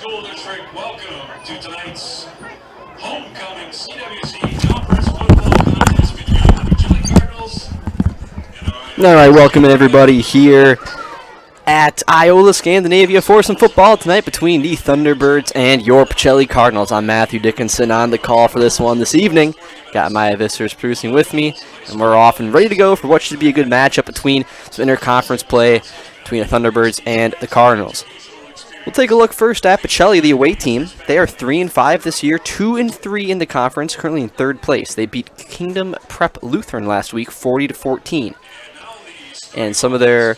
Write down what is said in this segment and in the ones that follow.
School District, welcome to tonight's homecoming CWC Conference Football Contest between the Pacelli Cardinals and All right, welcome everybody here at Iola-Scandinavia for some football tonight between the Thunderbirds and your Pacelli Cardinals. I'm Matthew Dickinson on the call for this one this evening. Got Maya Vissers producing with me, and we're off and ready to go for what should be a good matchup between some interconference play between the Thunderbirds and the Cardinals. We'll take a look first at Pacelli, the away team. They are 3-5 this year, 2-3 in the conference, currently in third place. They beat Kingdom Prep Lutheran last week, 40-14. And some of their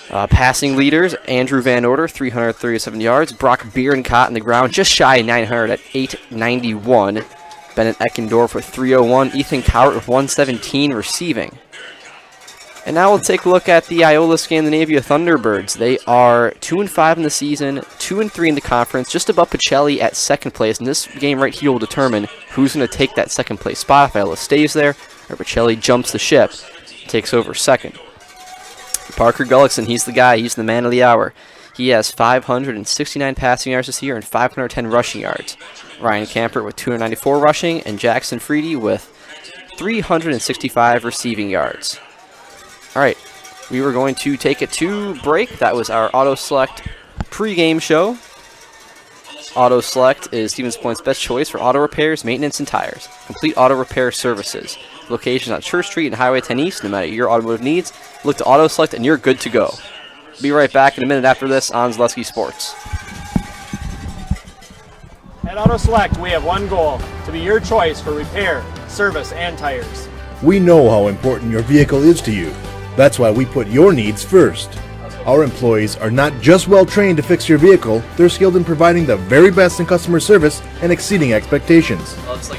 passing leaders, Andrew Van Order, 337 yards. Brock Bierencott on the ground, just shy of 900 at 891. Bennett Eckendorf with 301. Ethan Cowart with 117 receiving. And now we'll take a look at the Iola-Scandinavia Thunderbirds. They are 2-5 in the season, 2-3 in the conference, just above Pacelli at second place. And this game right here will determine who's going to take that second place spot. If Iola stays there, or Pacelli jumps the ship, takes over second. Parker Gullickson, he's the guy, he's the man of the hour. He has 569 passing yards this year and 510 rushing yards. Ryan Campert with 294 rushing, and Jackson Freedy with 365 receiving yards. All right, we were going to take it to break. That was our Auto Select pregame show. Auto Select is Stevens Point's best choice for auto repairs, maintenance, and tires. Complete auto repair services. Locations on Church Street and Highway 10 East. No matter your automotive needs, look to Auto Select and you're good to go. Be right back in a minute after this on Zaleski Sports. At Auto Select, we have one goal: to be your choice for repair, service, and tires. We know how important your vehicle is to you. That's why we put your needs first. Our employees are not just well trained to fix your vehicle, they're skilled in providing the very best in customer service and exceeding expectations.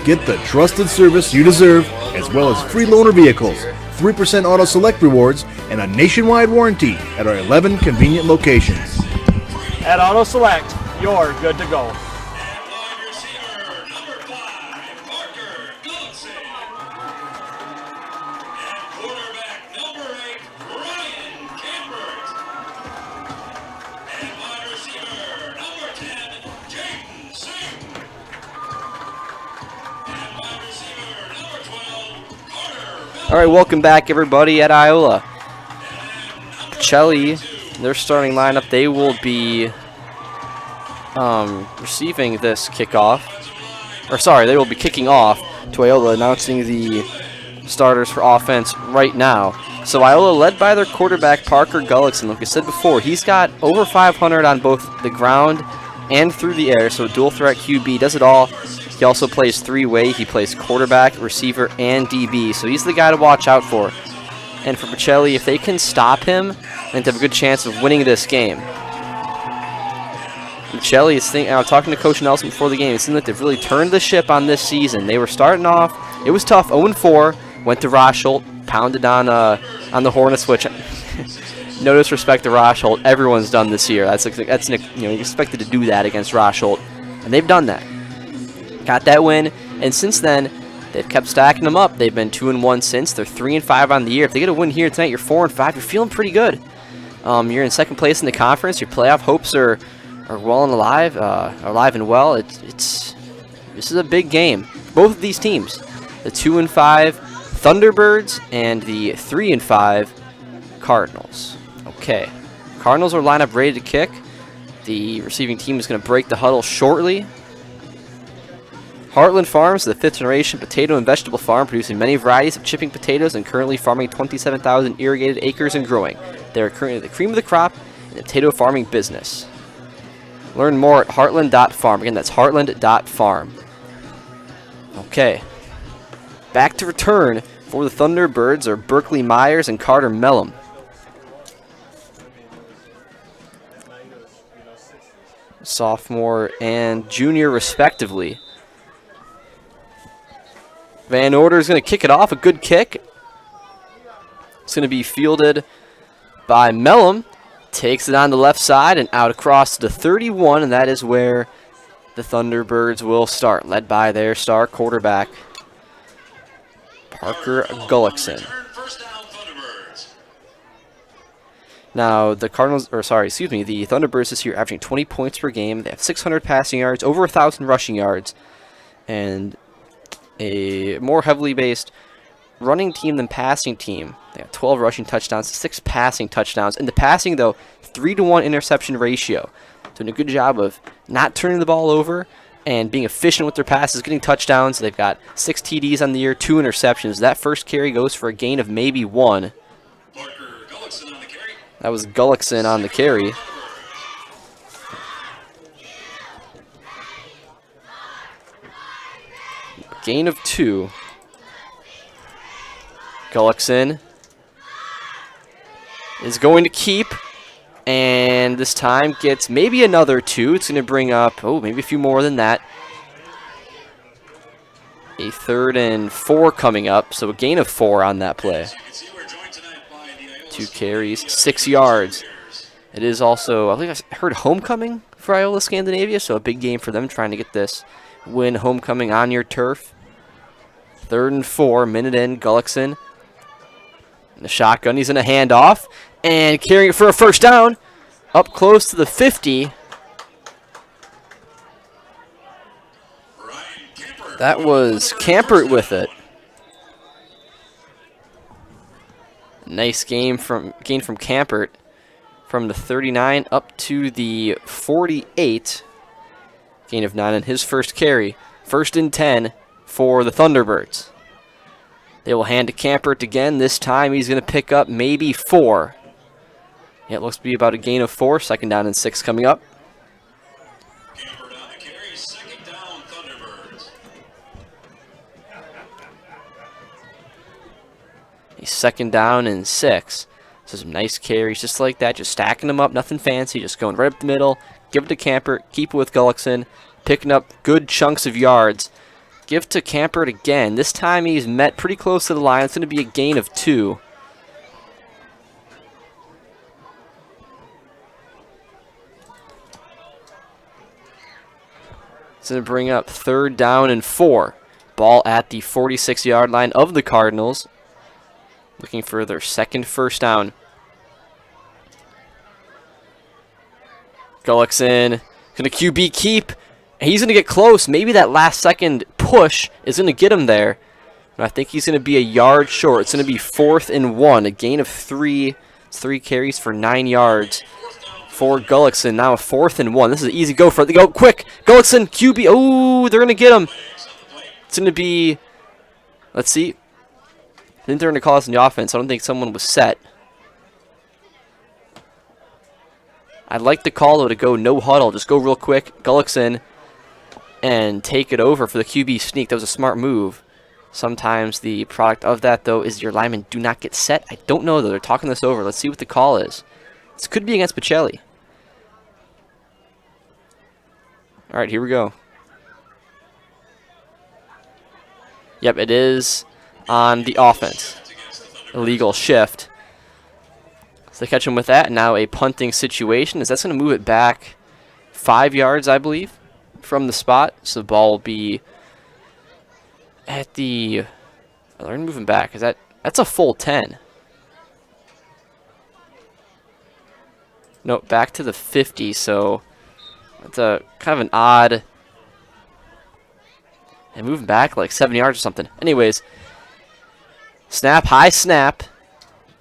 Get the trusted service you deserve, as well as free loaner vehicles, 3% Auto Select rewards, and a nationwide warranty at our 11 convenient locations. At Auto Select, you're good to go. wide receiver number 5, Parker Gullickson. And quarterback number 8, Ryan Campert. And wide receiver number 10, Jaden Singh. And wide receiver number 12, Carter. All right, welcome back, everybody, at Iola. Pacelli, their starting lineup, they will be receiving this kickoff. Or sorry, they will be kicking off to Iola, announcing the starters for offense right now. So Iola led by their quarterback, Parker Gullickson. Like I said before, he's got over 500 on both the ground and through the air, so dual threat QB, does it all. He also plays three-way. He plays quarterback, receiver, and DB, so he's the guy to watch out for. And for Pacelli, if they can stop him, I think they have a good chance of winning this game. Pacelli is talking to Coach Nelson before the game. It seems like they've really turned the ship on this season. They were starting off, it was tough, 0-4, went to Rosholt, pounded on the Hornets, which no disrespect to Rosholt, everyone's done this year. That's you expected to do that against Rosholt, and they've done that. Got that win, and since then, they've kept stacking them up. They've been 2-1 since. They're 3-5 on the year. If they get a win here tonight, you're 4-5. You're feeling pretty good. You're in second place in the conference. Your playoff hopes are well and alive, alive and well. This is a big game. Both of these teams, the 2-5 Thunderbirds and the 3-5 Cardinals. Okay, Cardinals are lined up ready to kick. The receiving team is going to break the huddle shortly. Heartland Farms, the fifth-generation potato and vegetable farm, producing many varieties of chipping potatoes and currently farming 27,000 irrigated acres and growing. They are currently the cream of the crop in the potato farming business. Learn more at heartland.farm. Again, that's heartland.farm. Okay. Back to return for the Thunderbirds are Berkeley Myers and Carter Mellum. Sophomore and junior, respectively. Van Order is going to kick it off. A good kick. It's going to be fielded by Mellum. Takes it on the left side and out across to the 31, and that is where the Thunderbirds will start, led by their star quarterback, Parker Gullickson. Now, the Thunderbirds this year averaging 20 points per game. They have 600 passing yards, over 1,000 rushing yards, and a more heavily based running team than passing team. They have 12 rushing touchdowns, 6 passing touchdowns. In the passing, though, 3-to-1 interception ratio. Doing a good job of not turning the ball over and being efficient with their passes, getting touchdowns. They've got 6 TDs on the year, 2 interceptions. That first carry goes for a gain of maybe 1. That was Gullickson on the carry. Gain of 2. Gullickson is going to keep, and this time gets maybe another 2. It's going to bring up, maybe a few more than that. A 3rd and 4 coming up, so a gain of 4 on that play. 2 carries, 6 yards. It is also, I believe I heard homecoming for Iola-Scandinavia, so a big game for them trying to get this win homecoming on your turf. 3rd and 4, minute in, Gullickson. In the shotgun, he's in a handoff, and carrying it for a first down. Up close to the 50. That was Campert with it. Nice gain from Campert from the 39 up to the 48. Gain of 9 on his first carry. 1st and 10 for the Thunderbirds. They will hand to Campert again. This time he's going to pick up maybe 4. Yeah, it looks to be about a gain of 4. 2nd down and 6 coming up. Campert on the carry, 2nd down, Thunderbirds. A 2nd down and 6. So some nice carries just like that, just stacking them up, nothing fancy, just going right up the middle. Give it to Campert, keep it with Gullickson, picking up good chunks of yards. Give to Campert again. This time he's met pretty close to the line. It's going to be a gain of 2. It's going to bring up 3rd down and 4. Ball at the 46-yard line of the Cardinals. Looking for their 2nd first down. Gullickson going to QB keep. He's going to get close. Maybe that last second push is going to get him there. But I think he's going to be a yard short. It's going to be 4th and 1. A gain of 3. It's 3 carries for 9 yards for Gullickson. Now a 4th and 1. This is an easy go for it. They go quick. Gullickson, QB. Oh, they're going to get him. It's going to be, let's see. I think they're going to call us in the offense. I don't think someone was set. I'd like the call, though, to go no huddle. Just go real quick. Gullickson. And take it over for the QB sneak. That was a smart move. Sometimes the product of that, though, is your linemen do not get set. I don't know, though. They're talking this over. Let's see what the call is. This could be against Pacelli. All right, here we go. Yep, it is on the offense. Illegal shift. So they catch him with that. Now a punting situation. Is that going to move it back 5 yards, I believe, from the spot? So the ball will be at the... They're moving back. That's a full 10. No, back to the 50. So it's a kind of an odd... And moving back like 7 yards or something. Anyways, snap, high snap.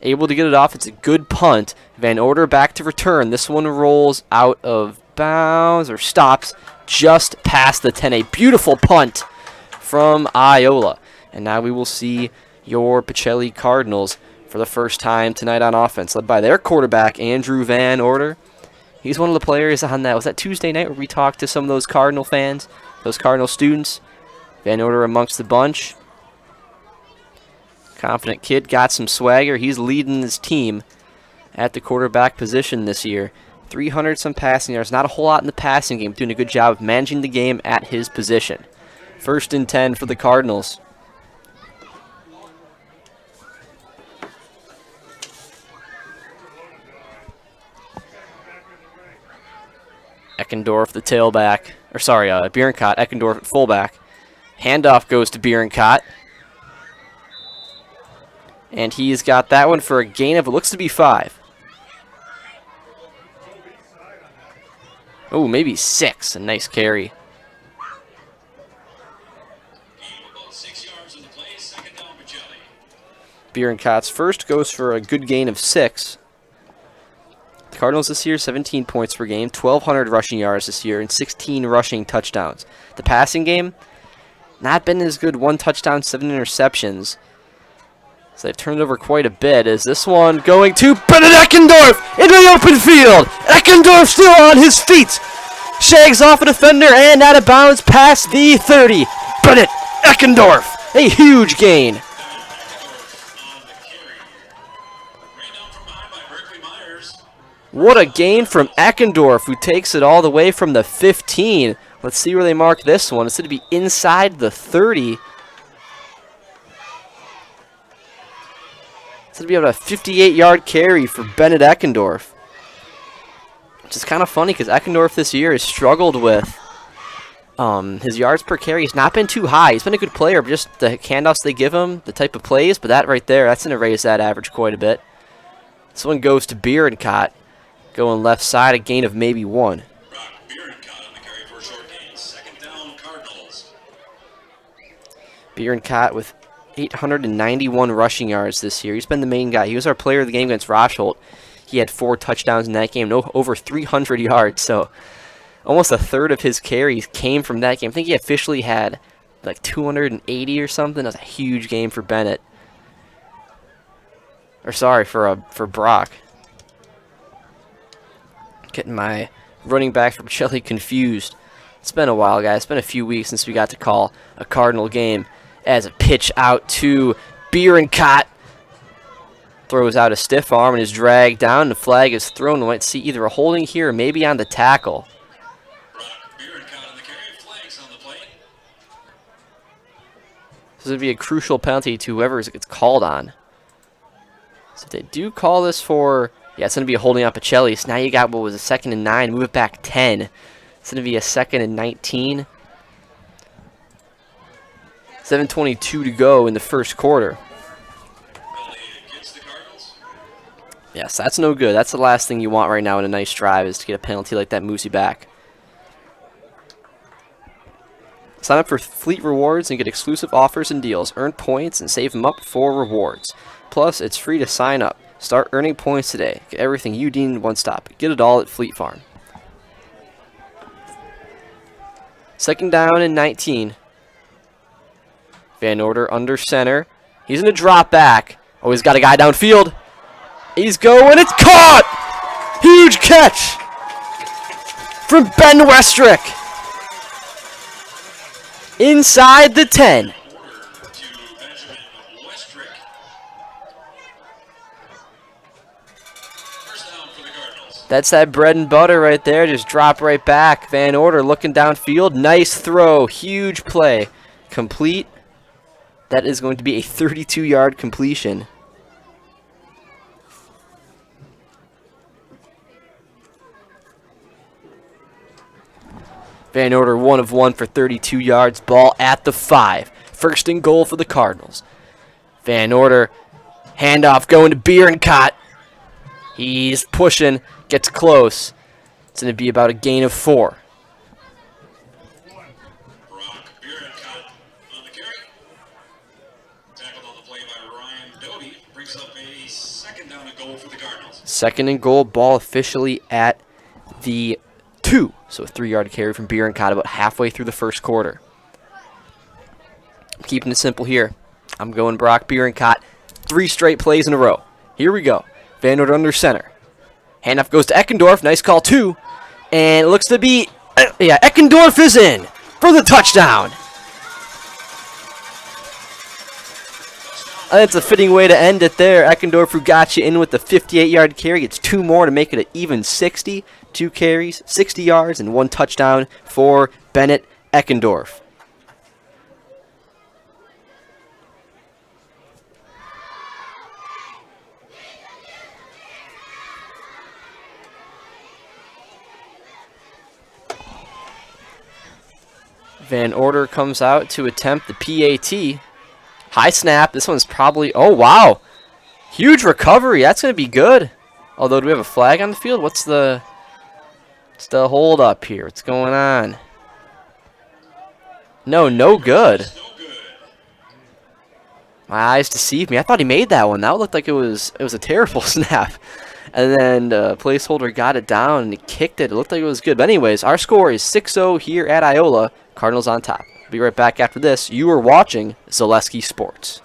Able to get it off. It's a good punt. Van Order back to return. This one rolls out of bounds or stops just past the 10. A beautiful punt from Iola. And now we will see your Pacelli Cardinals for the first time tonight on offense, led by their quarterback, Andrew Van Order. He's one of the players on that. Was that Tuesday night where we talked to some of those Cardinal fans, those Cardinal students? Van Order amongst the bunch. Confident kid, got some swagger. He's leading his team at the quarterback position this year. 300 some passing yards. Not a whole lot in the passing game. Doing a good job of managing the game at his position. 1st and 10 for the Cardinals. Eckendorf, the tailback. Or sorry, Bierenkott, Eckendorf at fullback. Handoff goes to Bierenkott. And he's got that one for a gain of, it looks to be 5. Oh, maybe 6. A nice carry. About 6 yards in the play. Second down, Pacelli. Bierenkot's first goes for a good gain of 6. The Cardinals this year, 17 points per game, 1,200 rushing yards this year, and 16 rushing touchdowns. The passing game, not been as good. 1 touchdown, 7 interceptions. So they've turned it over quite a bit. Is this one going to Bennett Eckendorf into the open field? Eckendorf still on his feet. Shags off a defender and out of bounds past the 30. Bennett Eckendorf, a huge gain. What a gain from Eckendorf, who takes it all the way from the 15. Let's see where they mark this one. It's going to be inside the 30. It's going to be about a 58-yard carry for Bennett Eckendorf. Which is kind of funny because Eckendorf this year has struggled with his yards per carry. He's not been too high. He's been a good player, but just the handoffs they give him, the type of plays. But that right there, that's going to raise that average quite a bit. This one goes to Bierenkot. Going left side, a gain of maybe 1. Bierenkot on the carry for a short gain. Second down, Cardinals. Bierenkot with 891 rushing yards this year. He's been the main guy. He was our player of the game against Rosholt. He had 4 touchdowns in that game, over 300 yards. So almost a third of his carries came from that game. I think he officially had like 280 or something. That was a huge game for Bennett. Or sorry, for Brock. Getting my running back from Pacelli confused. It's been a while, guys. It's been a few weeks since we got to call a Cardinal game. As a pitch out to Bierenkot. Throws out a stiff arm and is dragged down. The flag is thrown. We might see either a holding here or maybe on the tackle. Bierenkot on the carry. Flags on the play. This would be a crucial penalty to whoever it gets called on. So if they do call this for... Yeah, it's going to be a holding on Pacelli. So now you got what was a 2nd and 9. Move it back 10. It's going to be a 2nd and 19. 7:22 to go in the first quarter. Against the Cardinals. Yes, that's no good. That's the last thing you want right now in a nice drive is to get a penalty like that moves you back. Sign up for Fleet Rewards and get exclusive offers and deals. Earn points and save them up for rewards. Plus, it's free to sign up. Start earning points today. Get everything you need in one stop. Get it all at Fleet Farm. 2nd down and 19. Van Order under center. He's going to drop back. Oh, he's got a guy downfield. He's going. It's caught! Huge catch from Ben Westrick. Inside the 10. That's that bread and butter right there. Just drop right back. Van Order looking downfield. Nice throw. Huge play. Complete. That is going to be a 32-yard completion. Van Order 1 of 1 for 32 yards. Ball at the 5. 1st and goal for the Cardinals. Van Order. Handoff going to Bierenkot. He's pushing. Gets close. It's going to be about a gain of 4. Bierenkot on the carry. Tackled on the play by Ryan Doty. Brings up a 2nd down and goal for the Cardinals. 2nd and goal. Ball officially at the 2. So a 3-yard carry from Bierenkot about halfway through the first quarter. I'm keeping it simple here. I'm going Brock Bierenkot. 3 straight plays in a row. Here we go. Van Order under center. Handoff goes to Eckendorf. Nice call, too. And it looks to be... yeah, Eckendorf is in for the touchdown. That's a fitting way to end it there. Eckendorf, who got you in with the 58-yard carry, gets 2 more to make it an even 60. 2 carries, 60 yards, and 1 touchdown for Bennett Eckendorf. Van Order comes out to attempt the PAT. High snap. This one's probably... Oh, wow. Huge recovery. That's going to be good. Although, do we have a flag on the field? What's the... It's the hold up here. What's going on? No good. My eyes deceived me. I thought he made that one. That looked like it was a terrible snap. And then the placeholder got it down and he kicked it. It looked like it was good. But anyways, our score is 6-0 here at Iola. Cardinals on top. Be right back after this. You are watching Zaleski Sports.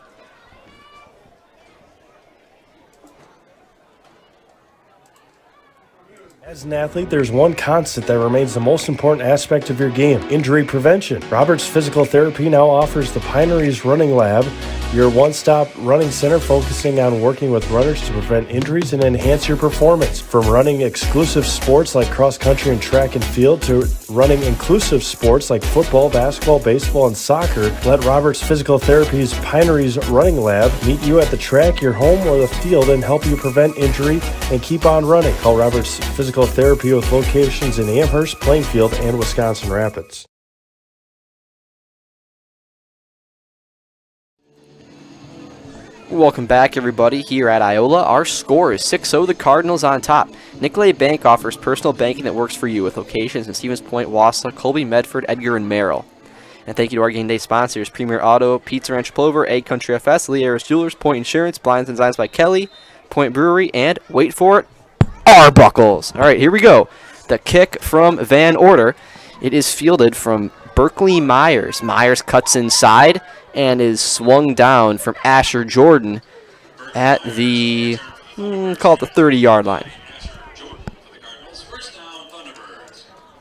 As an athlete, there's one constant that remains the most important aspect of your game: injury prevention. Roberts Physical Therapy now offers the Pineries Running Lab, your one-stop running center focusing on working with runners to prevent injuries and enhance your performance. From running exclusive sports like cross-country and track and field to running inclusive sports like football, basketball, baseball, and soccer, let Roberts Physical Therapy's Pineries Running Lab meet you at the track, your home, or the field and help you prevent injury and keep on running. Call Roberts Physical Therapy with locations in Amherst, Plainfield, and Wisconsin Rapids. Welcome back, everybody, here at Iola. Our score is 6-0, the Cardinals on top. Nicolay Bank offers personal banking that works for you with locations in Stevens Point, Wausau, Colby, Medford, Edgar, and Merrill. And thank you to our game day sponsors: Premier Auto, Pizza Ranch Plover, Egg Country FS, Lee Harris Jewelers, Point Insurance, Blinds and Designs by Kelly, Point Brewery, and, wait for it, Arbuckles. All right, here we go. The kick from Van Order. It is fielded from Berkeley Myers. Myers cuts inside and is swung down from Asher Jordan at the, call it the 30-yard line.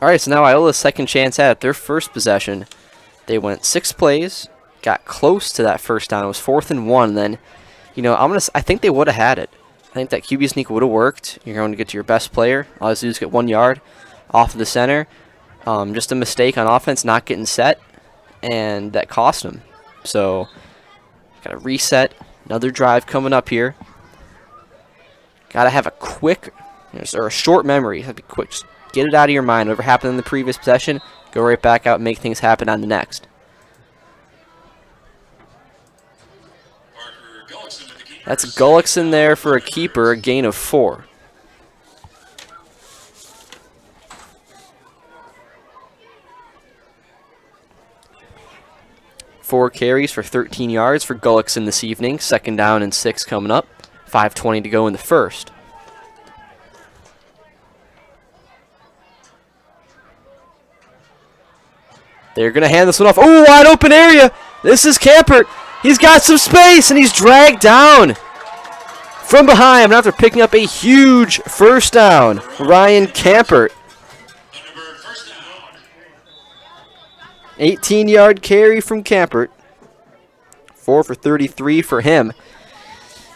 All right, so now Iola's second chance at it. Their first possession. They went 6 plays, got close to that first down. It was 4th and 1. Then, I think they would have had it. I think that QB sneak would have worked. You're going to get to your best player. All you have to do is get 1 yard off of the center. Just a mistake on offense, not getting set, and that cost them. So, got to reset. Another drive coming up here. Got to have a quick, or a short memory. Have to be quick. Just get it out of your mind. Whatever happened in the previous possession, go right back out and make things happen on the next. That's Gullickson there for a keeper, a gain of 4. Four carries for 13 yards for Gullickson this evening. 2nd down and 6 coming up. 5:20 to go in the first. They're going to hand this one off. Oh, wide open area. This is Campert. He's got some space, and he's dragged down from behind after picking up a huge first down. Ryan Campert. 18-yard carry from Campert. 4 for 33 for him.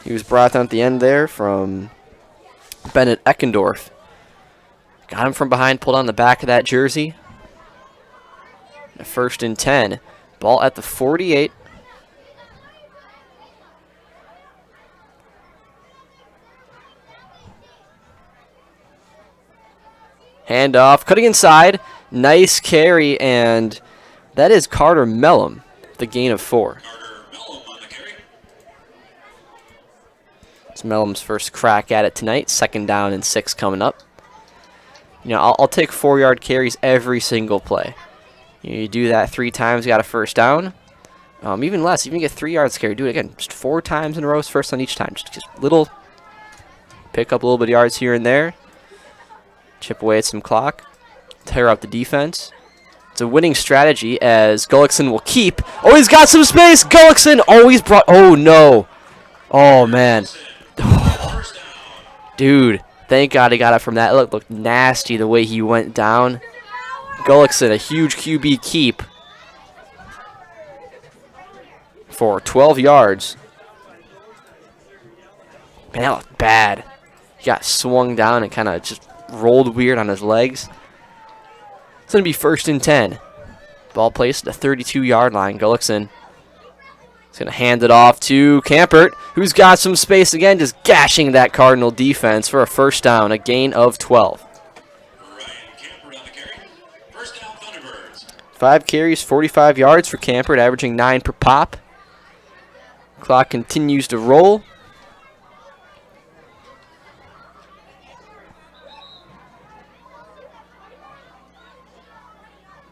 He was brought down at the end there from Bennett Eckendorf. Got him from behind, pulled on the back of that jersey. 1st and 10. Ball at the 48. Handoff, cutting inside. Nice carry, and that is Carter Mellum, the gain of 4. It's Mellum's first crack at it tonight. 2nd down and 6 coming up. I'll take 4-yard carries every single play. You do that 3 times, got a first down. Even less, even get 3 yards carry. Do it again, just 4 times in a row, first on each time. Just little, pick up a little bit of yards here and there. Chip away at some clock. Tear up the defense. It's a winning strategy as Gullickson will keep. Oh, he's got some space. Gullickson always brought. Oh, no. Oh, man. Dude, thank God he got it from that. It looked nasty the way he went down. Gullickson, a huge QB keep for 12 yards. Man, that looked bad. He got swung down and kind of just rolled weird on his legs. It's going to be 1st and 10. Ball placed at the 32-yard line. Gullickson is going to hand it off to Campert, who's got some space again, just gashing that Cardinal defense for a first down, a gain of 12. Ryan Campert on the carry. First down, Thunderbirds. 5 carries, 45 yards for Campert, averaging 9 per pop. Clock continues to roll.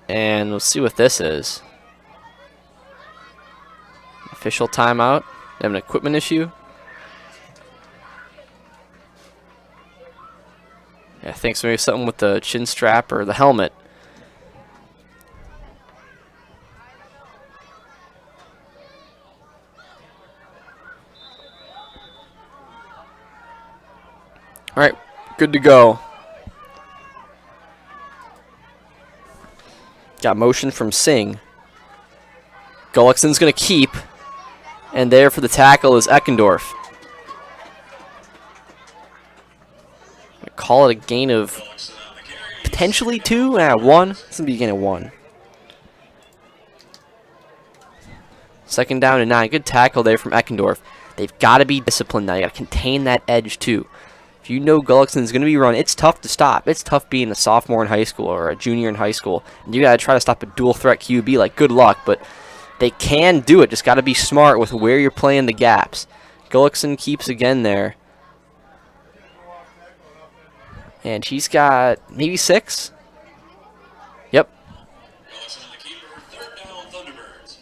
And we'll see what this is. Official timeout. They have an equipment issue. Yeah, I think so, maybe something with the chin strap or the helmet. All right, good to go. Got motion from Singh. Gullickson's going to keep. And there for the tackle is Eckendorf. Call it a gain of potentially 2. 1. It's going to be a gain of 1. Second down and 9. Good tackle there from Eckendorf. They've got to be disciplined now. You got to contain that edge too. If you know Gullickson's going to be run, it's tough to stop. It's tough being a sophomore in high school or a junior in high school. And you got to try to stop a dual threat QB. Like, good luck, but they can do it. Just got to be smart with where you're playing the gaps. Gullickson keeps again there. And he's got maybe 6. Yep. Gullickson on the keeper. Third down, Thunderbirds.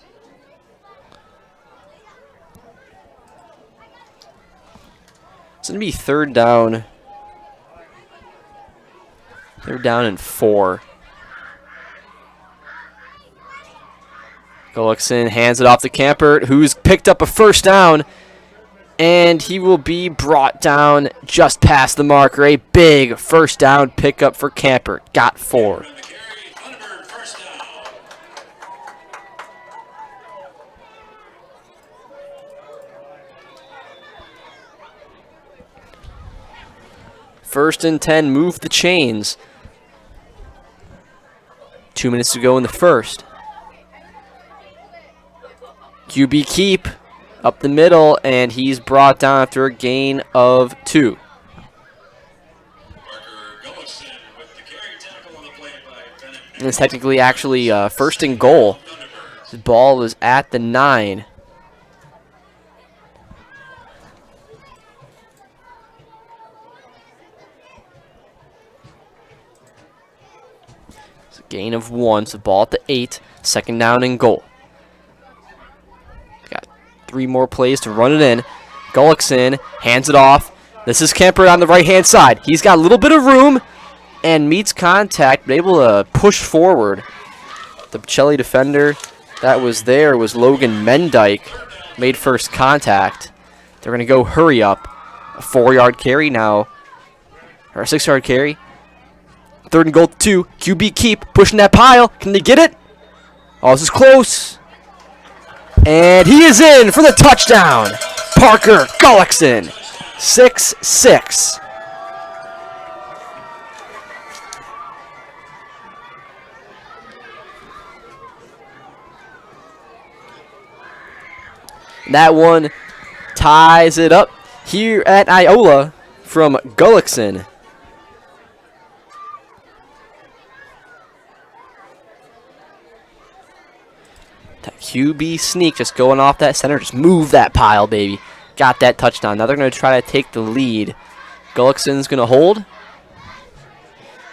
It's going to be third down. They're down in 4. Gullickson hands it off to Campert, who's picked up a first down. And he will be brought down just past the marker. A big first down pickup for Campert. Got 4. On the carry, Thunderbird first down. First and 10, move the chains. 2 minutes to go in the first. QB keep up the middle, and he's brought down after a gain of 2. Parker Gullickson with the carry tackle on the play by Bennett. And it's technically actually first and goal. Thunderbirds. The ball was at the 9. It's a gain of 1, so ball at the 8. Second down and goal. Got 3 more plays to run it in. Gullickson hands it off. This is Kemper on the right-hand side. He's got a little bit of room and meets contact, but able to push forward. The Pacelli defender that was there was Logan Mendyke. Made first contact. They're going to go hurry up. A 4-yard carry now. Or a 6-yard carry. Third and goal, 2. QB keep. Pushing that pile. Can they get it? Oh, this is close. And he is in for the touchdown. Parker Gullickson. 6-6. That one ties it up here at Iola from Gullickson. That QB sneak just going off that center. Just move that pile, baby. Got that touchdown. Now they're going to try to take the lead. Gullickson's going to hold.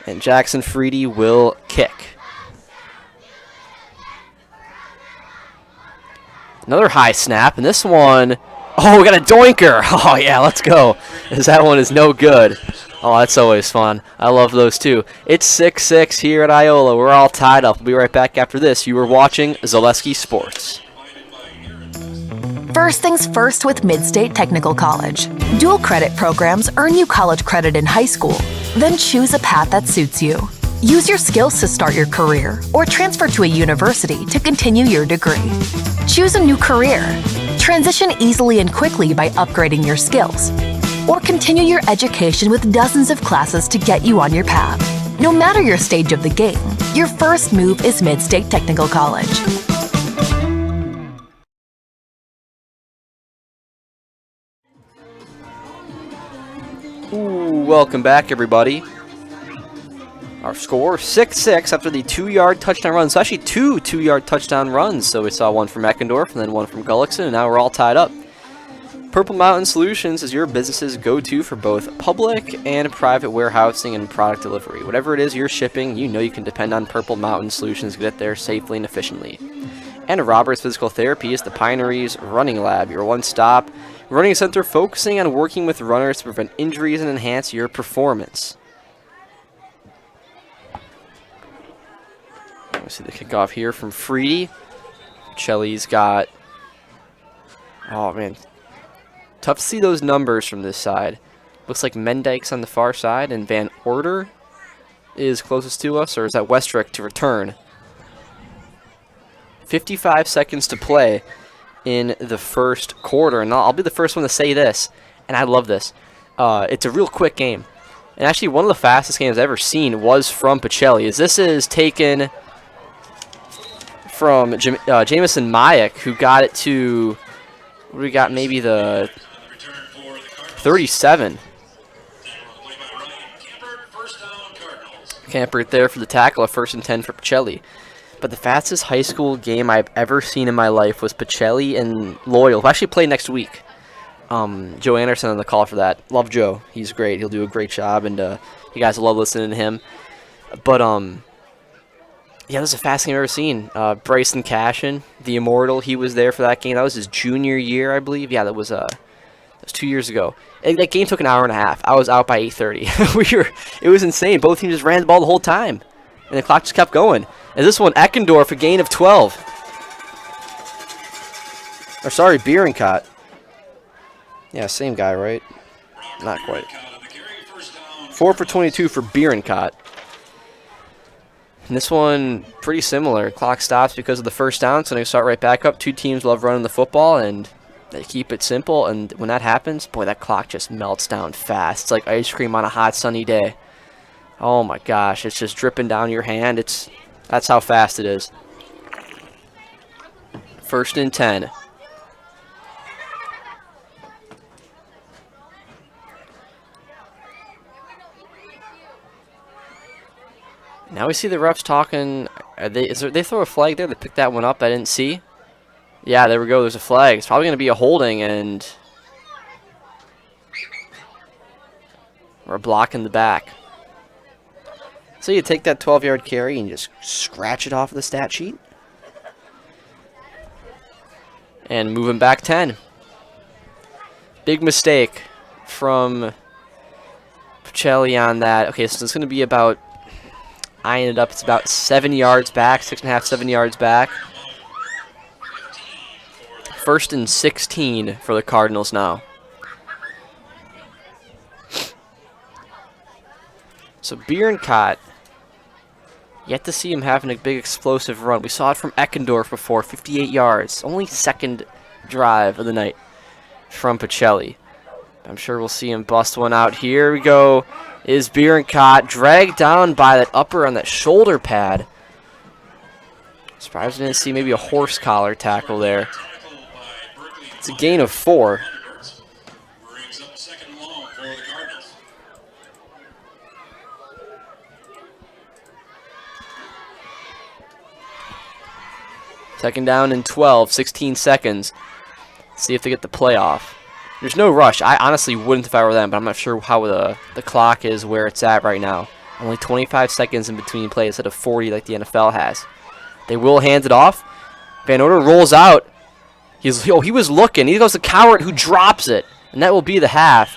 And Jackson Freedy will kick. Another high snap, and this one, oh, we got a doinker. Oh, yeah, let's go. As that one is no good. Oh, that's always fun. I love those, too. It's 6-6 here at Iola. We're all tied up. We'll be right back after this. You were watching Zaleski Sports. First things first with Midstate Technical College. Dual credit programs earn you college credit in high school. Then choose a path that suits you. Use your skills to start your career or transfer to a university to continue your degree. Choose a new career. Transition easily and quickly by upgrading your skills. Or continue your education with dozens of classes to get you on your path. No matter your stage of the game, your first move is Midstate Technical College. Ooh, welcome back, everybody. Our score, 6-6 after the 2-yard touchdown run. So actually 2 2-yard touchdown runs. So we saw one from Eckendorf and then one from Gullickson, and now we're all tied up. Purple Mountain Solutions is your business's go-to for both public and private warehousing and product delivery. Whatever it is you're shipping, you know you can depend on Purple Mountain Solutions to get it there safely and efficiently. And Roberts Physical Therapy is the Pinery's Running Lab, your one-stop running center focusing on working with runners to prevent injuries and enhance your performance. Let's see the kickoff here from Freedy. Pacelli's got... Oh, man. Tough to see those numbers from this side. Looks like Mendike's on the far side, and Van Order is closest to us, or is that Westrick to return? 55 seconds to play in the first quarter, and I'll be the first one to say this, and I love this. It's a real quick game. And actually, one of the fastest games I've ever seen was from Pacelli, as this is taken from Jamison Mayak, who got it to, what do we got, maybe the 37. Campert there for the tackle, a 1st and 10 for Pacelli. But the fastest high school game I've ever seen in my life was Pacelli and Loyal, who actually play next week. Joe Anderson on the call for that. Love Joe. He's great. He'll do a great job, and you guys love listening to him. But, yeah, this is the fastest game I've ever seen. Bryson Cashin, the Immortal, he was there for that game. That was his junior year, I believe. Yeah, that was 2 years ago. That game took an hour and a half. I was out by 8:30. It was insane. Both teams just ran the ball the whole time, and the clock just kept going. And this one, Eckendorf, a gain of 12. Or sorry, Bierenkot. Yeah, same guy, right? Not quite. 4 for 22 for Bierenkot. And this one, pretty similar. Clock stops because of the first down, so they start right back up. Two teams love running the football, and they keep it simple. And when that happens, boy, that clock just melts down fast. It's like ice cream on a hot, sunny day. Oh, my gosh. It's just dripping down your hand. That's how fast it is. 1st and 10. Now we see the refs talking. They throw a flag there? They picked that one up. I didn't see. Yeah, there we go. There's a flag. It's probably going to be a holding, and or a block in the back. So you take that 12-yard carry and just scratch it off of the stat sheet. And moving back 10. Big mistake from Pacelli on that. Okay, so it's going to be about, eyeing it up, it's about 7 yards back, 6.5, 7 yards back. 1st and 16 for the Cardinals now. So Bierenkot, yet to see him having a big explosive run. We saw it from Eckendorf before, 58 yards. Only second drive of the night from Pacelli. I'm sure we'll see him bust one out. Here we go. Is Bierenkot dragged down by that upper on that shoulder pad. Surprised I didn't see maybe a horse collar tackle there. It's a gain of 4. Second down and 12, 16 seconds. See if they get the playoff. There's no rush. I honestly wouldn't if I were them, but I'm not sure how the clock is where it's at right now. Only 25 seconds in between plays instead of 40 like the NFL has. They will hand it off. Van Order rolls out. He was looking. He goes to Cowart, who drops it, and that will be the half.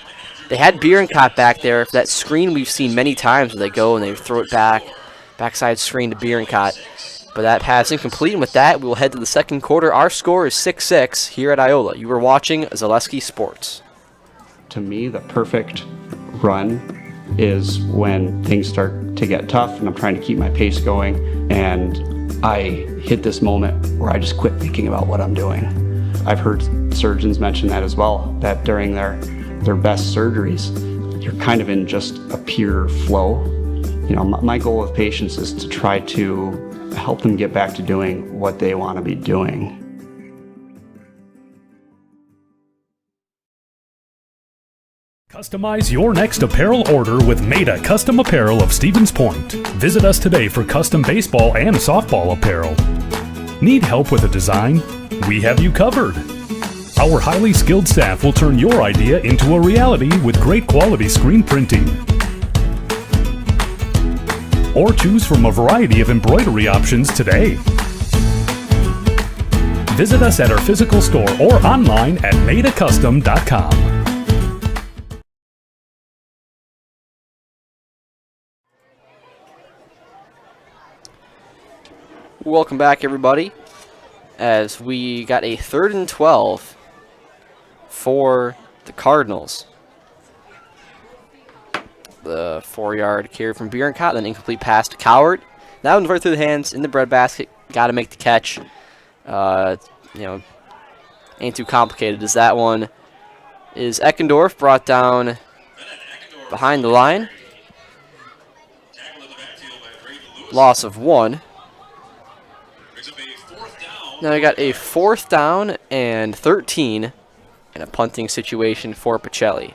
They had Bierenkot back there for that screen we've seen many times where they go and they throw it back, backside screen to Bierenkot. But that pass incomplete, and with that, we will head to the second quarter. Our score is 6-6 here at Iola. You are watching Zaleski Sports. To me, the perfect run is when things start to get tough and I'm trying to keep my pace going, and I hit this moment where I just quit thinking about what I'm doing. I've heard surgeons mention that as well, that during their best surgeries, you're kind of in just a pure flow. You know, my goal with patients is to try to help them get back to doing what they want to be doing. Customize your next apparel order with Maida Custom Apparel of Stevens Point. Visit us today for custom baseball and softball apparel. Need help with a design? We have you covered. Our highly skilled staff will turn your idea into a reality with great quality screen printing. Or choose from a variety of embroidery options today. Visit us at our physical store or online at madeacustom.com. Welcome back, everybody, as we got a 3rd and 12 for the Cardinals. The 4-yard carry from Bierencott, then incomplete pass to Coward. That one's right through the hands in the breadbasket. Got to make the catch. Ain't too complicated as that one. Is Eckendorf brought down behind the line? Loss of 1. Now we got a 4th down and 13 in a punting situation for Pacelli.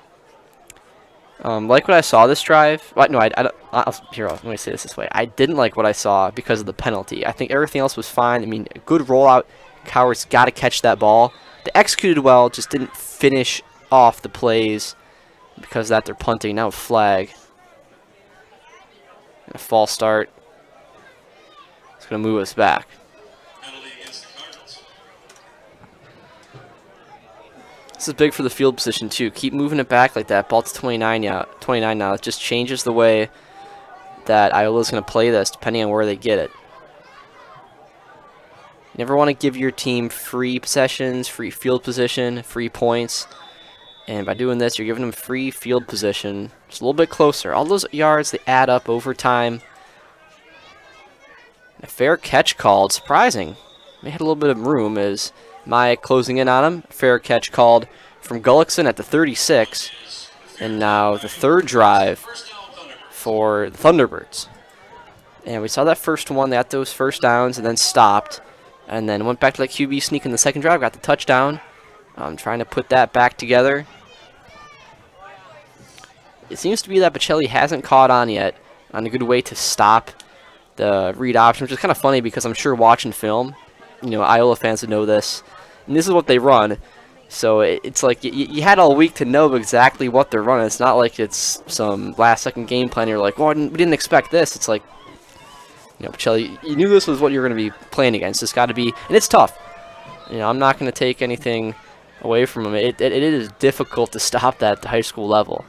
Like what I saw this drive. Here, let me say this way. I didn't like what I saw because of the penalty. I think everything else was fine. I mean, a good rollout. Coward's got to catch that ball. They executed well, just didn't finish off the plays. Because of that, they're punting. Now a flag. And a false start. It's going to move us back. This is big for the field position, too. Keep moving it back like that. Ball to 29 now. It just changes the way that Iola's going to play this, depending on where they get it. You never want to give your team free possessions, free field position, free points. And by doing this, you're giving them free field position. Just a little bit closer. All those yards, they add up over time. A fair catch called. Surprising. They had a little bit of room as Maya closing in on him. Fair catch called from Gullickson at the 36. And now the 3rd drive for the Thunderbirds. And we saw that first one. They got those first downs and then stopped. And then went back to that QB sneak in the 2nd drive. Got the touchdown. Trying to put that back together. It seems to be that Pacelli hasn't caught on yet on a good way to stop the read option, which is kind of funny because I'm sure watching film, Iola fans would know this. And this is what they run. So it's like you had all week to know exactly what they're running. It's not like it's some last-second game plan. You're like, well, we didn't expect this. It's like, Pacelli, you knew this was what you were going to be playing against. It's got to be, and it's tough. I'm not going to take anything away from him. It is difficult to stop that at the high school level.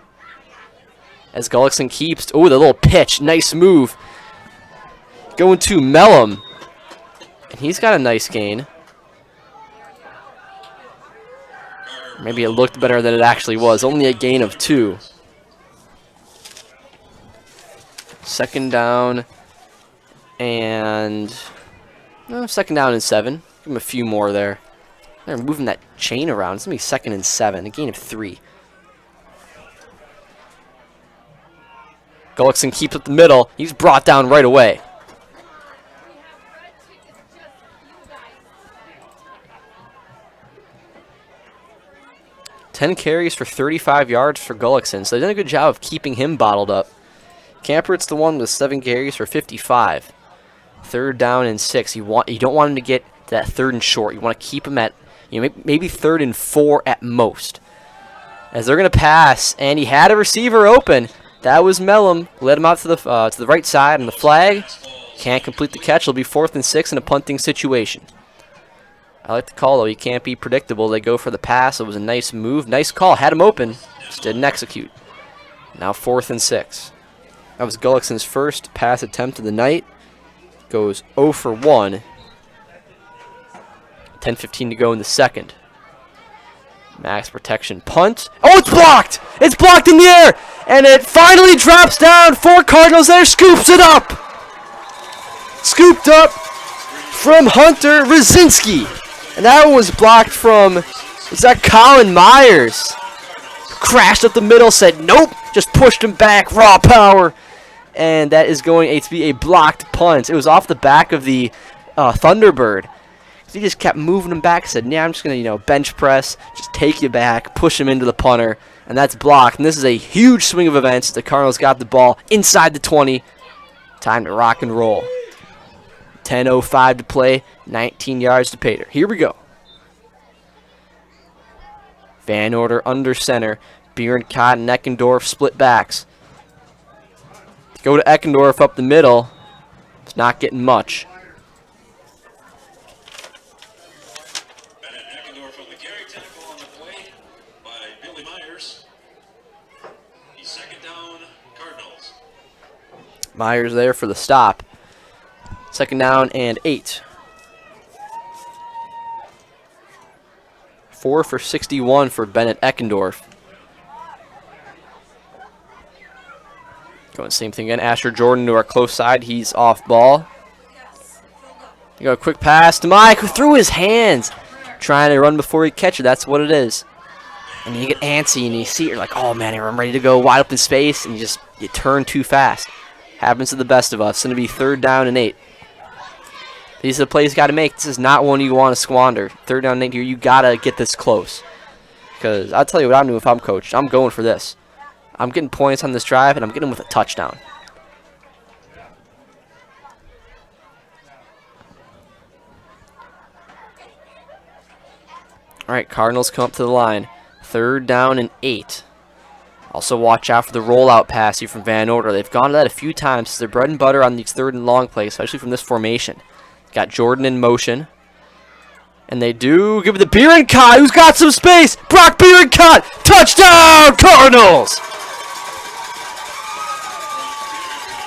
As Gullickson keeps, the little pitch, nice move. Going to Mellum. And he's got a nice gain. Maybe it looked better than it actually was. Only a gain of 2. 2nd down. And 2nd down and 7. Give him a few more there. They're moving that chain around. It's going to be 2nd and 7. A gain of 3. Gullickson keeps up the middle. He's brought down right away. Ten carries for 35 yards for Gullickson, so they've done a good job of keeping him bottled up. Campert's the one with 7 carries for 55. 3rd down and 6. You don't want him to get to that 3rd and short. You want to keep him at maybe 3rd and 4 at most. As they're going to pass, and he had a receiver open. That was Mellum. Led him out to the right side on the flag. Can't complete the catch. It'll be 4th and 6 in a punting situation. I like the call, though. He can't be predictable. They go for the pass. It was a nice move. Nice call. Had him open. Just didn't execute. Now 4th and 6. That was Gullickson's first pass attempt of the night. Goes 0 for 1. 10:15 to go in the 2nd. Max protection punt. Oh, it's blocked! It's blocked in the air! And it finally drops down. 4 Cardinals there. Scoops it up. Scooped up from Hunter Rosinski. And that one was blocked from, is that Colin Myers? Crashed up the middle, said nope, just pushed him back, raw power. And that is going to be a blocked punt. It was off the back of the Thunderbird. He just kept moving him back, said, yeah, I'm just going to, bench press, just take you back, push him into the punter. And that's blocked. And this is a huge swing of events. The Cardinals got the ball inside the 20. Time to rock and roll. 10:05 to play, 19 yards to Pater. Here we go. Van Order under center. Bierenkot and Eckendorf split backs. Go to Eckendorf up the middle. It's not getting much. Bennett Eckendorf on the carry, tackle on the play by Billy Myers. He's second down, Cardinals. Myers there for the stop. Second down and 8. 4 for 61 for Bennett Eckendorf. Going same thing again. Asher Jordan to our close side. He's off ball. You go a quick pass to Mike, who threw his hands. Trying to run before he catch it. That's what it is. And you get antsy and you see it. You're like, oh man, I'm ready to go wide open space. And you turn too fast. Happens to the best of us. It's going to be 3rd down and 8. These are the plays you got to make. This is not one you want to squander. 3rd down and 8 here. You got to get this close. Because I'll tell you what I'm doing if I'm coached. I'm going for this. I'm getting points on this drive, and I'm getting with a touchdown. All right, Cardinals come up to the line. 3rd down and 8. Also watch out for the rollout pass here from Van Order. They've gone to that a few times. It's their bread and butter on these 3rd and long plays, especially from this formation. Got Jordan in motion. And they do give it to Bierenkot, who's got some space. Brock Bierenkot, touchdown, Cardinals!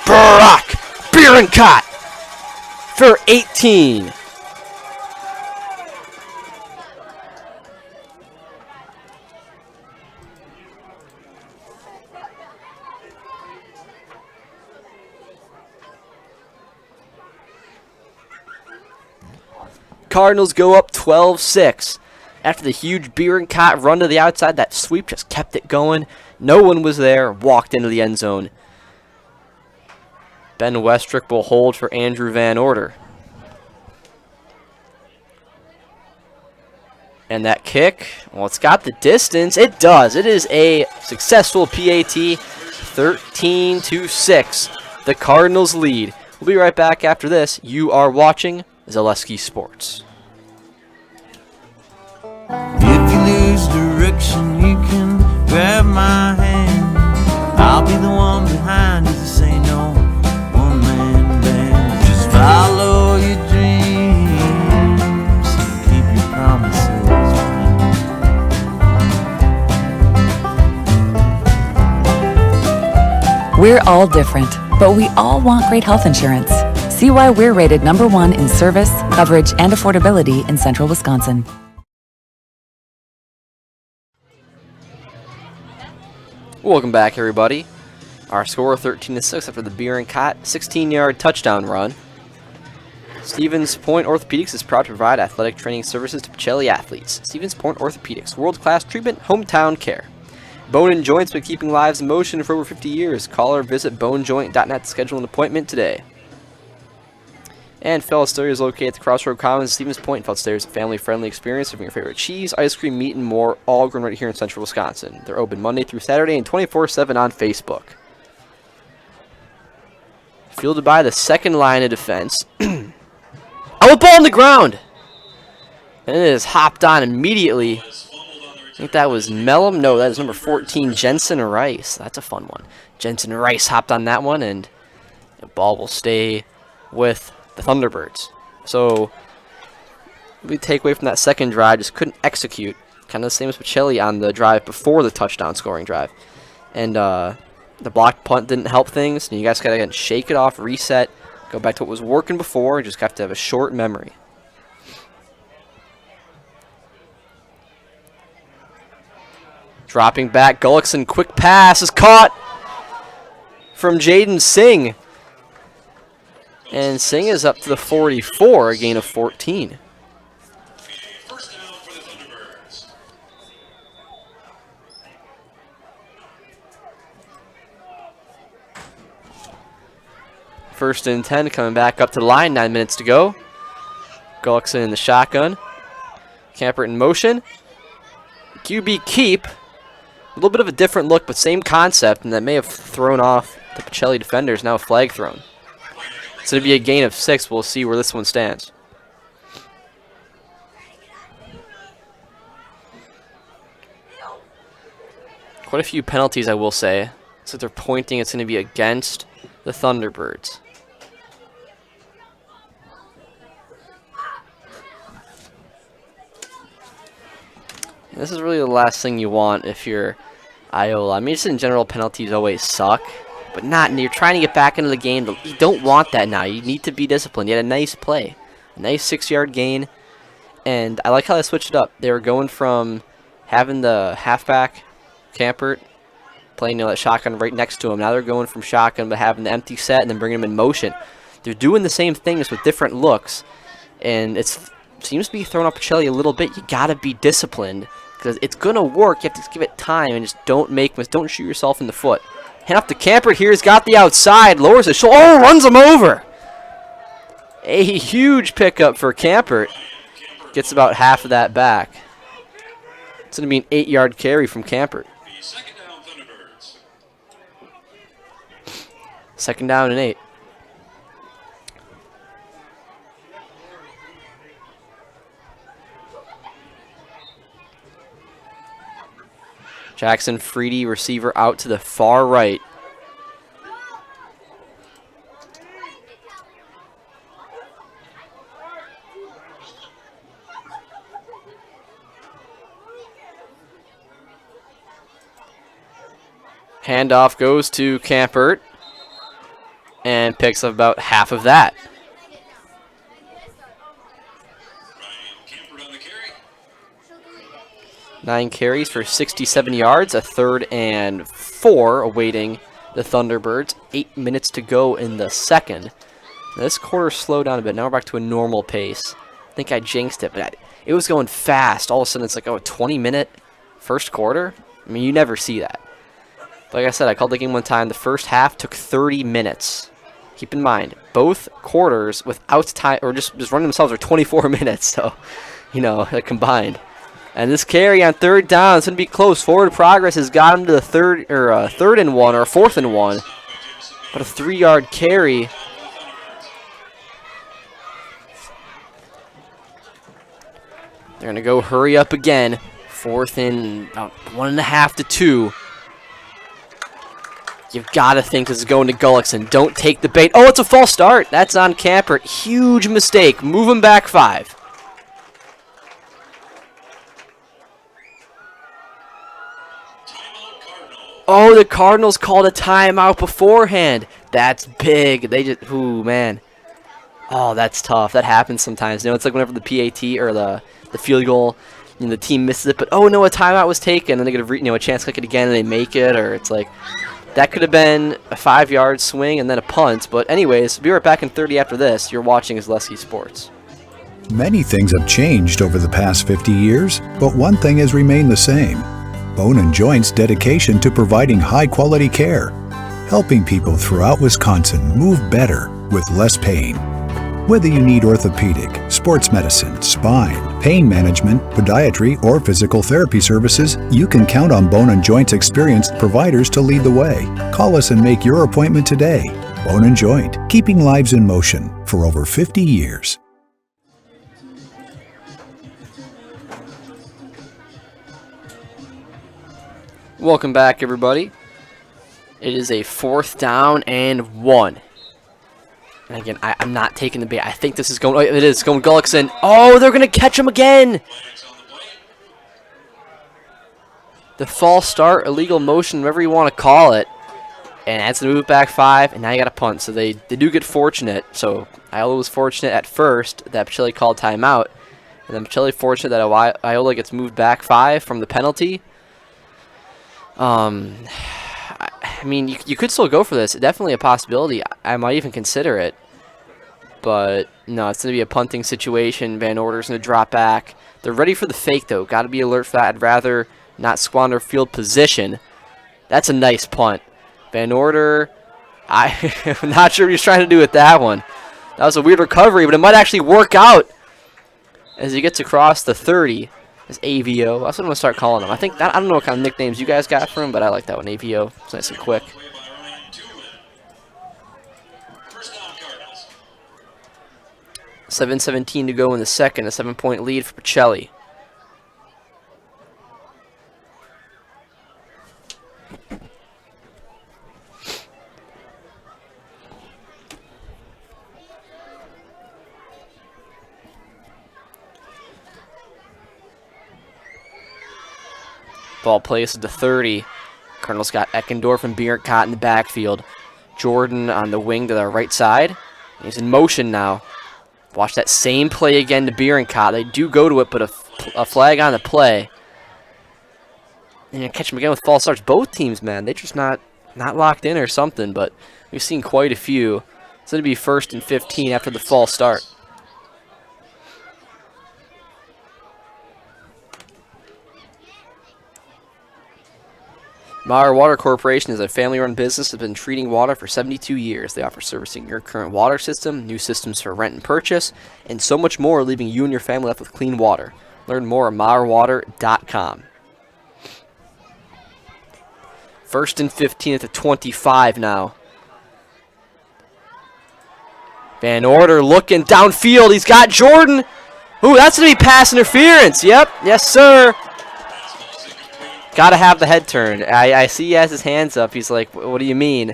Brock Bierenkot for 18. Cardinals go up 12-6. After the huge Bierenkot run to the outside, that sweep just kept it going. No one was there, walked into the end zone. Ben Westrick will hold for Andrew Van Order. And that kick, well, it's got the distance. It does. It is a successful PAT, 13-6. The Cardinals lead. We'll be right back after this. You are watching Zaleski Sports. If you lose direction, you can grab my hand. I'll be the one behind you to say no. One man band. Just follow your dreams and keep your promises. We're all different, but we all want great health insurance. See why we're rated #1 in service, coverage, and affordability in Central Wisconsin. Welcome back, everybody. Our score 13-6 after the Bierenkot 16-yard touchdown run. Stevens Point Orthopedics is proud to provide athletic training services to Pacelli athletes. Stevens Point Orthopedics, world-class treatment, hometown care. Bone and Joint's been keeping lives in motion for over 50 years. Call or visit bonejoint.net to schedule an appointment today. And Fellows Dairy is located at the Crossroad Commons, Stevens Point. Fellows Dairy is a family-friendly experience serving your favorite cheese, ice cream, meat, and more, all grown right here in Central Wisconsin. They're open Monday through Saturday and 24/7 on Facebook. Fielded by the second line of defense. Out ball on the ground! And it is hopped on immediately. I think that was Mellum. No, that is number 14, Jensen Rice. That's a fun one. Jensen Rice hopped on that one, and the ball will stay with the Thunderbirds. So, we take away from that second drive, just couldn't execute. Kind of the same as Pacelli on the drive before the touchdown scoring drive. And the blocked punt didn't help things. And you guys got to shake it off, reset, go back to what was working before. Just have to have a short memory. Dropping back, Gullickson, quick pass is caught from Jaden Singh. And Singh is up to the 44, a gain of 14. First down for the Thunderbirds. First and 10, coming back up to the line, 9 minutes to go. Gullickson in the shotgun. Camper in motion. QB keep. A little bit of a different look, but same concept, and that may have thrown off the Pacelli defenders. Now a flag thrown. It's going to be a gain of 6. We'll see where this one stands. Quite a few penalties, I will say. So they're pointing it's going to be against the Thunderbirds. And this is really the last thing you want if you're Iola. I mean, just in general, penalties always suck. But not, you're trying to get back into the game. You don't want that now. You need to be disciplined. You had a nice play. A nice 6-yard gain. And I like how they switched it up. They were going from having the halfback, Campert, playing that shotgun right next to him. Now they're going from shotgun but having the empty set and then bringing him in motion. They're doing the same things with different looks. And it seems to be throwing up Pacelli a little bit. You got to be disciplined because it's going to work. You have to give it time and just don't shoot yourself in the foot. Hand off to Campert here. He's got the outside. Lowers his shoulder. Oh, runs him over. A huge pickup for Campert. Gets about half of that back. It's going to be an 8-yard carry from Campert. Second down and 8. Jackson Freedy, receiver out to the far right. Handoff goes to Campert and picks up about half of that. 9 carries for 67 yards, a 3rd and 4 awaiting the Thunderbirds. 8 minutes to go in the second. Now this quarter slowed down a bit. Now we're back to a normal pace. I think I jinxed it, but it was going fast. All of a sudden it's like, oh, a 20-minute first quarter? I mean, you never see that. But like I said, I called the game one time. The first half took 30 minutes. Keep in mind, both quarters without time, or just running themselves, are 24 minutes. So, you know, combined. And this carry on 3rd down, it's going to be close. Forward progress has got him to the 3rd and 1, or 4th and 1. But a 3-yard carry. They're going to go hurry up again. 4th and about 1.5 to 2. You've got to think this is going to Gullickson. Don't take the bait. Oh, it's a false start. That's on Campert. Huge mistake. Move him back 5. Oh, the Cardinals called a timeout beforehand. That's big. They just, ooh, man. Oh, that's tough. That happens sometimes. You know, it's like whenever the PAT or the field goal, you know, the team misses it, but oh no, a timeout was taken, and they get a chance to click it again, and they make it, or it's like that could have been a 5-yard swing and then a punt. But anyways, we'll be right back in 30 after this. You're watching Zaleski Sports. Many things have changed over the past 50 years, but one thing has remained the same. Bone & Joint's dedication to providing high-quality care, helping people throughout Wisconsin move better with less pain. Whether you need orthopedic, sports medicine, spine, pain management, podiatry, or physical therapy services, you can count on Bone & Joint's experienced providers to lead the way. Call us and make your appointment today. Bone & Joint, keeping lives in motion for over 50 years. Welcome back, everybody. It is a 4th down and 1. And again, I'm not taking the bait. I think this is going... Oh, it is going Gullickson. Oh, they're going to catch him again. The false start, illegal motion, whatever you want to call it. And that's the move back 5, and now you got a punt. So they do get fortunate. So Iola was fortunate at first that Pacelli called timeout. And then Pacelli fortunate that Iola gets moved back 5 from the penalty. I mean, you could still go for this. Definitely a possibility. I might even consider it. But, no, it's going to be a punting situation. Van Order's going to drop back. They're ready for the fake, though. Got to be alert for that. I'd rather not squander field position. That's a nice punt. Van Order, I'm not sure what he's trying to do with that one. That was a weird recovery, but it might actually work out as he gets across the 30. Is AVO. That's what I'm going to start calling him. I don't know what kind of nicknames you guys got for him, but I like that one. AVO. It's nice and quick. $7:17 to go in the second. A 7-point lead for Pacelli. Ball plays to the 30. Cardinals got Eckendorf and Bierenkott in the backfield. Jordan on the wing to the right side. He's in motion now. Watch that same play again to Bierenkott. They do go to it, but a flag on the play. And you catch him again with false starts. Both teams, man, they're just not locked in or something, but we've seen quite a few. It's going to be 1st and 15 after the false start. Mauer Water Corporation is a family-run business that has been treating water for 72 years. They offer servicing your current water system, new systems for rent and purchase, and so much more, leaving you and your family left with clean water. Learn more at mauerwater.com. 1st and 15 at the 25 now. Van Order looking downfield. He's got Jordan. Ooh, that's going to be pass interference. Yep, yes, sir. Got to have the head turn. I see he has his hands up. He's like, what do you mean?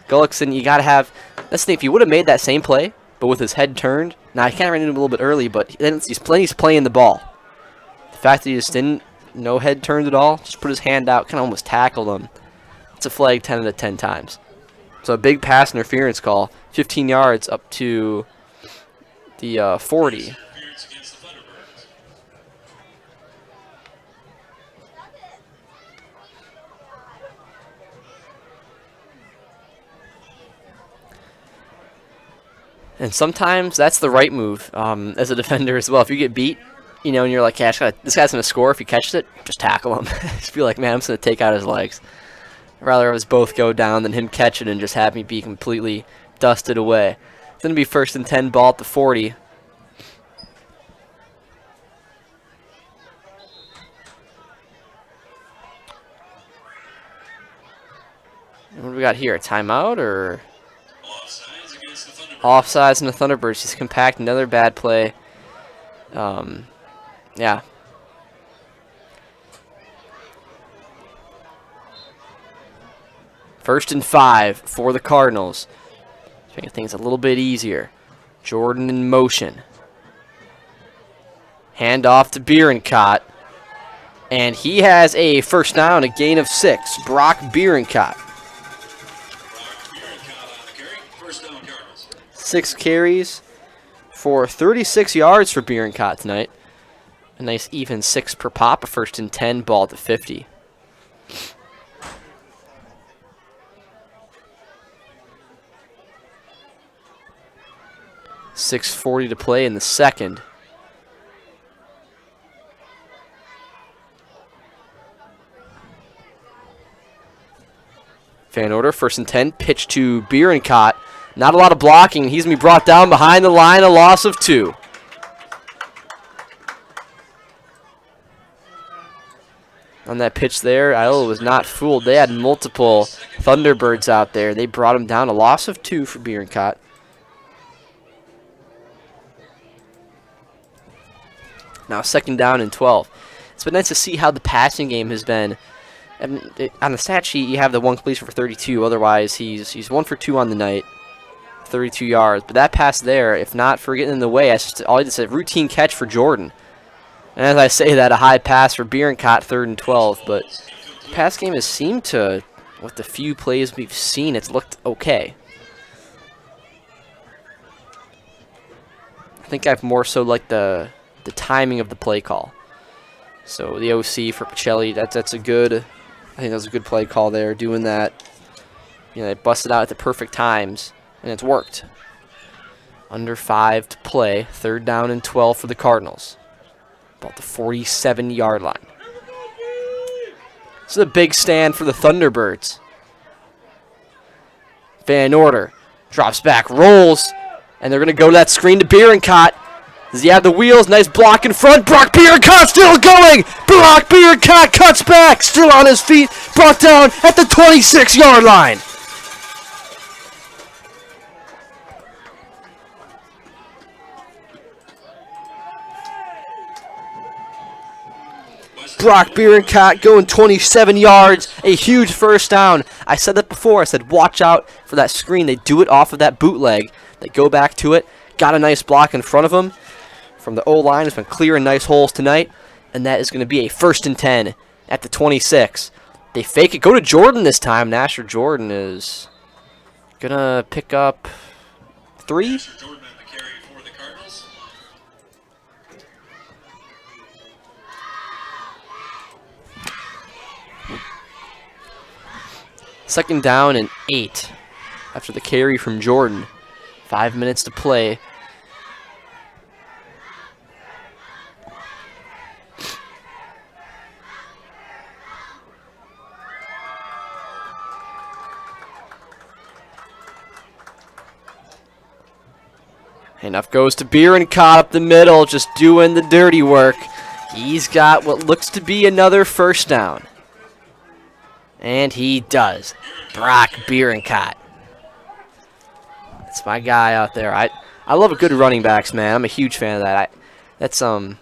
Gullickson, you got to have... Let's see, if he would have made that same play, but with his head turned... Now, I kind of ran into him a little bit early, but then he's playing the ball. The fact that he just didn't... No head turned at all, just put his hand out, kind of almost tackled him. It's a flag 10 out of 10 times. So a big pass interference call. 15 yards up to the 40. And sometimes that's the right move as a defender as well. If you get beat, you know, and you're like, yeah, this guy's going to score. If he catches it, just tackle him. Just be like, man, I'm just going to take out his legs. I'd rather us both go down than him catch it and just have me be completely dusted away. It's going to be 1st and 10, ball at the 40. And what do we got here? A timeout or... Offsides in the Thunderbirds. He's compact. Another bad play. Yeah. First and 5 for the Cardinals. Making things a little bit easier. Jordan in motion. Hand off to Bierenkott. And he has a first down, a gain of 6. Brock Bierenkott. 6 carries for 36 yards for Bierenkott tonight. A nice even 6 per pop. A 1st and 10, ball at the 50. .640 to play in the second. Van Order, 1st and 10, pitch to Bierenkott. Not a lot of blocking. He's going to be brought down behind the line, a loss of 2. On that pitch there, Iola was not fooled. They had multiple Thunderbirds out there. They brought him down, a loss of 2 for Bierenkott. Now 2nd down and 12. It's been nice to see how the passing game has been. On the stat sheet, you have the 1 completion for 32. Otherwise, he's 1 for 2 on the night, 32 yards. But that pass there, if not for getting in the way, all he did is a routine catch for Jordan. And as I say that, a high pass for Bierenkott, 3rd and 12. But the pass game has seemed to, with the few plays we've seen, it's looked okay. I think I've more so liked the timing of the play call. So the OC for Pacelli, that's a good, I think that was a good play call there, doing that. You know, they busted out at the perfect times, and it's worked. Under 5 to play, 3rd down and 12 for the Cardinals. About the 47-yard line. This is a big stand for the Thunderbirds. Van Order drops back, rolls, and they're going to go to that screen to Bierenkott. Does he have the wheels? Nice block in front. Brock Bierenkott still going. Brock Bierenkott cuts back. Still on his feet. Brought down at the 26-yard line. Brock Bierenkott going 27 yards. A huge first down. I said that before. I said watch out for that screen. They do it off of that bootleg. They go back to it. Got a nice block in front of him. From the O-line has been clearing nice holes tonight, and that is going to be a 1st and 10 at the 26. They fake it. Go to Jordan this time. Nasher Jordan is going to pick up 3. Nasher Jordan on the carry for the Cardinals. Second down and 8 after the carry from Jordan. 5 minutes to play. Handoff goes to Bierencott up the middle, just doing the dirty work. He's got what looks to be another first down. And he does. Brock Bierencott. That's my guy out there. I love a good running backs, man. I'm a huge fan of that. That's running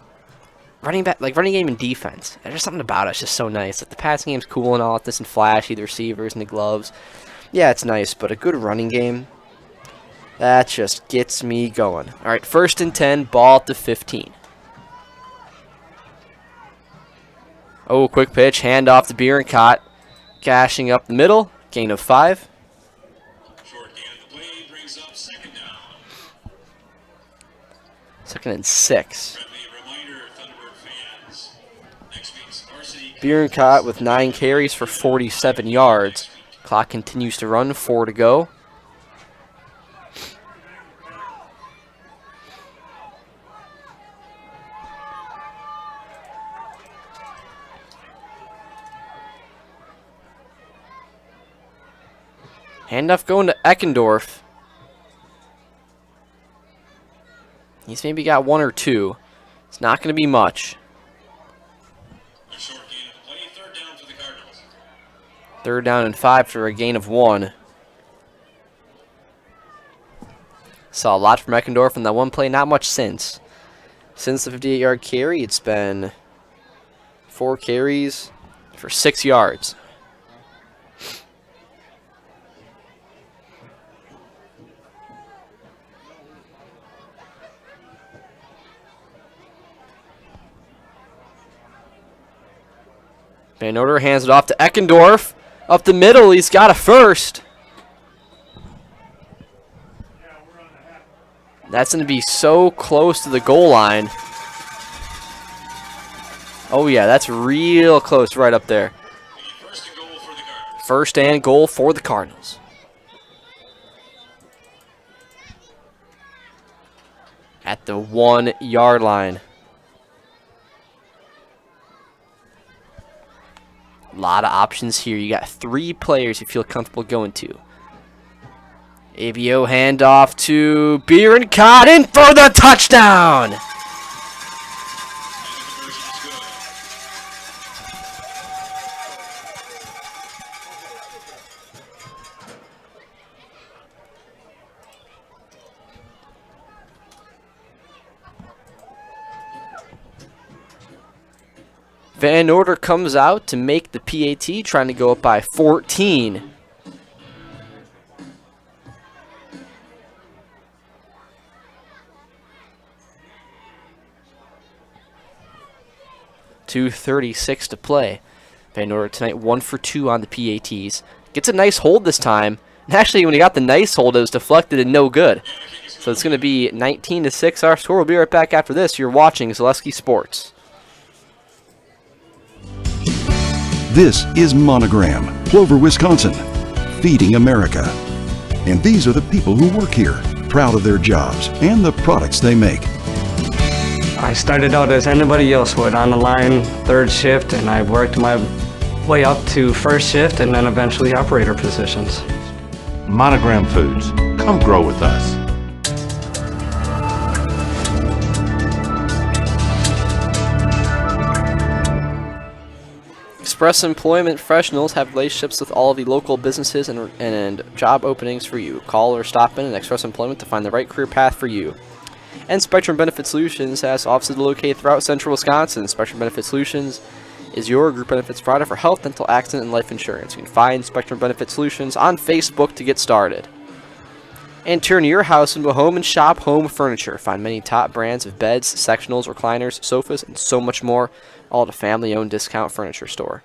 back, like running game and defense. There's something about it. It's just so nice. Like the passing game's cool and all this and flashy, the receivers and the gloves. Yeah, it's nice, but a good running game, that just gets me going. All right, 1st and 10, ball at the 15. Oh, quick pitch, handoff to Bierencott. Cashing up the middle, gain of 5. Short gain of the play brings up 2nd down. 2nd and 6. Friendly reminder, Thunderbird fans. Next week's varsity. Bierencott with 9 carries for 47 yards. Clock continues to run, 4 to go. Handoff going to Eckendorf. He's maybe got 1 or 2. It's not going to be much. A short gain of the play, 3rd down for the Cardinals. 3rd down and 5 for a gain of 1. Saw a lot from Eckendorf in that one play, not much since. Since the 58-yard carry, it's been 4 carries for 6 yards. Van Order hands it off to Eckendorf. Up the middle, he's got a first. That's going to be so close to the goal line. Oh yeah, that's real close right up there. First and goal for the Cardinals. At the 1-yard line. A lot of options here. You got 3 players you feel comfortable going to. ABO handoff to Bierencott in for the touchdown. Van Order comes out to make the PAT, trying to go up by 14. .236 to play. Van Order tonight 1 for 2 on the PATs. Gets a nice hold this time. And actually, when he got the nice hold, it was deflected and no good. So it's going to be 19-6 our score. We'll be right back after this. You're watching Zaleski Sports. This is Monogram, Plover, Wisconsin, feeding America. And these are the people who work here, proud of their jobs and the products they make. I started out as anybody else would, on the line, 3rd shift, and I worked my way up to 1st shift and then eventually operator positions. Monogram Foods, come grow with us. Express Employment Professionals have relationships with all of the local businesses and job openings for you. Call or stop in at Express Employment to find the right career path for you. And Spectrum Benefit Solutions has offices located throughout central Wisconsin. Spectrum Benefit Solutions is your group benefits provider for health, dental, accident, and life insurance. You can find Spectrum Benefit Solutions on Facebook to get started. And turn your house into a home and shop home furniture. Find many top brands of beds, sectionals, recliners, sofas, and so much more, all at a family-owned discount furniture store.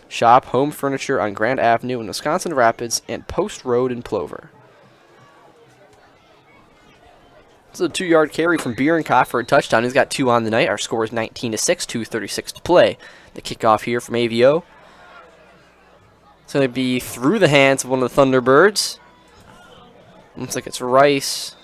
Shop home furniture on Grand Avenue in Wisconsin Rapids and Post Road in Plover. This is a 2-yard carry from Bierenkopf for a touchdown. He's got 2 on the night. Our score is 19-6, 2:36 to play. The kickoff here from AVO. It's going to be through the hands of one of the Thunderbirds. Looks like it's Rice.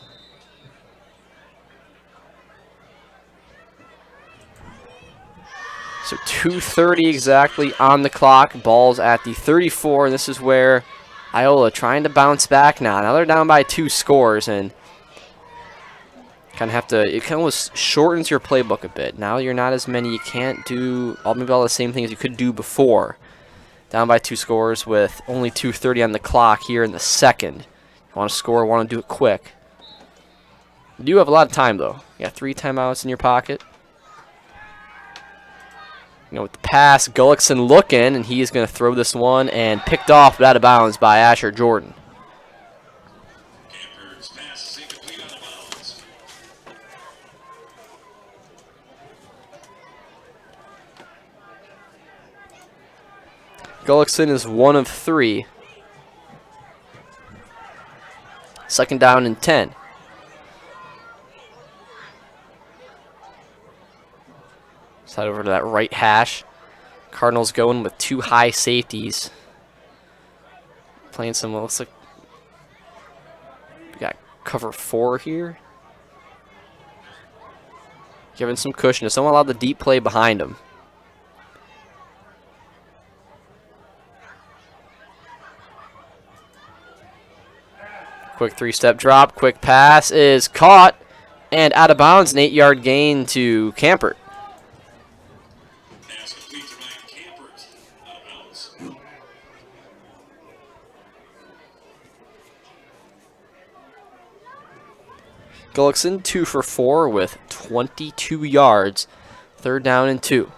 So 2:30 exactly on the clock. Ball's at the 34. And this is where Iola trying to bounce back now. Now they're down by 2 scores, and kind of have to. It kind of almost shortens your playbook a bit. Now you're not as many. You can't do maybe all the same things you could do before. Down by 2 scores with only 2:30 on the clock here in the second. Want to score, want to do it quick. You do have a lot of time, though. You got 3 timeouts in your pocket. With the pass, Gullickson looking, and he is going to throw this one, and picked off, but out of bounds by Asher Jordan. Gullickson is 1 of 3. Second down and 10. Let's head over to that right hash. Cardinals going with 2 high safeties. Playing some, looks like we got cover 4 here. Giving some cushion. Just don't allow the deep play behind him. Quick 3-step drop, quick pass is caught, and out of bounds, an 8-yard gain to Campert. Gullickson 2 for 4 with 22 yards, 3rd down and 2.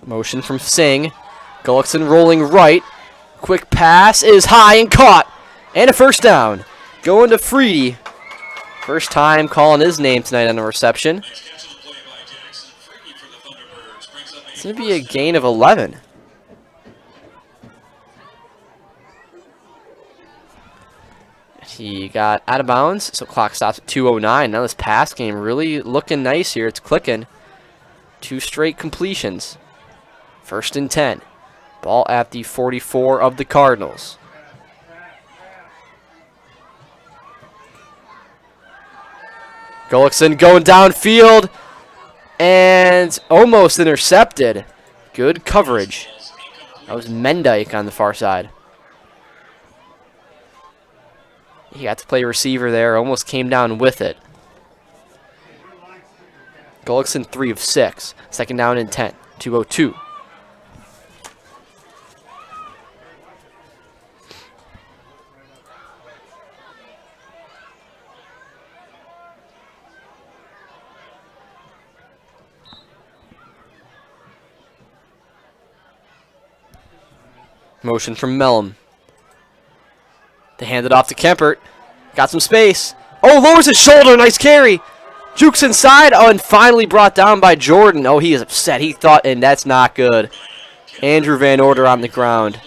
Motion from Singh. Gullickson rolling right. Quick pass is high and caught. And a first down. Going to Freedy. First time calling his name tonight on the reception. It's going to be a gain of 11. He got out of bounds, so clock stops at 2:09. Now this pass game really looking nice here. It's clicking. 2 straight completions. 1st and 10. Ball at the 44 of the Cardinals. Gullickson going downfield and almost intercepted. Good coverage. That was Mendyke on the far side. He got to play receiver there, almost came down with it. Gullickson 3 of 6. 2nd down and 10. 2:02. Motion from Mellum. They hand it off to Kempert. Got some space. Oh, lowers his shoulder. Nice carry. Jukes inside. Oh, and finally brought down by Jordan. Oh, he is upset. He thought, and that's not good. Andrew Van Order on the ground.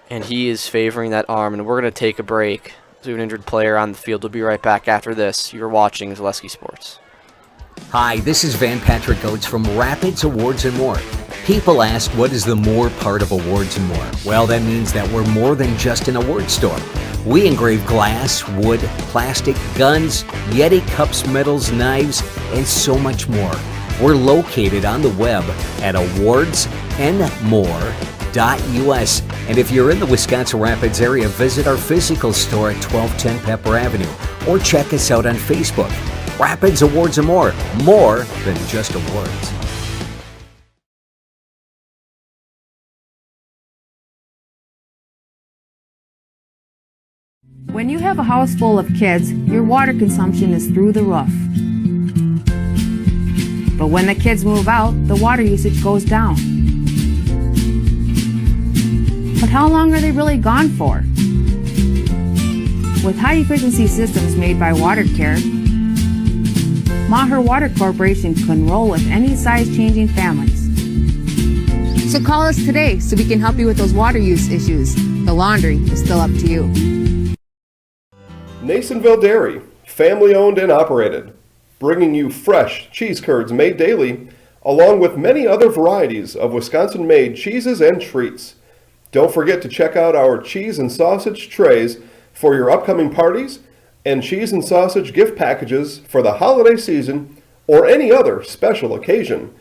And he is favoring that arm, and we're going to take a break. We have an injured player on the field. We'll be right back after this. You're watching Zaleski Sports. Hi, this is Van Patrick Oates from Rapids Awards and More. People ask, what is the more part of Awards and More? Well, that means that we're more than just an award store. We engrave glass, wood, plastic, guns, Yeti cups, medals, knives, and so much more. We're located on the web at awardsandmore.us. And if you're in the Wisconsin Rapids area, visit our physical store at 1210 Pepper Avenue or check us out on Facebook. Rapids Awards and More than just awards. When you have a house full of kids, your water consumption is through the roof. But when the kids move out, the water usage goes down. But how long are they really gone for? With high-efficiency systems made by WaterCare, Maher Water Corporation can roll with any size-changing families. So call us today so we can help you with those water use issues. The laundry is still up to you. Nasonville Dairy, family owned and operated, bringing you fresh cheese curds made daily, along with many other varieties of Wisconsin-made cheeses and treats. Don't forget to check out our cheese and sausage trays for your upcoming parties and cheese and sausage gift packages for the holiday season or any other special occasion.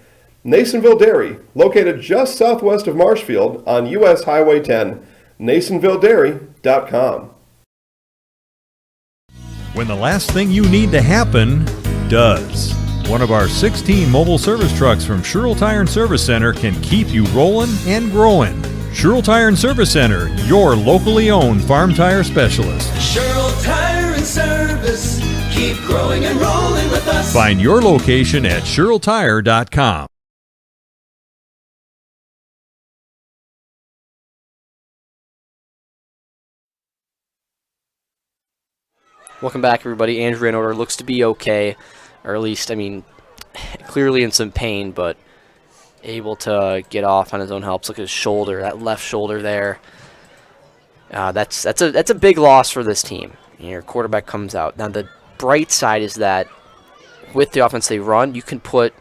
Nasonville Dairy, located just southwest of Marshfield on US Highway 10, NasonvilleDairy.com. When the last thing you need to happen does. One of our 16 mobile service trucks from Sherrill Tire and Service Center can keep you rolling and growing. Sherrill Tire and Service Center, your locally owned farm tire specialist. Sherrill Tire and Service, keep growing and rolling with us. Find your location at SherrillTire.com. Welcome back, everybody. Andrew in order looks to be okay, or at least, clearly in some pain, but able to get off on his own helps. Look at his shoulder, that left shoulder there. That's a big loss for this team. Your quarterback comes out. Now the bright side is that with the offense they run, you can put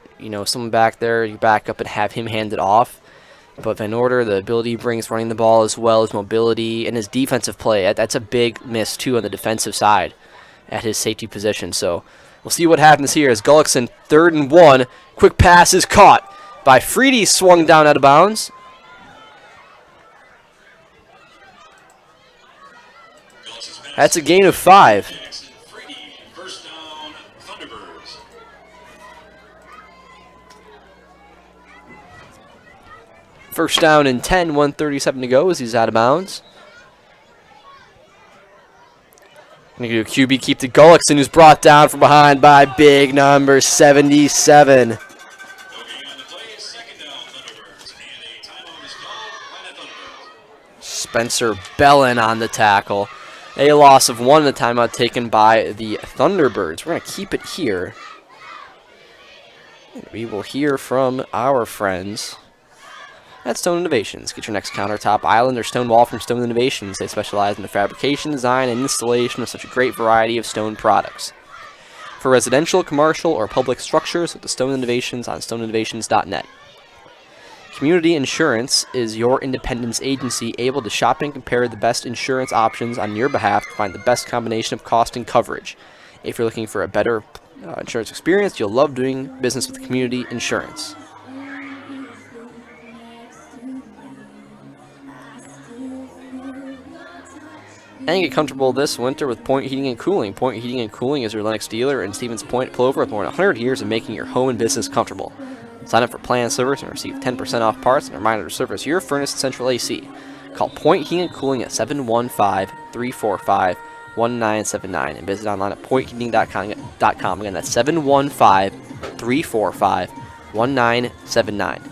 someone back there, you back up and have him hand it off. But Van Order, the ability he brings running the ball as well as mobility and his defensive play, that's a big miss too on the defensive side at his safety position. So we'll see what happens here as Gullickson, 3rd and 1. Quick pass is caught by Freedy, swung down out of bounds. That's a gain of 5. First down, Thunderbirds. First down and 10, 1:37 to go as he's out of bounds. Going to do a QB keep to Gullickson, who's brought down from behind by big number 77. Spencer Bellin on the tackle. A loss of 1 in the timeout taken by the Thunderbirds. We're going to keep it here. And we will hear from our friends at Stone Innovations. Get your next countertop, island, or stone wall from Stone Innovations. They specialize in the fabrication, design, and installation of such a great variety of stone products. For residential, commercial, or public structures, look to Stone Innovations on stoneinnovations.net. Community Insurance is your independence agency able to shop and compare the best insurance options on your behalf to find the best combination of cost and coverage. If you're looking for a better insurance experience, you'll love doing business with Community Insurance. And get comfortable this winter with Point Heating and Cooling. Point Heating and Cooling is your Lennox dealer in Stevens Point, Plover, with more than 100 years of making your home and business comfortable. Sign up for planned service and receive 10% off parts and a reminder to service your furnace and central AC. Call Point Heating and Cooling at 715-345-1979 and visit online at pointheating.com. Again, that's 715-345-1979. All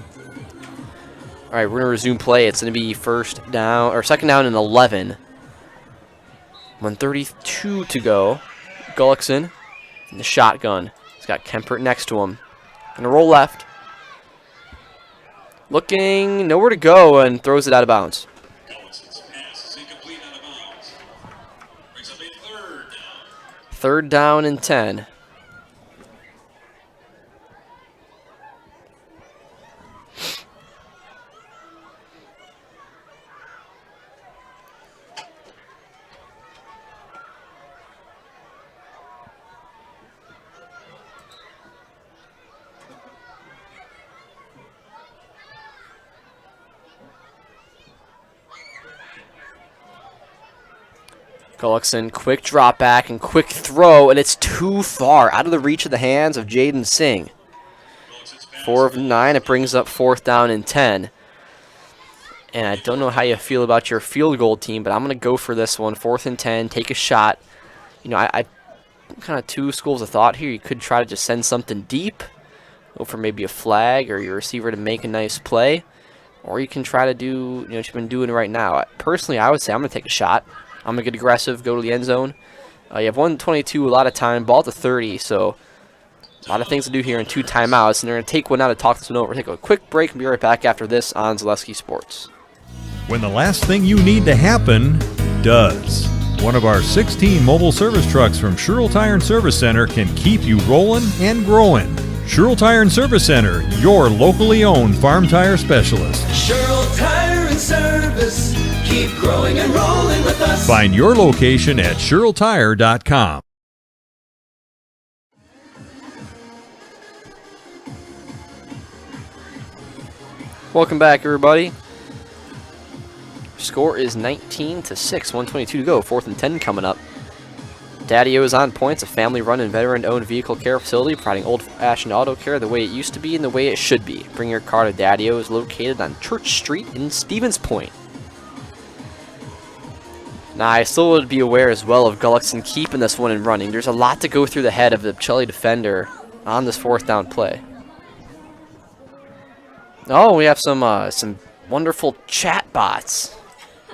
right, we're going to resume play. It's going to be second down and 11. 1:32 to go. Gullickson in the shotgun. He's got Kempert next to him. Gonna roll left. Looking nowhere to go and throws it out of bounds. Third down and 10. Gullickson, quick drop back and quick throw, and it's too far, out of the reach of the hands of Jaden Singh. 4 of 9, it brings up 4th down and 10. And I don't know how you feel about your field goal team, but I'm going to go for this one. 4th and 10, take a shot. You know, I kind of two schools of thought here. You could try to just send something deep, go for maybe a flag or your receiver to make a nice play. Or you can try to do, you know, what you've been doing right now. Personally, I would say I'm going to take a shot. I'm going to get aggressive, go to the end zone. You have 1:22, a lot of time, ball to 30, so a lot of things to do here in 2 timeouts. And they're going to take one out to talk this one over. Take a quick break and be right back after this on Zaleski Sports. When the last thing you need to happen does. One of our 16 mobile service trucks from Sherrill Tire and Service Center can keep you rolling and growing. Sherrill Tire and Service Center, your locally owned farm tire specialist. Sherrill Tire and Service, keep growing and rolling with us. Find your location at SherrillTire.com. Welcome back, everybody. Score is 19-6, 1:22 to go. 4th and 10 coming up. Daddy-O is on points, a family-run and veteran-owned vehicle care facility providing old-fashioned auto care the way it used to be and the way it should be. Bring your car to Daddy-O is located on Church Street in Stevens Point. Now, I still would be aware as well of Gullickson keeping this one and running. There's a lot to go through the head of the Pacelli defender on this 4th down play. Oh, we have some wonderful chat bots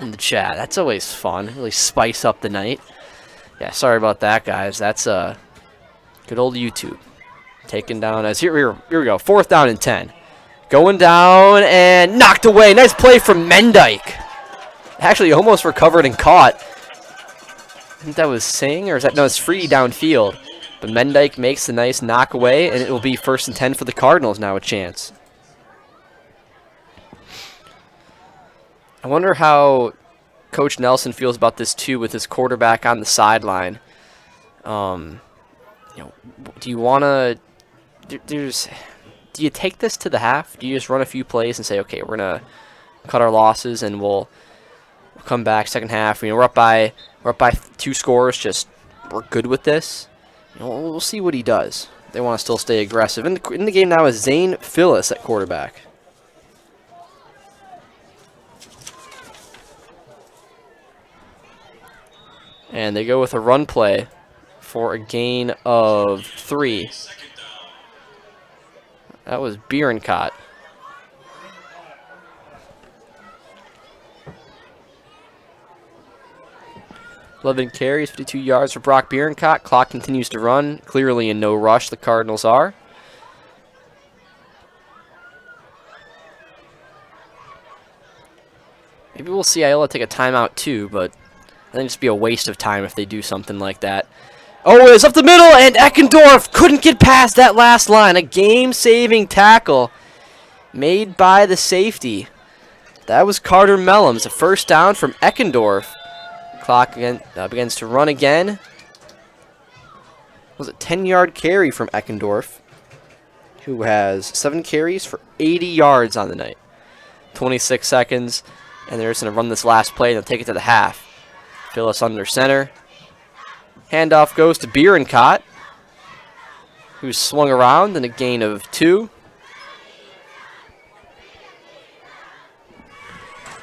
in the chat. That's always fun. Really spice up the night. Yeah, sorry about that, guys. That's good old YouTube. Taken down as here we go. 4th down and 10. Going down and knocked away. Nice play from Mendyke. Actually, almost recovered and caught. I think that was Singh, or is that no? It's free downfield. But Mendyke makes the nice knock away, and it will be 1st and 10 for the Cardinals now. A chance. I wonder how Coach Nelson feels about this too, with his quarterback on the sideline. You know, do you want to? Do you take this to the half? Do you just run a few plays and say, okay, we're gonna cut our losses and we'll come back second half? You know, we're up by 2 scores. Just we're good with this. You know, we'll see what he does. They want to still stay aggressive. In the game now is Zane Phyllis at quarterback. And they go with a run play for a gain of 3. That was Bierencott. Eleven carries, 52 yards for Brock Bierencott. Clock continues to run. Clearly in no rush, the Cardinals are. Maybe we'll see Iola take a timeout too, but I think it'd just be a waste of time if they do something like that. Oh, it's up the middle, and Eckendorf couldn't get past that last line. A game-saving tackle made by the safety. That was Carter Mellums. A 1st down from Eckendorf. Clock again, begins to run again. Was a 10-yard carry from Eckendorf, who has 7 carries for 80 yards on the night. 26 seconds, and they're just going to run this last play, and they'll take it to the half. Phyllis under center. Handoff goes to Bierencott, who's swung around in a gain of 2.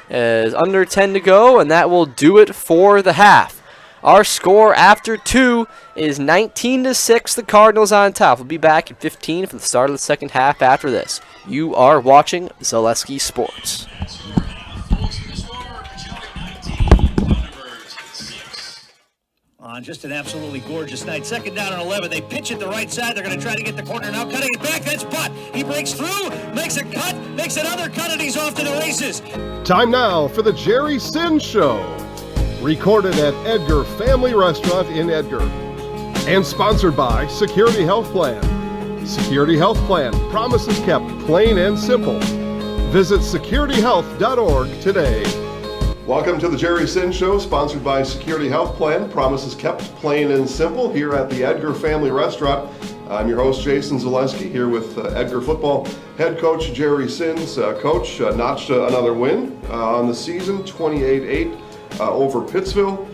Is under 10 to go, and that will do it for the half. Our score after 2 is 19-6. The Cardinals on top. We'll be back at 15 for the start of the second half after this. You are watching Zaleski Sports. On just an absolutely gorgeous night. 2nd down and 11. They pitch it the right side. They're going to try to get the corner now. Cutting it back. That's Butt. He breaks through, makes a cut, makes another cut, and he's off to the races. Time now for the Jerry Sin Show. Recorded at Edgar Family Restaurant in Edgar. And sponsored by Security Health Plan. Security Health Plan. Promises kept, plain and simple. Visit securityhealth.org today. Welcome to the Jerry Sin Show, sponsored by Security Health Plan. Promises kept, plain and simple, here at the Edgar Family Restaurant. I'm your host, Jason Zaleski, here with Edgar football head coach Jerry Sins. Coach notched another win on the season, 28-8 over Pittsville.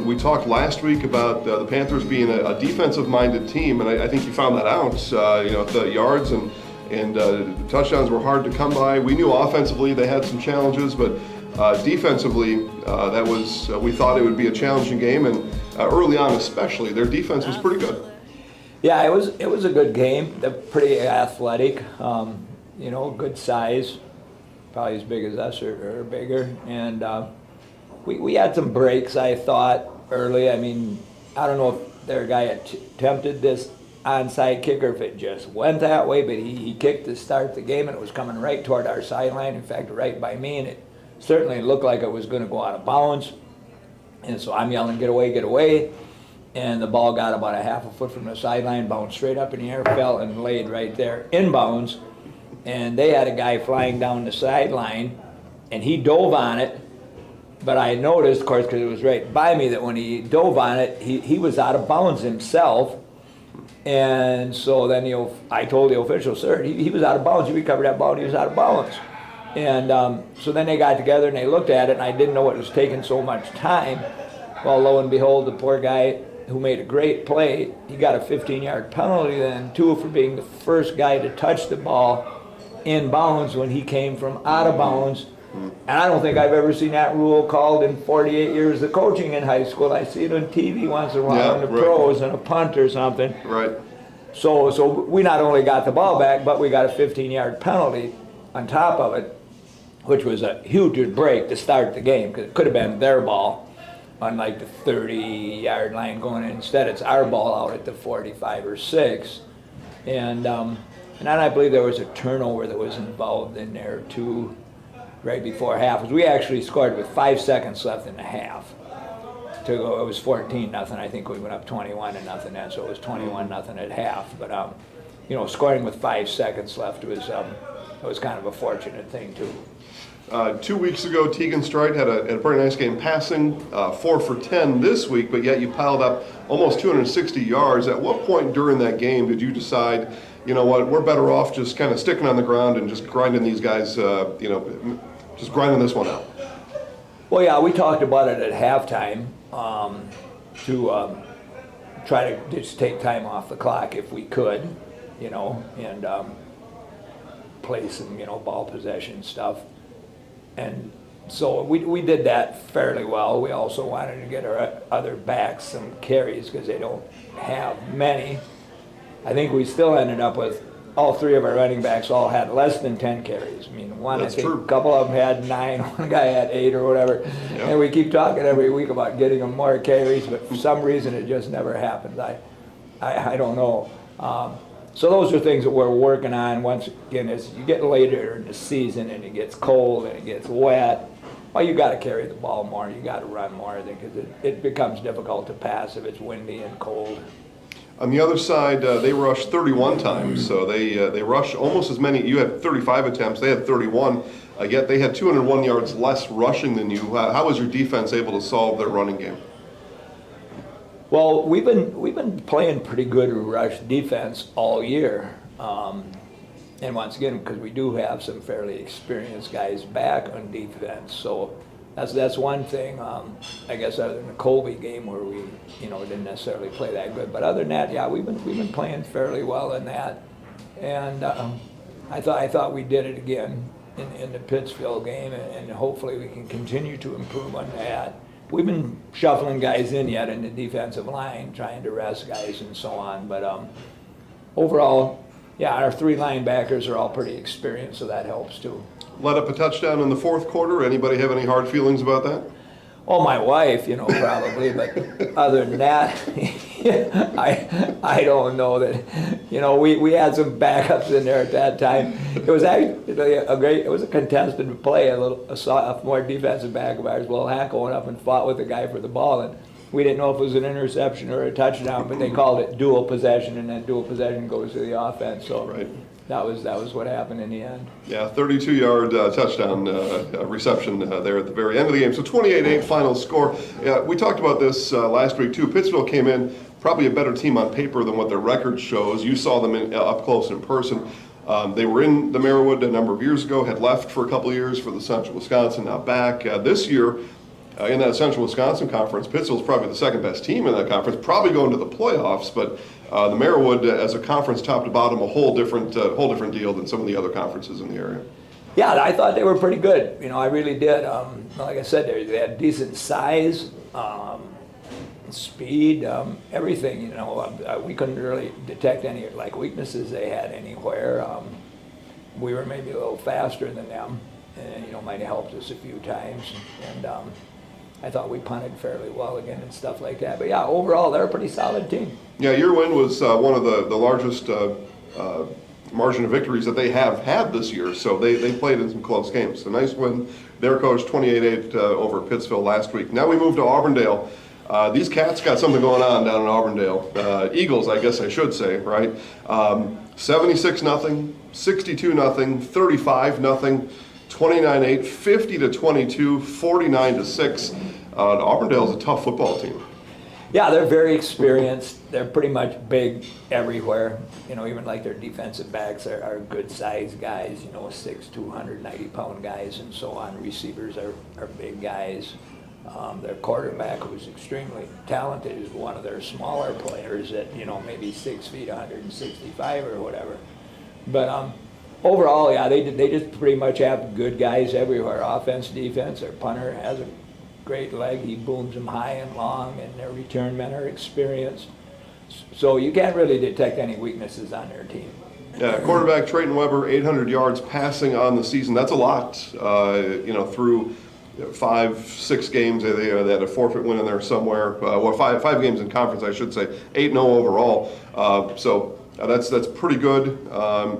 We talked last week about the Panthers being a defensive-minded team, and I think you found that out. The yards and and the touchdowns were hard to come by. We knew offensively they had some challenges, but defensively, that was we thought it would be a challenging game, and early on especially, their defense was pretty good. Yeah, it was a good game. They're pretty athletic, good size, probably as big as us or bigger, and we had some breaks, I thought, early. I mean, I don't know if their guy attempted this onside kicker, if it just went that way, but he kicked to start the game, and it was coming right toward our sideline, in fact, right by me, and it certainly looked like it was going to go out of bounds. And so I'm yelling, get away, get away. And the ball got about a half a foot from the sideline, bounced straight up in the air, fell and laid right there in bounds. And they had a guy flying down the sideline, and he dove on it. But I noticed, of course, because it was right by me, that when he dove on it, he was out of bounds himself. And so then I told the official, sir, he was out of bounds. He recovered that ball, he was out of bounds. And so then they got together and they looked at it, and I didn't know it was taking so much time. Well, lo and behold, the poor guy who made a great play, he got a 15-yard penalty then, too, for being the first guy to touch the ball in bounds when he came from out of bounds. And I don't think I've ever seen that rule called in 48 years of coaching in high school. I see it on TV once in a while, on the pros, and a punt or something. Right. So we not only got the ball back, but we got a 15-yard penalty on top of it, which was a huge break to start the game, because it could have been their ball on like the 30-yard line going in. Instead, it's our ball out at the 45 or 6. And then I believe there was a turnover that was involved in there too, right before half. We actually scored with 5 seconds left in the half. To go, it was 14-0. I think we went up 21-0 then, so it was 21-0 at half. But scoring with 5 seconds left was kind of a fortunate thing too. 2 weeks ago, Tegan Stride had a very nice game passing, 4 for 10 this week, but yet you piled up almost 260 yards. At what point during that game did you decide, you know what, we're better off just kind of sticking on the ground and just grinding these guys, just grinding this one out? Well, yeah, we talked about it at halftime to try to just take time off the clock if we could, and play some, ball possession stuff. And so we did that fairly well. We also wanted to get our other backs some carries because they don't have many. I think we still ended up with all 3 of our running backs all had less than 10 carries. I mean, I think a couple of them had 9, one guy had 8 or whatever. Yep. And we keep talking every week about getting them more carries, but for some reason it just never happens. I don't know. So those are things that we're working on. Once again, as you get later in the season and it gets cold and it gets wet, well, you got to carry the ball more. You got to run more, I think, because it becomes difficult to pass if it's windy and cold. On the other side, they rushed 31 times, so they rushed almost as many. You had 35 attempts, they had 31, yet they had 201 yards less rushing than you. How was your defense able to solve their running game? Well, we've been playing pretty good rush defense all year, and once again, because we do have some fairly experienced guys back on defense, so that's one thing. I guess other than the Colby game where we didn't necessarily play that good, but other than that, yeah, we've been playing fairly well in that, and I thought we did it again in the Pittsfield game, and hopefully we can continue to improve on that. We've been shuffling guys in yet in the defensive line, trying to rest guys and so on. But overall, yeah, our 3 linebackers are all pretty experienced, so that helps too. Let up a touchdown in the 4th quarter. Anybody have any hard feelings about that? Oh, my wife, probably. But other than that, I don't know that. We had some backups in there at that time. It was actually it was a contested play. A sophomore defensive back of ours, Will Hack, went up and fought with the guy for the ball, and we didn't know if it was an interception or a touchdown, but they called it dual possession, and then dual possession goes to the offense. So right. That was what happened in the end. Yeah, 32-yard touchdown reception there at the very end of the game. So 28-8 final score. We talked about this last week too. Pittsfield came in probably a better team on paper than what their record shows. You saw them up close in person. They were in the Marywood a number of years ago, had left for a couple of years for the Central Wisconsin, now back. This year, in that Central Wisconsin Conference. Pittsville's probably the second best team in that conference, probably going to the playoffs, but the Marywood, as a conference top to bottom, a whole different deal than some of the other conferences in the area. Yeah, I thought they were pretty good. I really did. Like I said, they had decent size, speed, everything. We couldn't really detect any weaknesses they had anywhere. We were maybe a little faster than them, and might have helped us a few times. And I thought we punted fairly well again and stuff like that. But yeah, overall, they're a pretty solid team. Yeah, your win was one of the largest margin of victories that they have had this year. So they played in some close games. A nice win. Their coach 28-8 over Pittsville last week. Now we move to Auburndale. These Cats got something going on down in Auburndale. Eagles, I guess I should say, right? 76-0, 62-0, 35-0, 29-8, 50-22, 49-6. Auburndale's a tough football team. Yeah, they're very experienced. They're pretty much big everywhere. Even like their defensive backs are good sized guys, 6', 290-pound guys and so on. Receivers are big guys. Their quarterback, who's extremely talented, is one of their smaller players at, maybe 6 feet, 165 or whatever. But overall, yeah, they just pretty much have good guys everywhere. Offense, defense. Their punter has a great leg. He booms them high and long, and their return men are experienced. So you can't really detect any weaknesses on their team. Yeah, quarterback Trayton Weber, 800 yards passing on the season. That's a lot, through 5-6 games. They had a forfeit win in there somewhere. Five games in conference, I should say. 8-0 overall. So that's pretty good.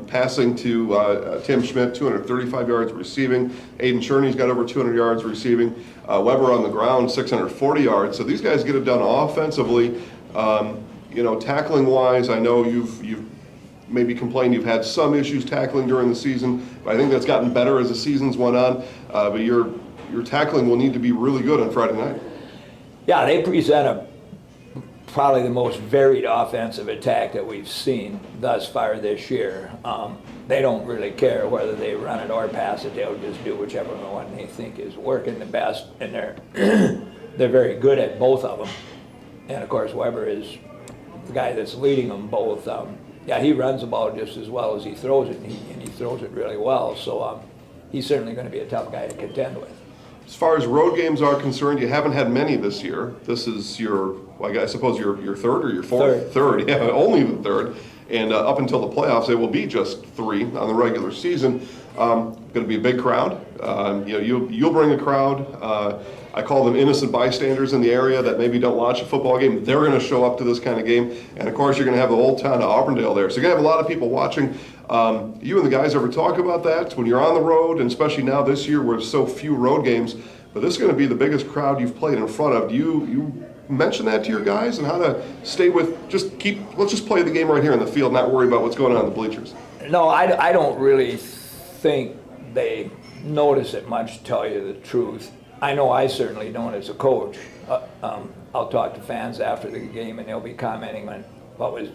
Passing to Tim Schmidt, 235 yards receiving. Aiden Cherney's got over 200 yards receiving. Weber on the ground, 640 yards. So these guys get it done offensively. Tackling wise, I know you've maybe complained you've had some issues tackling during the season, but I think that's gotten better as the seasons went on. But your tackling will need to be really good on Friday night. Yeah, they present probably the most varied offensive attack that we've seen thus far this year. They don't really care whether they run it or pass it. They'll just do whichever one they think is working the best, and they're very good at both of them. And of course, Weber is the guy that's leading them both. He runs the ball just as well as he throws it, and he throws it really well. So he's certainly going to be a tough guy to contend with. As far as road games are concerned, you haven't had many this year. This is I suppose your third or your fourth? Third, yeah, only the third. And up until the playoffs, it will be just 3 on the regular season. Going to be a big crowd. You'll bring a crowd. I call them innocent bystanders in the area that maybe don't watch a football game. They're going to show up to this kind of game. And of course, you're going to have the whole town of Auburndale there. So you're going to have a lot of people watching. You and the guys ever talk about that when you're on the road, and especially now this year where there's so few road games? But this is going to be the biggest crowd you've played in front of. Do you mention that to your guys and how to stay with, let's just play the game right here in the field, not worry about what's going on in the bleachers? No, I don't really think they notice it much, to tell you the truth. I know I certainly don't as a coach. I'll talk to fans after the game, and they'll be commenting on what was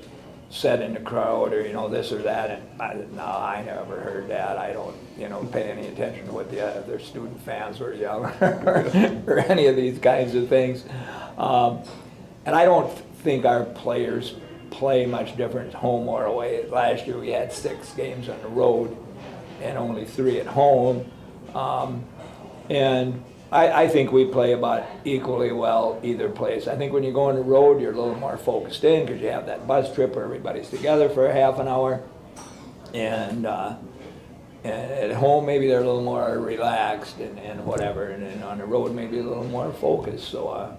said in the crowd, or this or that, and I never heard that. I don't pay any attention to what the other student fans were yelling or any of these kinds of things. And I don't think our players play much different home or away. Last year we had 6 games on the road and only 3 at home, and I think we play about equally well either place. I think when you go on the road, you're a little more focused in because you have that bus trip where everybody's together for a half an hour. And at home, maybe they're a little more relaxed and whatever. And then on the road, maybe a little more focused. So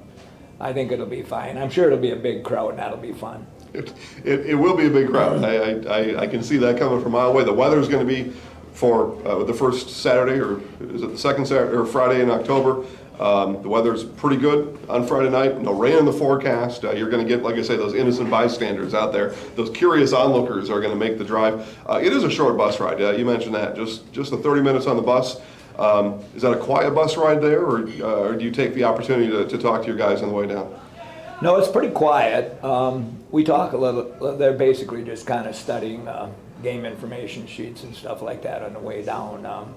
I think it'll be fine. I'm sure it'll be a big crowd, and that'll be fun. It will be a big crowd. I can see that coming from a mile away. The weather's going to be for the first Saturday, or is it the second Saturday or Friday in October? The weather's pretty good on Friday night. No rain in the forecast. You're going to get, like I say, those innocent bystanders out there. Those curious onlookers are going to make the drive. It is a short bus ride. You mentioned that. Just the 30 minutes on the bus. Is that a quiet bus ride there, or do you take the opportunity to talk to your guys on the way down? No, it's pretty quiet. We talk a little. They're basically just kind of studying game information sheets and stuff like that on the way down.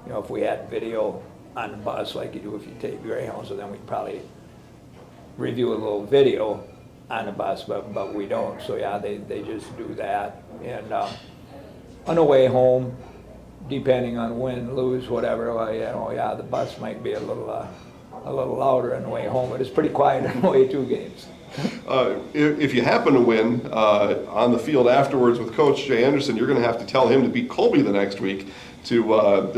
If we had video on the bus like you do if you take Greyhound, so then we'd probably review a little video on the bus, but we don't. So yeah, they just do that. And on the way home, depending on win, lose, whatever, well, yeah, the bus might be a little louder on the way home, but it's pretty quiet on the way to games. If you happen to win on the field afterwards with Coach Jay Anderson, you're going to have to tell him to beat Colby the next week to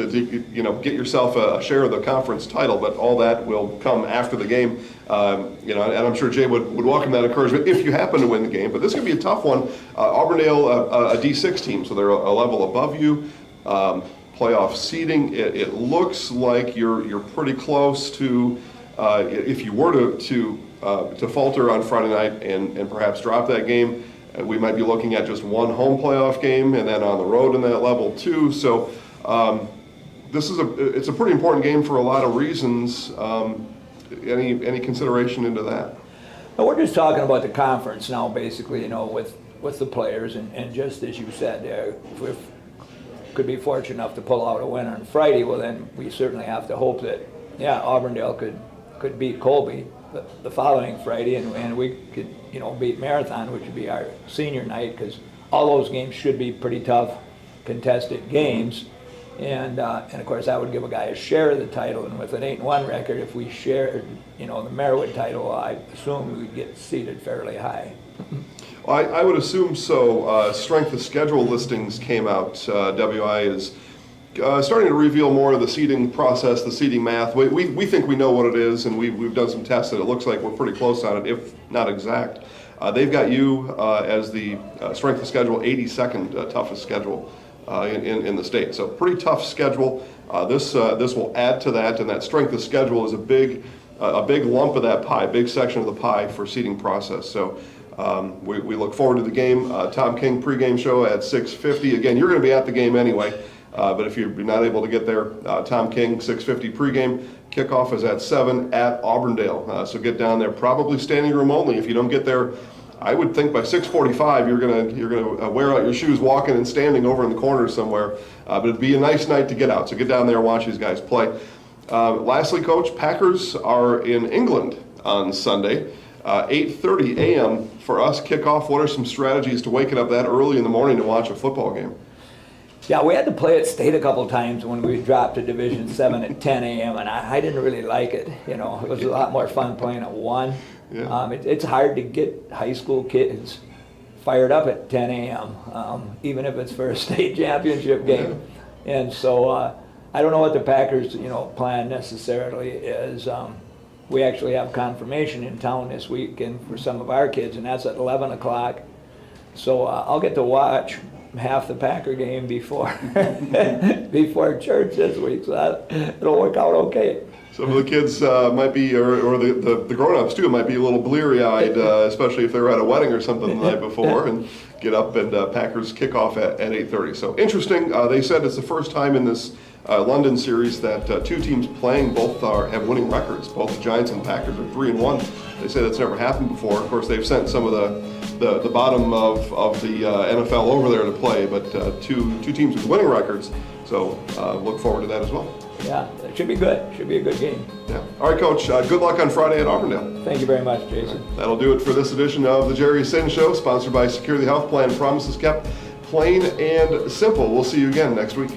get yourself a share of the conference title. But all that will come after the game. And I'm sure Jay would welcome that encouragement if you happen to win the game. But this is going to be a tough one. Auburndale, a D6 team, so they're a level above you. Playoff seeding. It looks like you're pretty close to. If you were to falter on Friday night and perhaps drop that game, we might be looking at just one home playoff game and then on the road in that level too. So it's a pretty important game for a lot of reasons. Any consideration into that? Well, we're just talking about the conference now, basically. With the players, and just as you said, if we could be fortunate enough to pull out a win on Friday, well then we certainly have to hope that Auburndale could beat Colby the following Friday, and we could beat Marathon, which would be our senior night, because all those games should be pretty tough, contested games, and of course that would give a guy a share of the title. And with an 8-1 record, if we shared the Merriwood title, I assume we'd get seated fairly high. I would assume so. Strength of schedule listings came out. WI is starting to reveal more of the seeding process, the seeding math. We think we know what it is, and we've done some tests, and it looks like we're pretty close on it, if not exact. They've got you as the strength of schedule 82nd toughest schedule in the state. So pretty tough schedule. This will add to that, and that strength of schedule is a big lump of that pie, big section of the pie for seeding process. So we look forward to the game. Tom King pregame show at 6:50. Again, you're going to be at the game anyway. But if you're not able to get there, Tom King, 6:50 pregame. Kickoff is at 7 at Auburndale. So get down there, probably standing room only. If you don't get there, I would think by 6:45 you're gonna wear out your shoes walking and standing over in the corner somewhere. But it'd be a nice night to get out. So get down there and watch these guys play. Lastly, Coach, Packers are in England on Sunday. 8:30 a.m. for us kickoff. What are some strategies to waking up that early in the morning to watch a football game? Yeah, we had to play at State a couple times when we dropped to Division 7 at 10 a.m. and I didn't really like it. It was a lot more fun playing at 1. Yeah. It's hard to get high school kids fired up at 10 a.m., even if it's for a state championship game. Yeah. And so I don't know what the Packers plan necessarily is. We actually have confirmation in town this weekend for some of our kids, and that's at 11 o'clock. So I'll get to watch half the Packer game before church this week, so it'll work out okay. Some of the kids might be, or the grown-ups too, might be a little bleary-eyed, especially if they were at a wedding or something the night before, and get up and Packers kick off at 8:30. So interesting. They said it's the first time in this London series that two teams playing both have winning records. Both the Giants and Packers are 3-1. They say that's never happened before. Of course, they've sent some of the bottom of the NFL over there to play, but two teams with winning records. So look forward to that as well. Yeah, it should be good. Should be a good game. Yeah. All right, Coach. Good luck on Friday at Auburndale. Thank you very much, Jason. That'll do it for this edition of the Jerry Sin Show, sponsored by Secure the Health Plan. Promises kept, plain and simple. We'll see you again next week.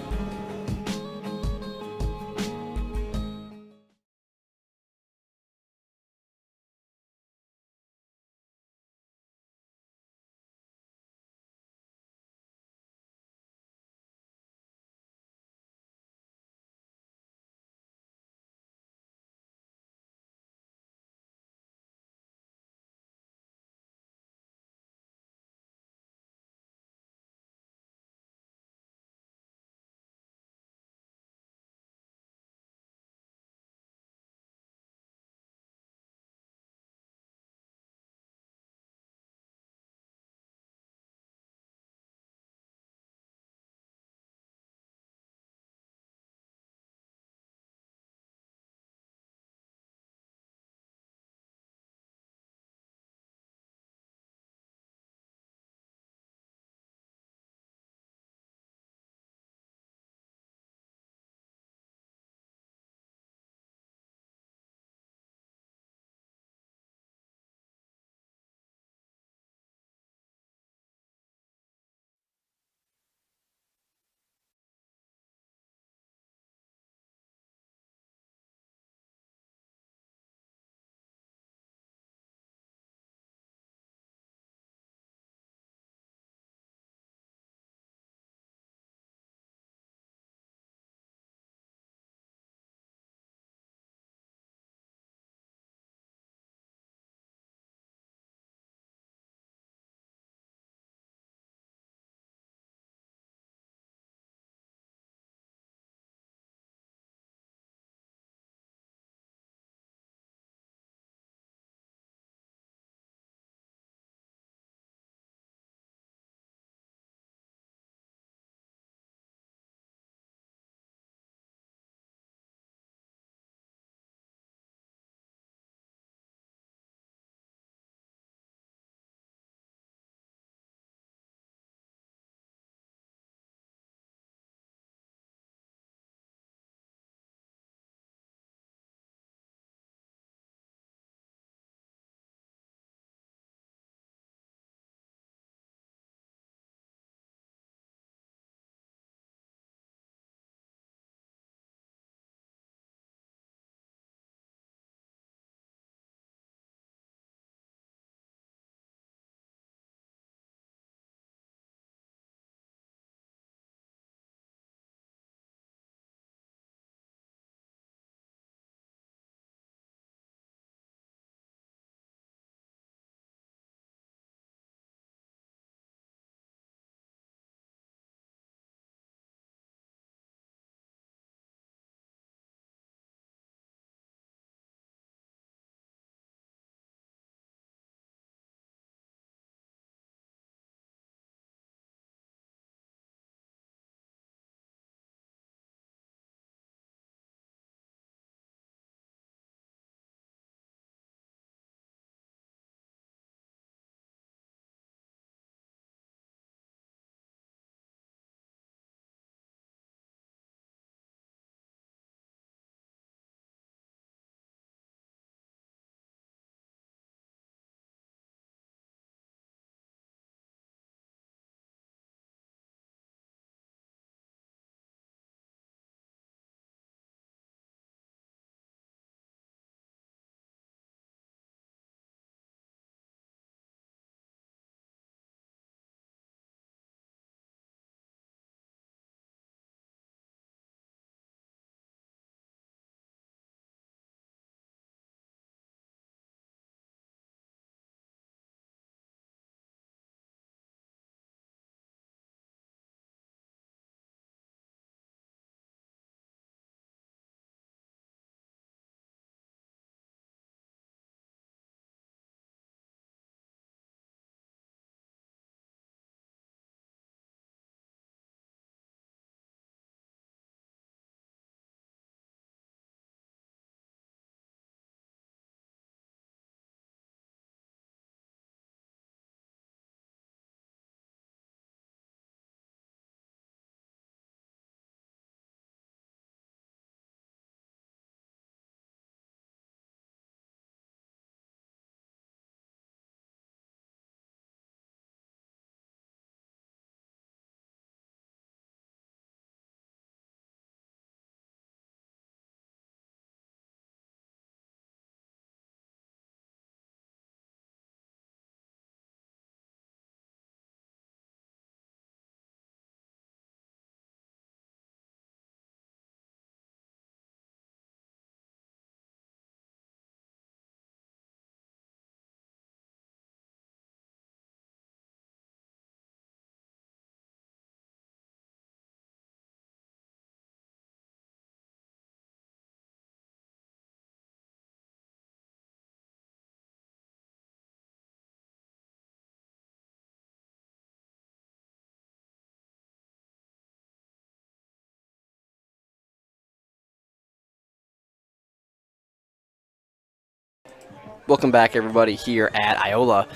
Welcome back, everybody, here at Iola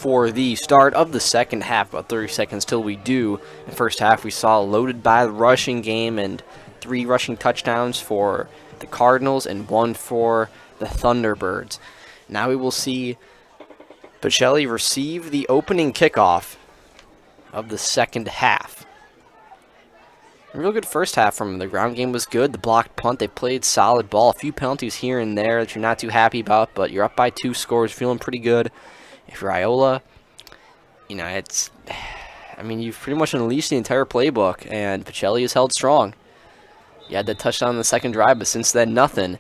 for the start of the second half. About 30 seconds till we do. In the first half, we saw loaded by the rushing game and 3 rushing touchdowns for the Cardinals and 1 for the Thunderbirds. Now we will see Pacelli receive the opening kickoff of the second half. A real good first half from him. The ground game was good. The blocked punt, they played solid ball. A few penalties here and there that you're not too happy about, but you're up by 2 scores, feeling pretty good. If you're Iola, you know, you've pretty much unleashed the entire playbook, and Pacelli has held strong. You had that touchdown on the second drive, but since then, nothing.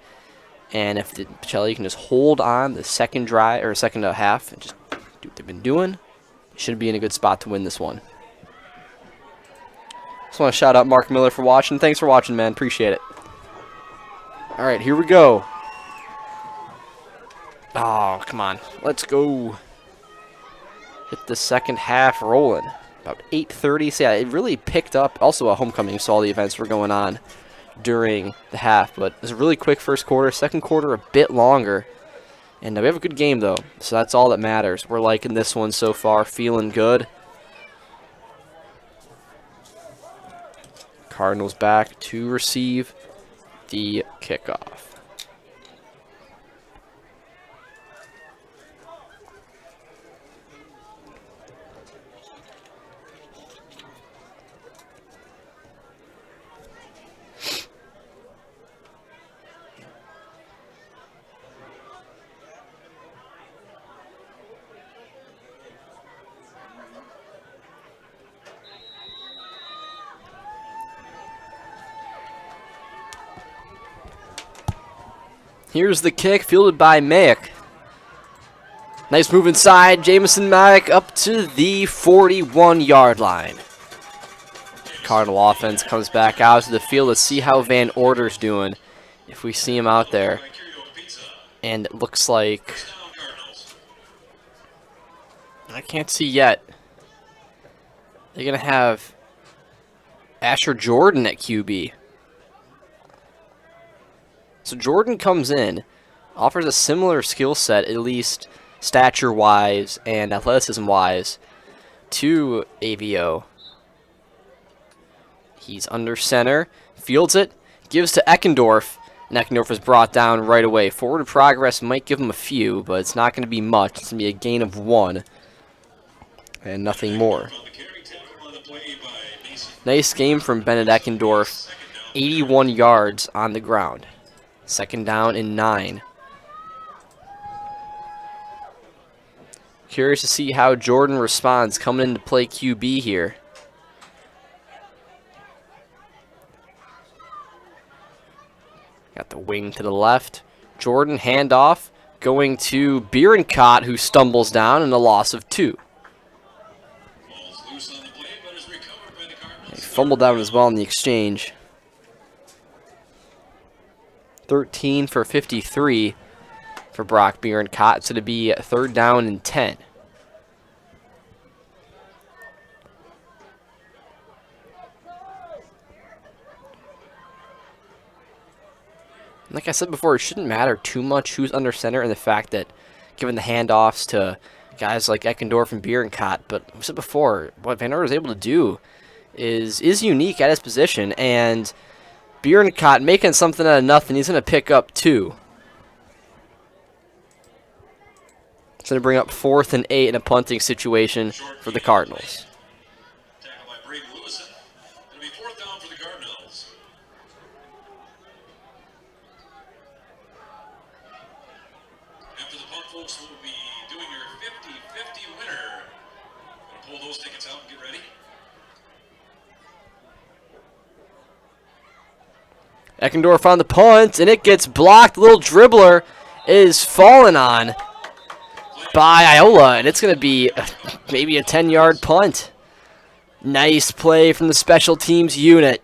And if Pacelli can just hold on the second drive, or second half, and just do what they've been doing, should be in a good spot to win this one. Just want to shout out Mark Miller for watching. Thanks for watching, man. Appreciate it. All right, here we go. Oh, come on. Let's go. Hit the second half rolling. About 8:30. So, yeah, it really picked up. Also, a homecoming, so all the events were going on during the half. But it was a really quick first quarter. Second quarter, a bit longer. And we have a good game, though. So that's all that matters. We're liking this one so far. Feeling good. Cardinals back to receive the kickoff. Here's the kick, fielded by Mayak. Nice move inside. Jamison Mayak up to the 41-yard line. Cardinal offense comes back out to the field. Let's see how Van Order's doing, if we see him out there. And it looks like... I can't see yet. They're going to have Asher Jordan at QB. So Jordan comes in, offers a similar skill set, at least stature-wise and athleticism-wise, to AVO. He's under center, fields it, gives to Eckendorf, and Eckendorf is brought down right away. Forward progress might give him a few, but it's not going to be much. It's going to be a gain of 1 and nothing more. Nice game from Bennett Eckendorf, 81 yards on the ground. Second down and 9. Curious to see how Jordan responds coming in to play QB here. Got the wing to the left. Jordan handoff going to Bierencott, who stumbles down and a loss of 2. He fumbled down as well in the exchange. 13 for 53 for Brock Bierencott. So to be 3rd down and 10. Like I said before, it shouldn't matter too much who's under center, and the fact that given the handoffs to guys like Eckendorf and Bierencott, but I said before, what Van Order is able to do is unique at his position, and Bierencott making something out of nothing. He's going to pick up 2. It's going to bring up 4th and 8 in a punting situation for the Cardinals. After the punt, folks will be doing your 50-50 winner. Pull those tickets out and get ready. Eckendorf on the punt, and it gets blocked. Little dribbler is fallen on by Iola, and it's going to be maybe a 10-yard punt. Nice play from the special teams unit.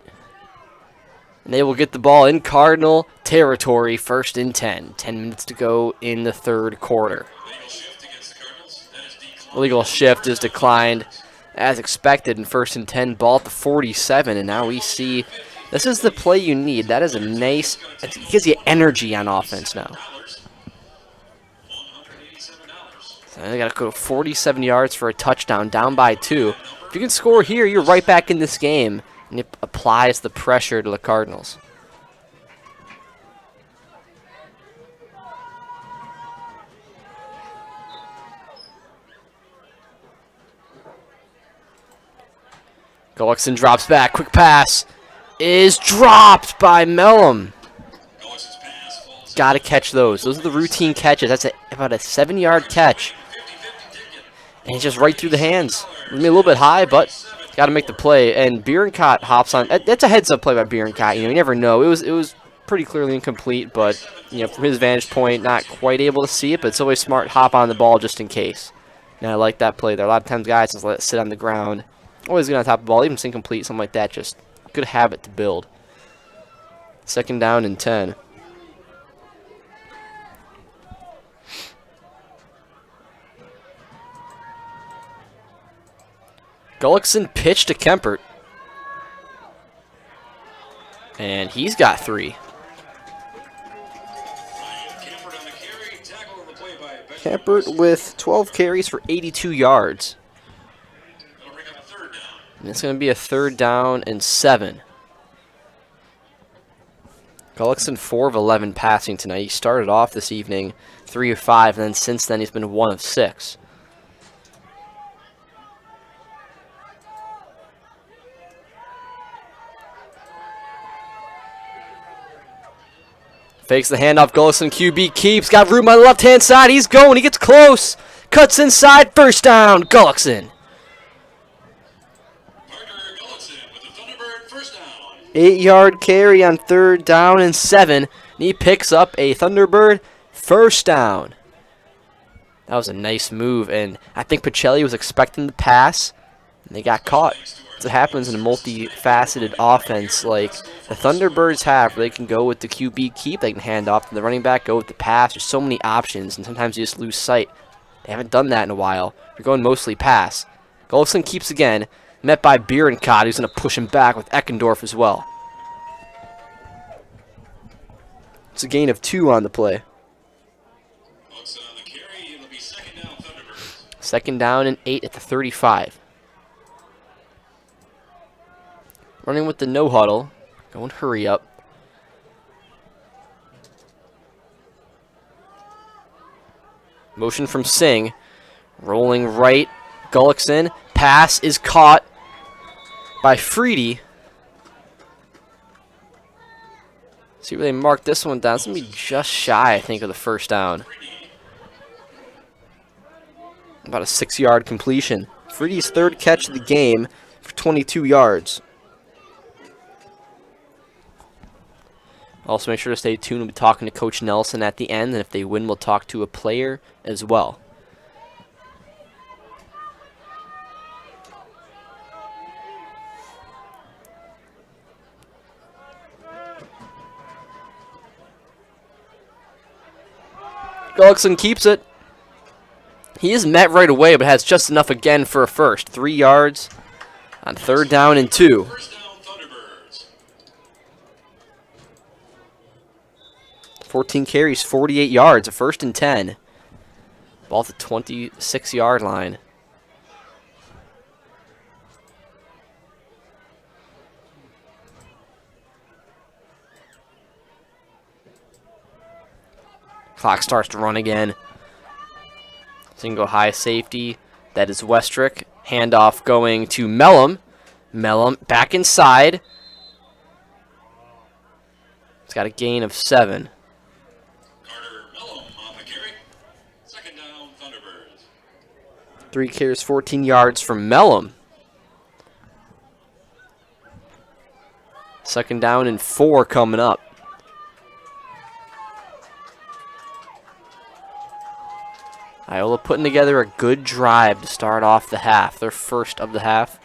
And they will get the ball in Cardinal territory, 1st and 10. 10 minutes to go in the 3rd quarter. Legal shift is declined as expected in 1st and 10. Ball at the 47, and now we see... This is the play you need. That is a nice... It gives you energy on offense now. So they got to go 47 yards for a touchdown, down by 2. If you can score here, you're right back in this game, and it applies the pressure to the Cardinals. Gullickson drops back. Quick pass is dropped by Mellum. Got to catch those. Those are the routine catches. That's about a 7-yard catch. And he's just right through the hands. Maybe a little bit high, but got to make the play. And Bierencott hops on. That's a heads-up play by Bierencott. You never know. It was pretty clearly incomplete, but from his vantage point, not quite able to see it. But it's always smart. Hop on the ball just in case. And I like that play there. A lot of times guys just let it sit on the ground. Always get on top of the ball, even if it's incomplete, something like that. Just good habit to build. 2nd down and 10. Gullickson pitched to Kempert. And he's got 3. Kempert with 12 carries for 82 yards. And it's going to be a 3rd down and 7. Gullickson 4 of 11 passing tonight. He started off this evening 3 of 5, and then since then he's been 1 of 6. Fakes the handoff. Gullickson QB keeps. Got room on the left-hand side. He's going. He gets close. Cuts inside. 1st down. Gullickson. 8-yard carry on 3rd down and 7. And he picks up a Thunderbird 1st down. That was a nice move. And I think Pacelli was expecting the pass. And they got caught. That's what happens in a multifaceted offense like the Thunderbirds have, where they can go with the QB keep, they can hand off to the running back, go with the pass. There's so many options, and sometimes you just lose sight. They haven't done that in a while. They're going mostly pass. Gullickson keeps again, met by Bierencott, who's going to push him back with Eckendorf as well. It's a gain of 2 on the play. 2nd down and 8 at the 35. Running with the no huddle. Going hurry up. Motion from Singh. Rolling right. Gullickson. Pass is caught by Freedy. See where they marked this one down. It's going to be just shy, I think, of the 1st down. About a 6-yard completion. Freedy's 3rd catch of the game for 22 yards. Also, make sure to stay tuned. We'll be talking to Coach Nelson at the end, and if they win, we'll talk to a player as well. Gullickson keeps it. He is met right away, but has just enough again for a first. 3 yards on 3rd down and 2. 14 carries, 48 yards, a 1st and 10. Ball at the 26-yard line. Clock starts to run again. Single high safety. That is Westrick. Handoff going to Mellum. Mellum back inside. It's got a gain of 7. 3 carries, 14 yards from Mellum. 2nd down and 4 coming up. Iola putting together a good drive to start off the half, their first of the half.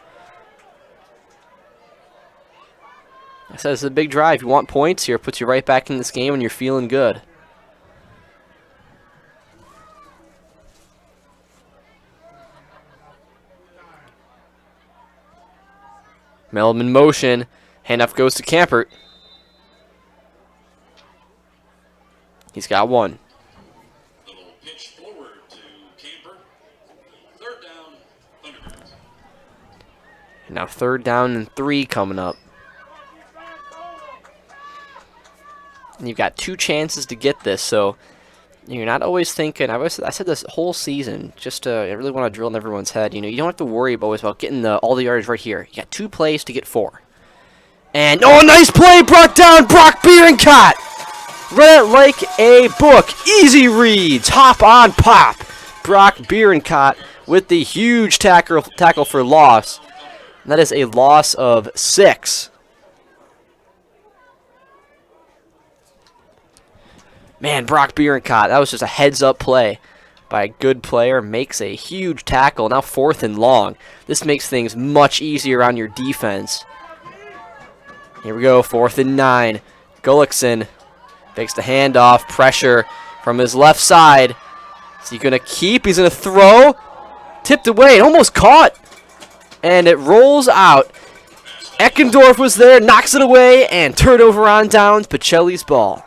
I said it's a big drive. You want points here, puts you right back in this game and you're feeling good. Mellum in motion. Handoff goes to Kampert. He's got 1. Now 3rd down and 3 coming up. And you've got 2 chances to get this, so you're not always thinking. I said this whole season, just I really want to drill in everyone's head. You don't have to worry always about getting all the yardage right here. You got 2 plays to get 4. And nice play, brought down Brock Bierenkot. Read it like a book. Easy reads, hop on pop. Brock Bierenkot with the huge tackle for loss. And that is a loss of 6. Man, Brock Bierenkot, that was just a heads-up play by a good player. Makes a huge tackle. Now 4th and long. This makes things much easier on your defense. Here we go, 4th and 9. Gullickson takes the handoff. Pressure from his left side. Is he going to keep? He's going to throw. Tipped away. Almost caught. And it rolls out. Eckendorf was there. Knocks it away. And turnover on downs. Pacelli's ball.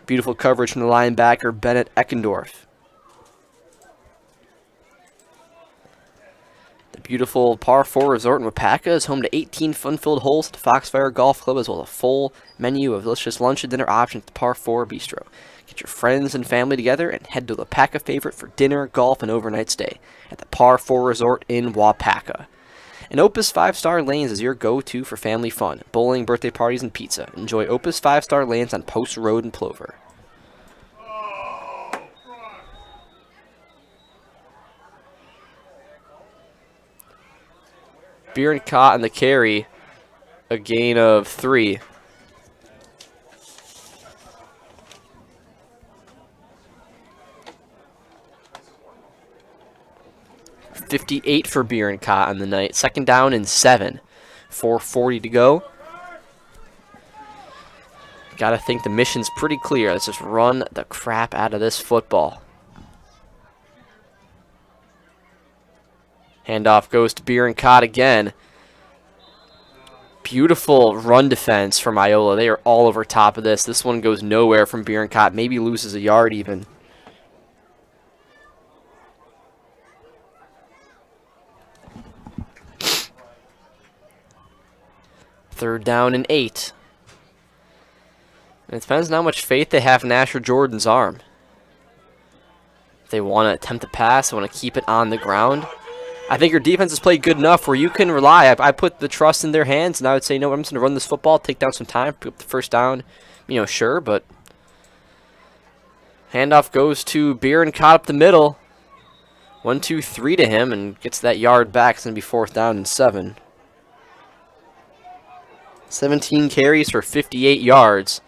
Beautiful coverage from the linebacker, Bennett Eckendorf. The beautiful par 4 resort in Wapaka is home to 18 fun-filled holes at the Foxfire Golf Club, as well as a full menu of delicious lunch and dinner options at the par 4 bistro. Get your friends and family together and head to the Wapaka favorite for dinner, golf, and overnight stay at the par 4 resort in Wapaka. And Opus 5-Star Lanes is your go-to for family fun, bowling, birthday parties, and pizza. Enjoy Opus 5-Star Lanes on Post Road in Plover. Bierenkot on the carry, a gain of 3. .58 for Bierenkot on the night. 2nd down and 7. 4:40 to go. Gotta think the mission's pretty clear. Let's just run the crap out of this football. Handoff goes to Bierenkot again. Beautiful run defense from Iola. They are all over top of this. This one goes nowhere from Bierenkot. Maybe loses a yard even. Third down and 8. And it depends on how much faith they have in Asher Jordan's arm. If they want to attempt to pass, they want to keep it on the ground. I think your defense has played good enough where you can rely. I put the trust in their hands, and I would say, no, I'm just going to run this football, take down some time, pick up the 1st down. Sure, but handoff goes to Bierenkot up the middle. 1, 2, 3 to him, and gets that yard back. It's going to be 4th down and 7. 17 carries for 58 yards.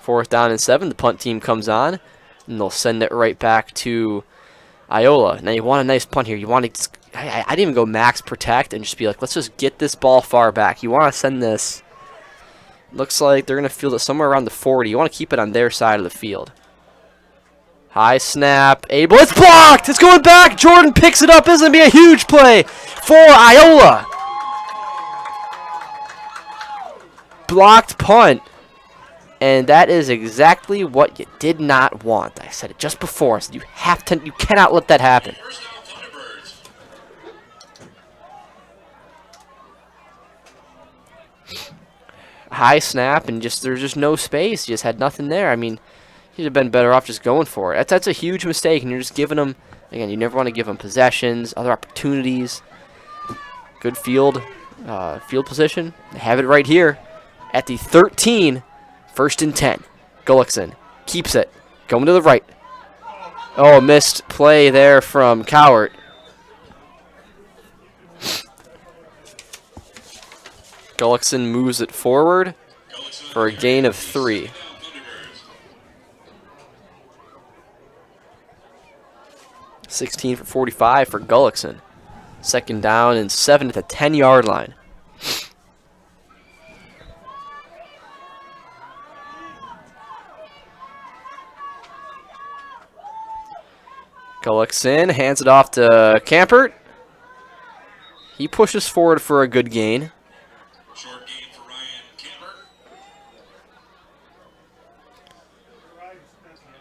4th down and 7. The punt team comes on, and they'll send it right back to Iola. Now you want a nice punt here. You want to, I'd even go max protect and just be like, let's just get this ball far back. You want to send this. Looks like they're going to field it somewhere around the 40. You want to keep it on their side of the field. High snap. Able. It's blocked. It's going back. Jordan picks it up. This is going to be a huge play for Iola. Blocked punt. And that is exactly what you did not want. I said it just before. I said you cannot let that happen. High snap, and there's just no space. You just had nothing there. I mean, you'd have been better off just going for it. That's a huge mistake, and you're just giving them, again, you never want to give them possessions, other opportunities. Good field position. They have it right here at the 13. 1st and 10. Gullickson keeps it. Going to the right. Oh, missed play there from Cowart. Gullickson moves it forward for a gain of 3. .16 for 45 for Gullickson. 2nd down and 7 at the 10-yard line. Gullickson hands it off to Campert. He pushes forward for a good gain. Short gain for Ryan Campert.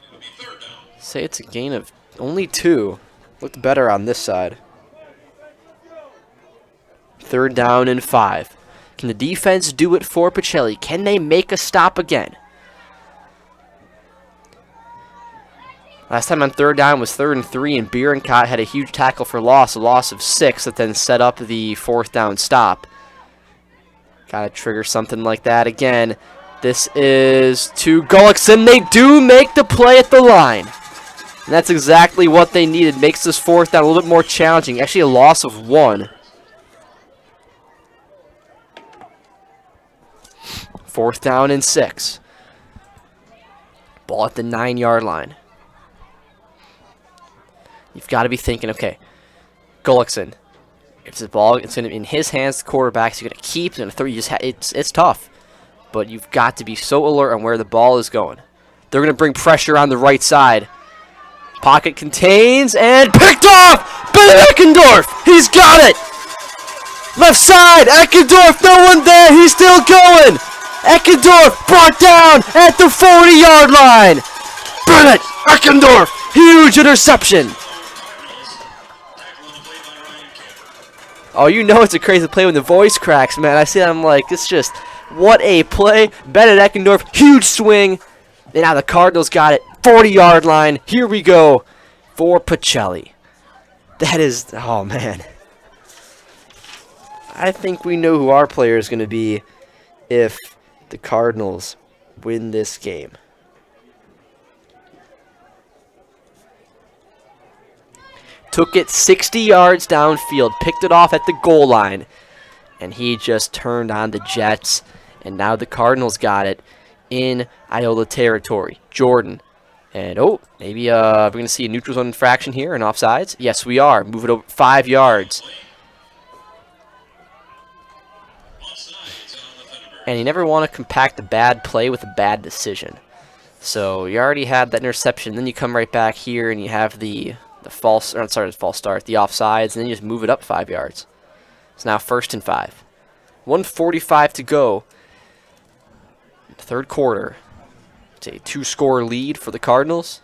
It'll be 3rd down. Say it's a gain of only 2. Looked better on this side. 3rd down and 5. Can the defense do it for Pacelli? Can they make a stop again? Last time on 3rd down was 3rd and 3, and Bierenkot had a huge tackle for loss, a loss of 6, that then set up the 4th down stop. Gotta trigger something like that again. This is to Gullickson. They do make the play at the line. And that's exactly what they needed. Makes this 4th down a little bit more challenging. Actually a loss of 1. 4th down and 6. Ball at the 9-yard line. You've got to be thinking, okay, Gullickson. If the ball it's going to be in his hands, the quarterback, so you're going to keep, you're going to throw. You just it's tough. But you've got to be so alert on where the ball is going. They're going to bring pressure on the right side. Pocket contains and picked off! Bennett Eckendorf! He's got it! Left side, Eckendorf, no one there, he's still going! Eckendorf brought down at the 40-yard line! Bennett Eckendorf, huge interception! Oh, you know it's a crazy play when the voice cracks, man. I see that, I'm like, it's just, what a play. Bennett Eckendorf, huge swing. And now the Cardinals got it, 40-yard line. Here we go for Pacelli. That is, oh, man. I think we know who our player is going to be if the Cardinals win this game. Took it 60 yards downfield, picked it off at the goal line, and he just turned on the Jets, and now the Cardinals got it in Iola territory. Jordan, and oh, maybe we're going to see a neutral zone infraction here, and offsides. Yes, we are. Move it over 5 yards. And you never want to compact a bad play with a bad decision. So you already had that interception, then you come right back here and you have the false start, the offsides, and then you just move it up 5 yards. It's now 1st and 5. 1:45 to go. 3rd quarter. It's a 2-score lead for the Cardinals.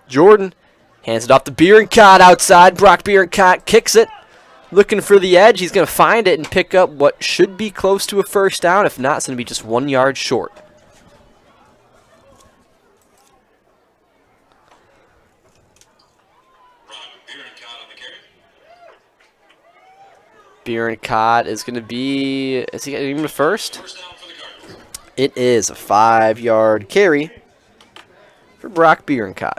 Jordan hands it off to Bierenkot outside. Brock Bierenkot kicks it. Looking for the edge. He's going to find it and pick up what should be close to a 1st down. If not, it's going to be just 1 yard short. Bierenkot is going to be, is he even a 1st? It is a 5-yard carry for Brock Bierenkot.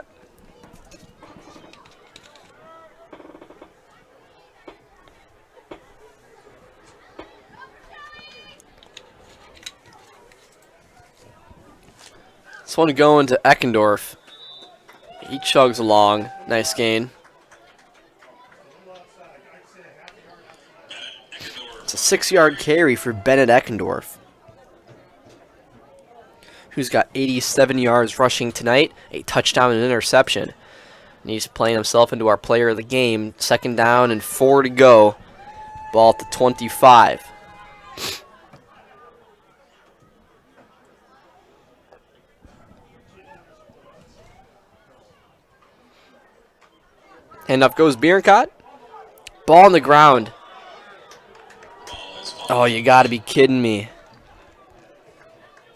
This one going to Eckendorf. He chugs along. Nice gain. It's a 6-yard carry for Bennett Eckendorf, who's got 87 yards rushing tonight, a touchdown and an interception. And he's playing himself into our player of the game. 2nd down and 4 to go. Ball at the 25. Handoff goes Bierenkot. Ball on the ground. Oh, you got to be kidding me.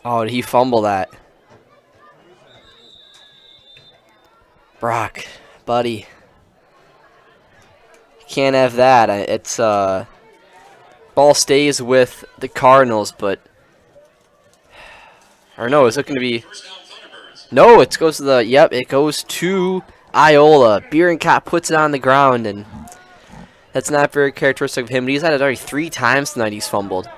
Oh, did he fumble that? Brock, buddy. Can't have that. It's ball stays with the Cardinals, but or no, is it going to be? No, it goes to the. Yep, it goes to Iola. Bierenkot puts it on the ground, and that's not very characteristic of him. But he's had it already 3 times tonight. He's fumbled.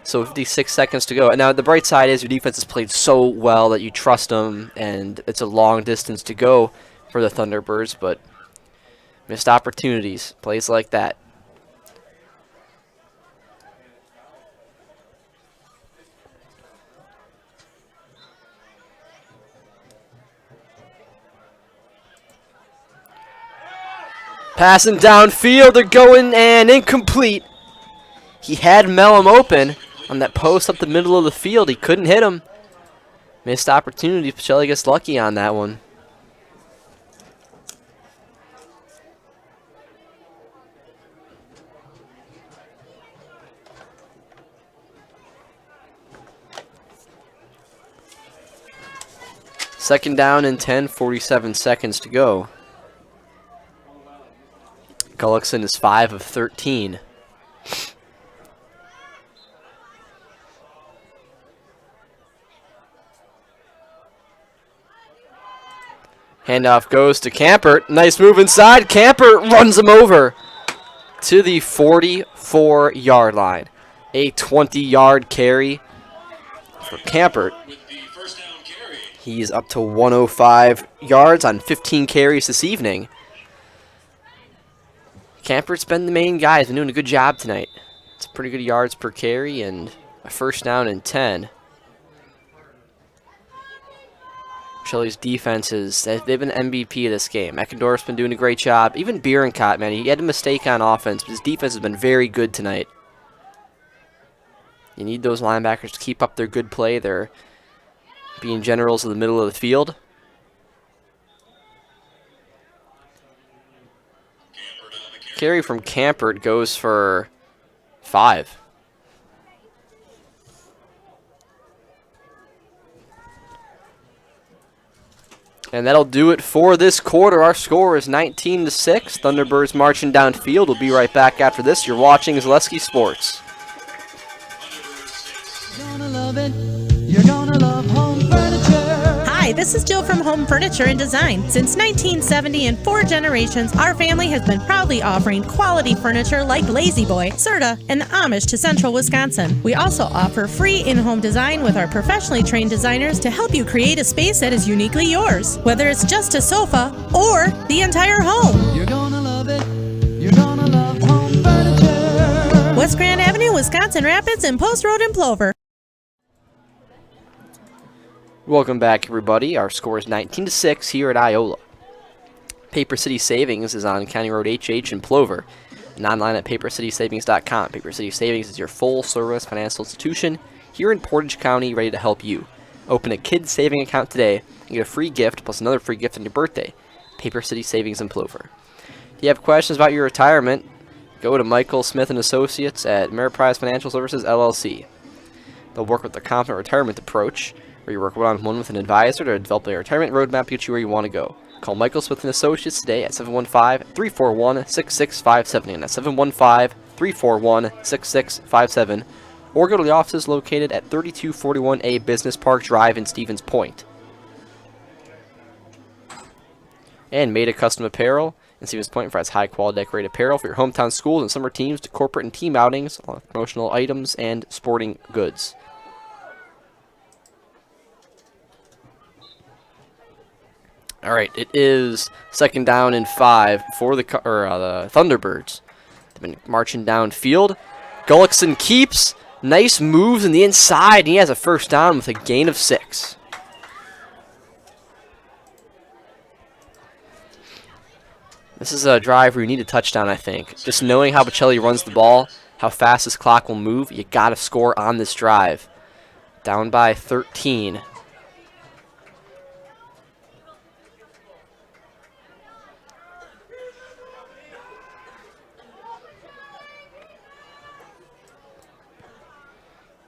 So 56 seconds to go. And now the bright side is your defense has played so well that you trust them, and it's a long distance to go for the Thunderbirds. But missed opportunities, plays like that. Passing downfield, they're going, and incomplete. He had Mellum open on that post up the middle of the field. He couldn't hit him. Missed opportunity. Pacelli gets lucky on that one. Second down and 10, 47 seconds to go. Gullickson is 5 of 13. Handoff goes to Campert. Nice move inside. Campert runs him over to the 44-yard line. A 20-yard carry for Campert. He's up to 105 yards on 15 carries this evening. Campert's been the main guy. He's been doing a good job tonight. It's pretty good yards per carry and a first down and 10. Pacelli's defenses, they've been MVP of this game. Eckendorf's been doing a great job. Even Bierenkott, man, he had a mistake on offense, but his defense has been very good tonight. You need those linebackers to keep up their good play. They're being generals in the middle of the field. Carry from Campert goes for 5. And that'll do it for this quarter. Our score is 19-6. Thunderbirds marching downfield. We'll be right back after this. You're watching Zaleski Sports. Gonna love it. You're gonna love home furniture. Hi, this is Jill from Home Furniture and Design. Since 1970 and 4 generations, our family has been proudly offering quality furniture like Lazy Boy, Serta, and the Amish to Central Wisconsin. We also offer free in-home design with our professionally trained designers to help you create a space that is uniquely yours, whether it's just a sofa or the entire home. You're gonna love it. You're gonna love home furniture. West Grand Avenue, Wisconsin Rapids, and Post Road in Plover. Welcome back, everybody. Our score is 19-6 here at Iola. Paper City Savings is on County Road HH in Plover and online at papercitysavings.com. Paper City Savings is your full-service financial institution here in Portage County, ready to help you. Open a kids' saving account today and get a free gift plus another free gift on your birthday. Paper City Savings in Plover. If you have questions about your retirement, go to Michael Smith & Associates at Ameriprise Financial Services, LLC. They'll work with the Confident Retirement Approach, where you work one-on-one with an advisor to develop a retirement roadmap to get you where you want to go. Call Michael Smith & Associates today at 715-341-6657. And that's 715-341-6657. Or go to the offices located at 3241A Business Park Drive in Stevens Point. And Made a Custom Apparel in Stevens Point provides high-quality decorated apparel for your hometown schools and summer teams to corporate and team outings, along with promotional items and sporting goods. All right, it is second down and 5 for the Thunderbirds. They've been marching downfield. Gullickson keeps. Nice moves in the inside, and he has a first down with a gain of 6. This is a drive where you need a touchdown, I think. Just knowing how Pacelli runs the ball, how fast this clock will move, you got to score on this drive. Down by 13.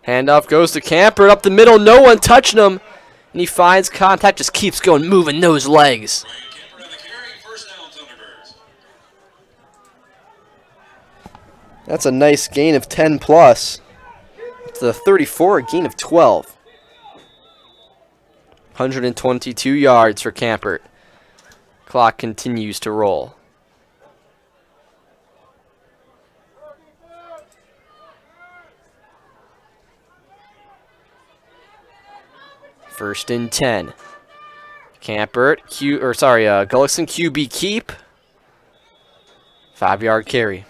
Handoff goes to Campert up the middle. No one touching him. And he finds contact. Just keeps going, moving those legs. That's a nice gain of 10 plus. To the 34, a gain of 12. 122 yards for Campert. Clock continues to roll. First and 10. Campert, Gullickson QB keep. 5-yard carry.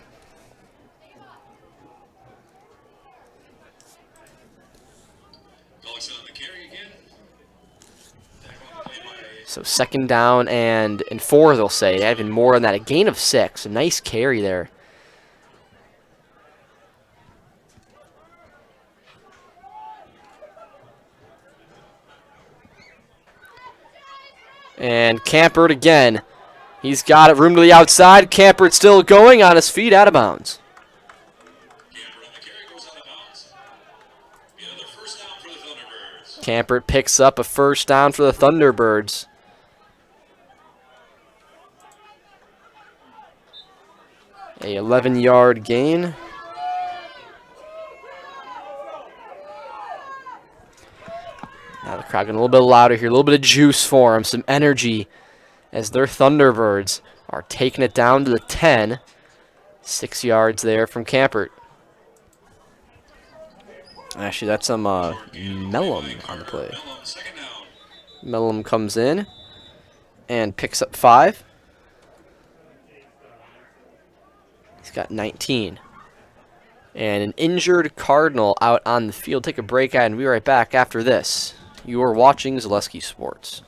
So second down and 4, they'll say. Even more than that. A gain of 6. A nice carry there. And Campert again. He's got it. Room to the outside. Campert still going on his feet, out of bounds. Campert picks up a first down for the Thunderbirds. A 11-yard gain. Now the crowd getting a little bit louder here, a little bit of juice for them, some energy as their Thunderbirds are taking it down to the 10. 6 yards there from Campert. Actually, that's some Mellum on the play. Mellum comes in and picks up 5. He's got 19. And an injured Cardinal out on the field. Take a break, and we'll be right back after this. You are watching Zaleski Sports.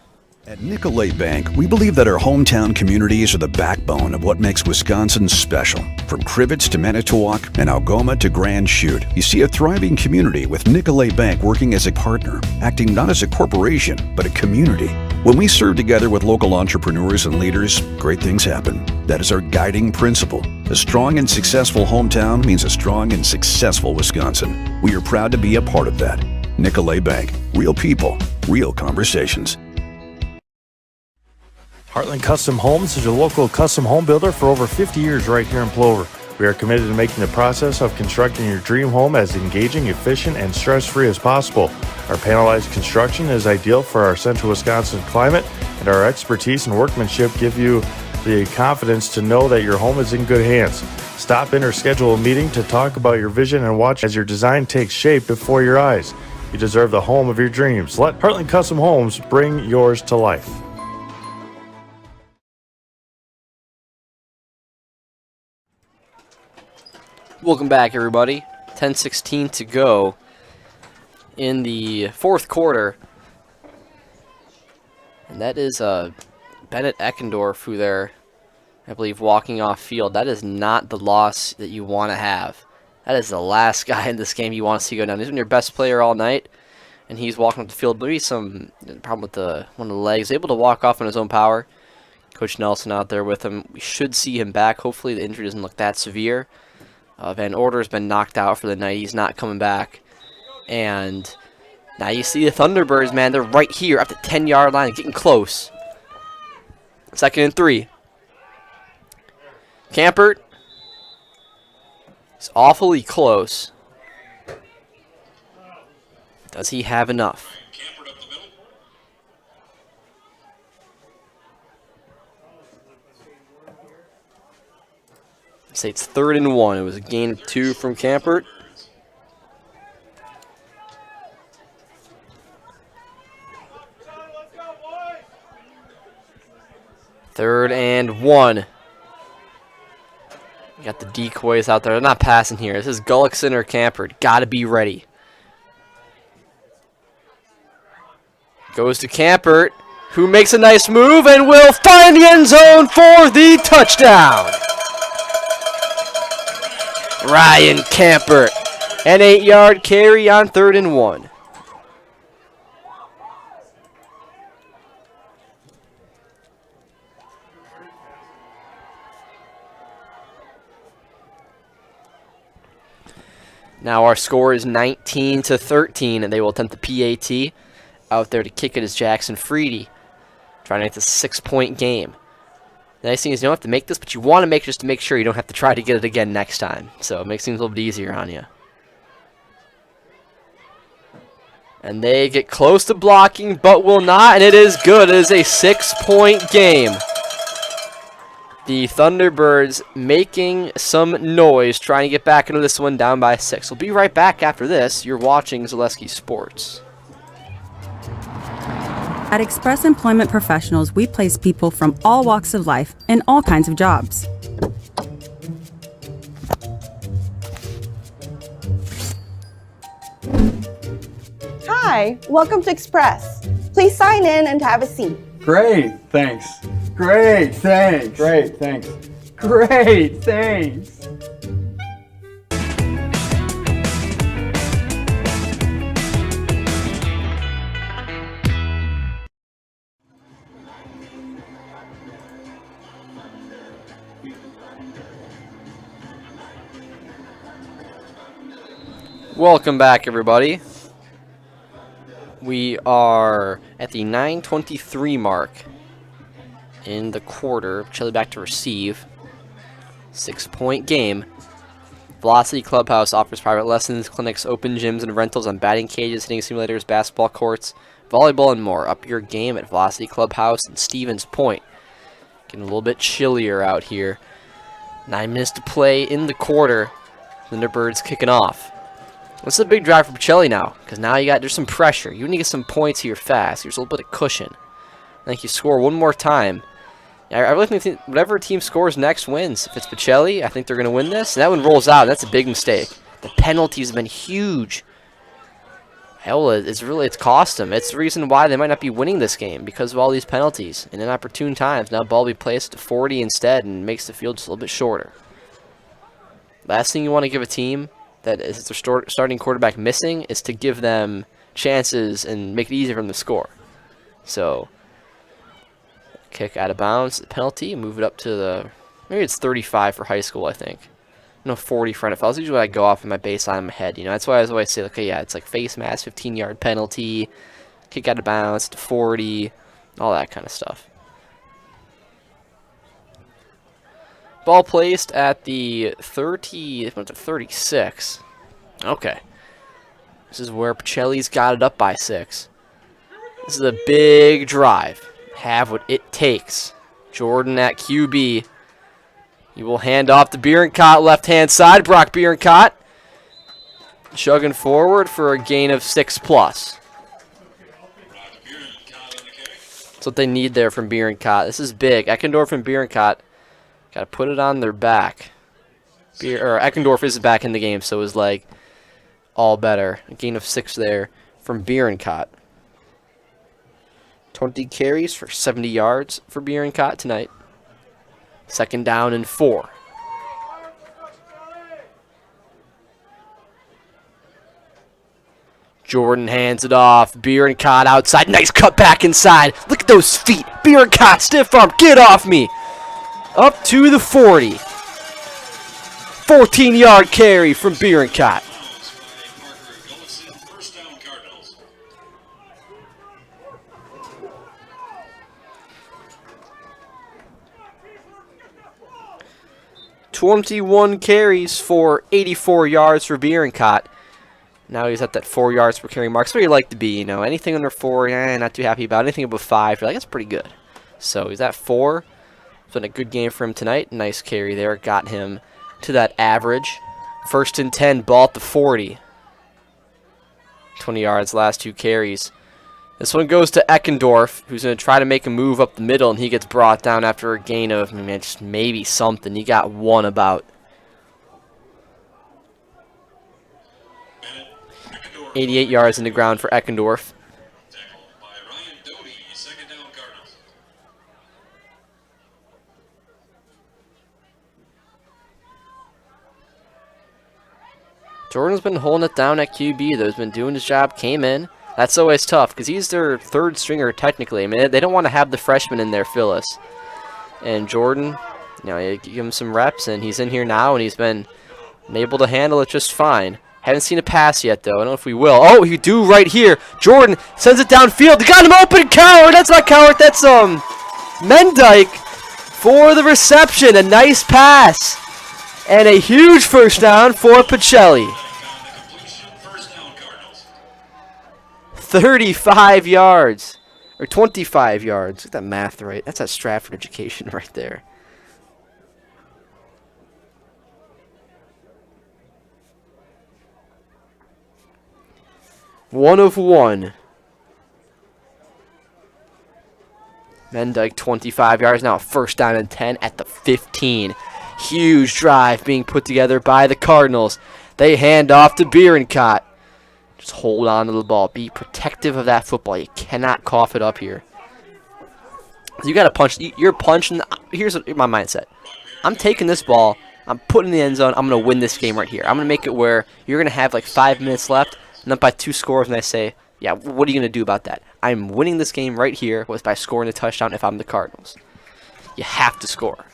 At Nicolet Bank, we believe that our hometown communities are the backbone of what makes Wisconsin special. From Crivets to Manitowoc and Algoma to Grand Chute, you see a thriving community with Nicolet Bank working as a partner, acting not as a corporation, but a community. When we serve together with local entrepreneurs and leaders, great things happen. That is our guiding principle. A strong and successful hometown means a strong and successful Wisconsin. We are proud to be a part of that. Nicolet Bank. Real people, real conversations. Heartland Custom Homes is your local custom home builder for over 50 years right here in Plover. We are committed to making the process of constructing your dream home as engaging, efficient, and stress-free as possible. Our panelized construction is ideal for our central Wisconsin climate, and our expertise and workmanship give you the confidence to know that your home is in good hands. Stop in or schedule a meeting to talk about your vision and watch as your design takes shape before your eyes. You deserve the home of your dreams. Let Heartland Custom Homes bring yours to life. Welcome back, everybody. 10:16 to go in the fourth quarter. And that is Bennett Eckendorf who they're, I believe, walking off field. That is not the loss that you want to have. That is the last guy in this game you want to see go down. He's been your best player all night, and he's walking up the field. Maybe some problem with one of the legs. Able to walk off on his own power. Coach Nelson out there with him. We should see him back. Hopefully the injury doesn't look that severe. Van Order has been knocked out for the night. He's not coming back. And now you see the Thunderbirds, man. They're right here at the 10-yard line, getting close. 2nd and 3. Campert is awfully close. Does he have enough? Say it's 3rd and 1. It was a gain of 2 from Campert. Third and 1. You got the decoys out there. They're not passing here. This is Gullickson or Campert. Got to be ready. Goes to Campert, who makes a nice move and will find the end zone for the touchdown. Ryan Campert, an 8-yard carry on 3rd and 1. Now our score is 19-13, and they will attempt the PAT. Out there to kick it is Jackson Freedy, trying to make this a 6-point game. The nice thing is you don't have to make this, but you want to make just to make sure you don't have to try to get it again next time. So it makes things a little bit easier on you. And they get close to blocking, but will not, and it is good. It is a 6-point game. The Thunderbirds making some noise, trying to get back into this one, down by 6. We'll be right back after this. You're watching Zaleski Sports. At Express Employment Professionals, we place people from all walks of life in all kinds of jobs. Hi, welcome to Express. Please sign in and have a seat. Great, thanks. Great, thanks. Great, thanks. Great, thanks. Welcome back, everybody. We are at the 9:23 mark in the quarter. Pacelli back to receive. 6-point game. Velocity Clubhouse offers private lessons, clinics, open gyms, and rentals on batting cages, hitting simulators, basketball courts, volleyball, and more. Up your game at Velocity Clubhouse and Stevens Point. Getting a little bit chillier out here. 9 minutes to play in the quarter. Thunderbirds kicking off. This is a big drive for Pacelli now, because now there's some pressure. You need to get some points here fast. There's a little bit of cushion. I think you score one more time. I really think whatever team scores next wins. If it's Pacelli, I think they're going to win this. And that one rolls out. That's a big mistake. The penalties have been huge. Iola, it's cost them. It's the reason why they might not be winning this game, because of all these penalties. And inopportune times. Now ball will be placed to 40 instead and makes the field just a little bit shorter. Last thing you want to give a team that is their starting quarterback missing is to give them chances and make it easier for them to score. So, kick out of bounds, penalty, move it up to maybe it's 35 for high school, I think. No, 40 for NFL. That's usually what I go off in my baseline in my head. That's why I always say, okay, yeah, it's like face mask, 15-yard penalty, kick out of bounds to 40, all that kind of stuff. Ball placed at the 36. Okay. This is where Pacelli's got it up by 6. This is a big drive. Have what it takes. Jordan at QB. He will hand off to Bierencott, left-hand side. Brock Bierencott chugging forward for a gain of 6+. That's what they need there from Bierencott. This is big. Eckendorf and Bierencott got to put it on their back. Eckendorf is back in the game, so it was like all better. A gain of 6 there from Bierencott. 20 carries for 70 yards for Bierencott tonight. 2nd down and 4. Jordan hands it off. Bierencott outside. Nice cut back inside. Look at those feet. Bierencott, stiff arm. Get off me. Up to the 40. 14-yard carry from Bierencott. "21 carries for 84 yards for Bierencott." Now he's at that 4 yards per carry mark. That's where you like to be, Anything under 4, not too happy about. Anything above 5, you're like, that's pretty good. So he's at 4. It's been a good game for him tonight. Nice carry there. Got him to that average. 1st and 10, ball at the 40. 20 yards, last 2 carries. This one goes to Eckendorf, who's going to try to make a move up the middle, and he gets brought down after a gain of just maybe something. He got 1 about. 88 yards in the ground for Eckendorf. Jordan's been holding it down at QB, though. He's been doing his job, came in. That's always tough, because he's their 3rd stringer, technically. They don't want to have the freshman in there, Phyllis. And Jordan, you give him some reps, and he's in here now, and he's been able to handle it just fine. Haven't seen a pass yet, though. I don't know if we will. Oh, you do right here. Jordan sends it downfield. They got him open. Coward. That's not Coward. That's Mendyke for the reception. A nice pass. And a huge 1st down for Pacelli. 35 yards. Or 25 yards. Get that math right. That's that Stratford education right there. One of 1. Mendyke 25 yards. Now a 1st down and 10 at the 15. Huge drive being put together by the Cardinals. They hand off to Bierencott. Just hold on to the ball. Be protective of that football. You cannot cough it up here. You got to punch. You're punching. Here's my mindset. I'm taking this ball. I'm putting it in the end zone. I'm going to win this game right here. I'm going to make it where you're going to have like 5 minutes left, and up by 2 scores, and I say, yeah, what are you going to do about that? I'm winning this game right here by scoring a touchdown if I'm the Cardinals. You have to score.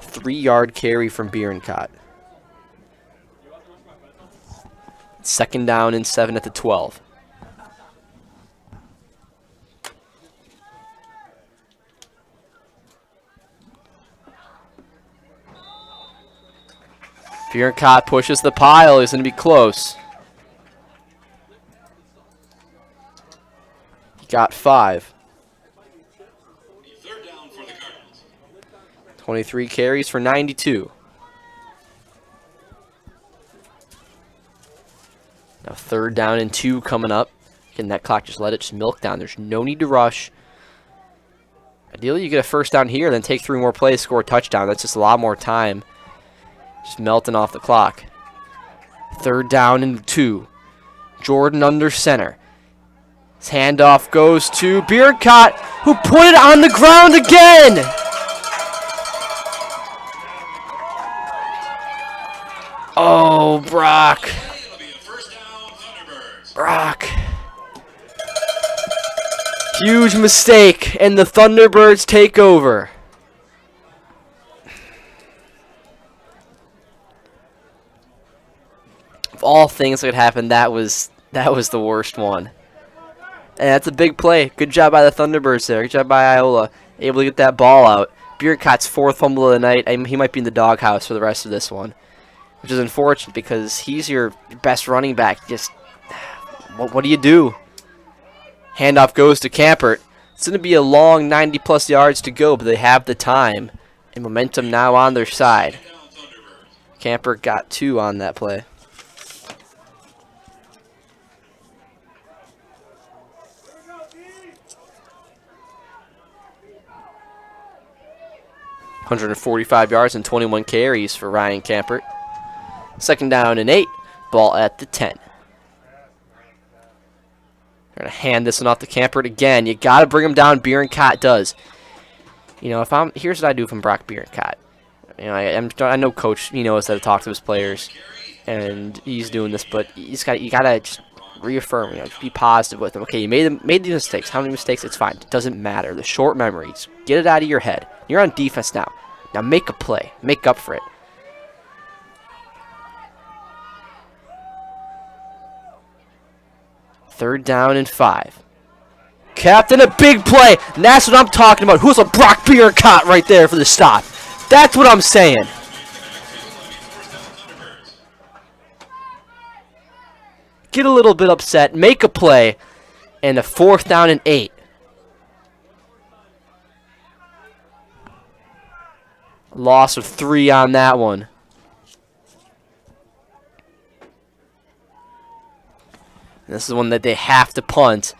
3-yard carry from Bierencott. Second down and 7 at the 12. Biercott pushes the pile. He's going to be close. He got 5. 23 carries for 92. Now 3rd down and 2 coming up. Again, that clock, just let it just milk down. There's no need to rush. Ideally, you get a 1st down here, then take 3 more plays, score a touchdown. That's just a lot more time. Just melting off the clock. 3rd down and 2. Jordan under center. His handoff goes to Biercott, who put it on the ground again. Oh, Brock. Brock. Huge mistake, and the Thunderbirds take over. Of all things that could happen, that was the worst one. And that's a big play. Good job by the Thunderbirds there. Good job by Iola. Able to get that ball out. Biercott's 4th fumble of the night. He might be in the doghouse for the rest of this one, which is unfortunate because he's your best running back. Just, what do you do? Handoff goes to Campert. It's going to be a long 90-plus yards to go, but they have the time and momentum now on their side. Campert got 2 on that play. .145 yards and 21 carries for Ryan Campert. 2nd down and 8. Ball at the 10. They're going to hand this one off to Campert again. You got to bring him down. Biercott does. You know, here's what I do from Brock Biercott. You know, I know Coach, he knows that I talk to his players, and he's doing this, but you got to just reaffirm, you know, just be positive with him. Okay, you made the mistakes. How many mistakes? It's fine. It doesn't matter. The short memories. Get it out of your head. You're on defense now. Now make a play. Make up for it. Third down and 5. Captain, a big play. And that's what I'm talking about. Who's a Brock Biercott right there for the stop? That's what I'm saying. Get a little bit upset. Make a play. And a 4th down and 8. Loss of 3 on that one. This is one that they have to punt.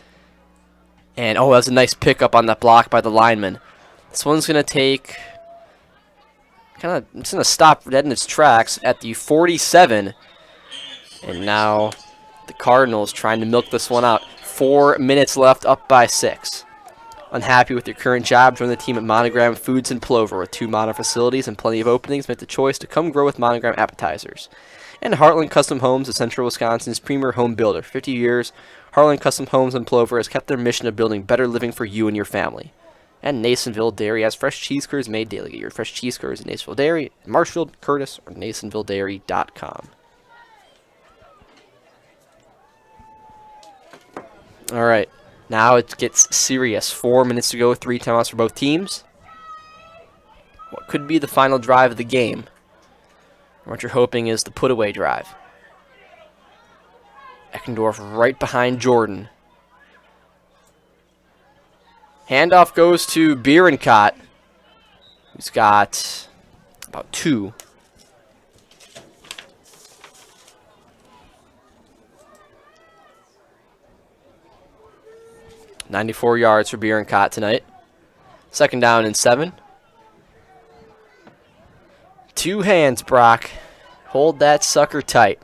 And, oh, that was a nice pickup on that block by the lineman. This one's going to take... It's going to stop dead in its tracks at the 47. And now the Cardinals trying to milk this one out. 4 minutes left, up by 6. Unhappy with your current job? Join the team at Monogram Foods in Plover. With 2 modern facilities and plenty of openings, make the choice to come grow with Monogram Appetizers. And Heartland Custom Homes is Central Wisconsin's premier home builder. 50 years, Heartland Custom Homes in Plover has kept their mission of building better living for you and your family. And Nasonville Dairy has fresh cheese curds made daily. Get your fresh cheese curds at Nasonville Dairy, Marshfield, Curtis, or NasonvilleDairy.com. All right, now it gets serious. 4 minutes to go, 3 timeouts for both teams. What could be the final drive of the game? What you're hoping is the put-away drive. Eckendorf right behind Jordan. Handoff goes to Biercott, who's got about 2. .94 yards for Biercott tonight. 2nd down and 7. 2 hands, Brock. Hold that sucker tight.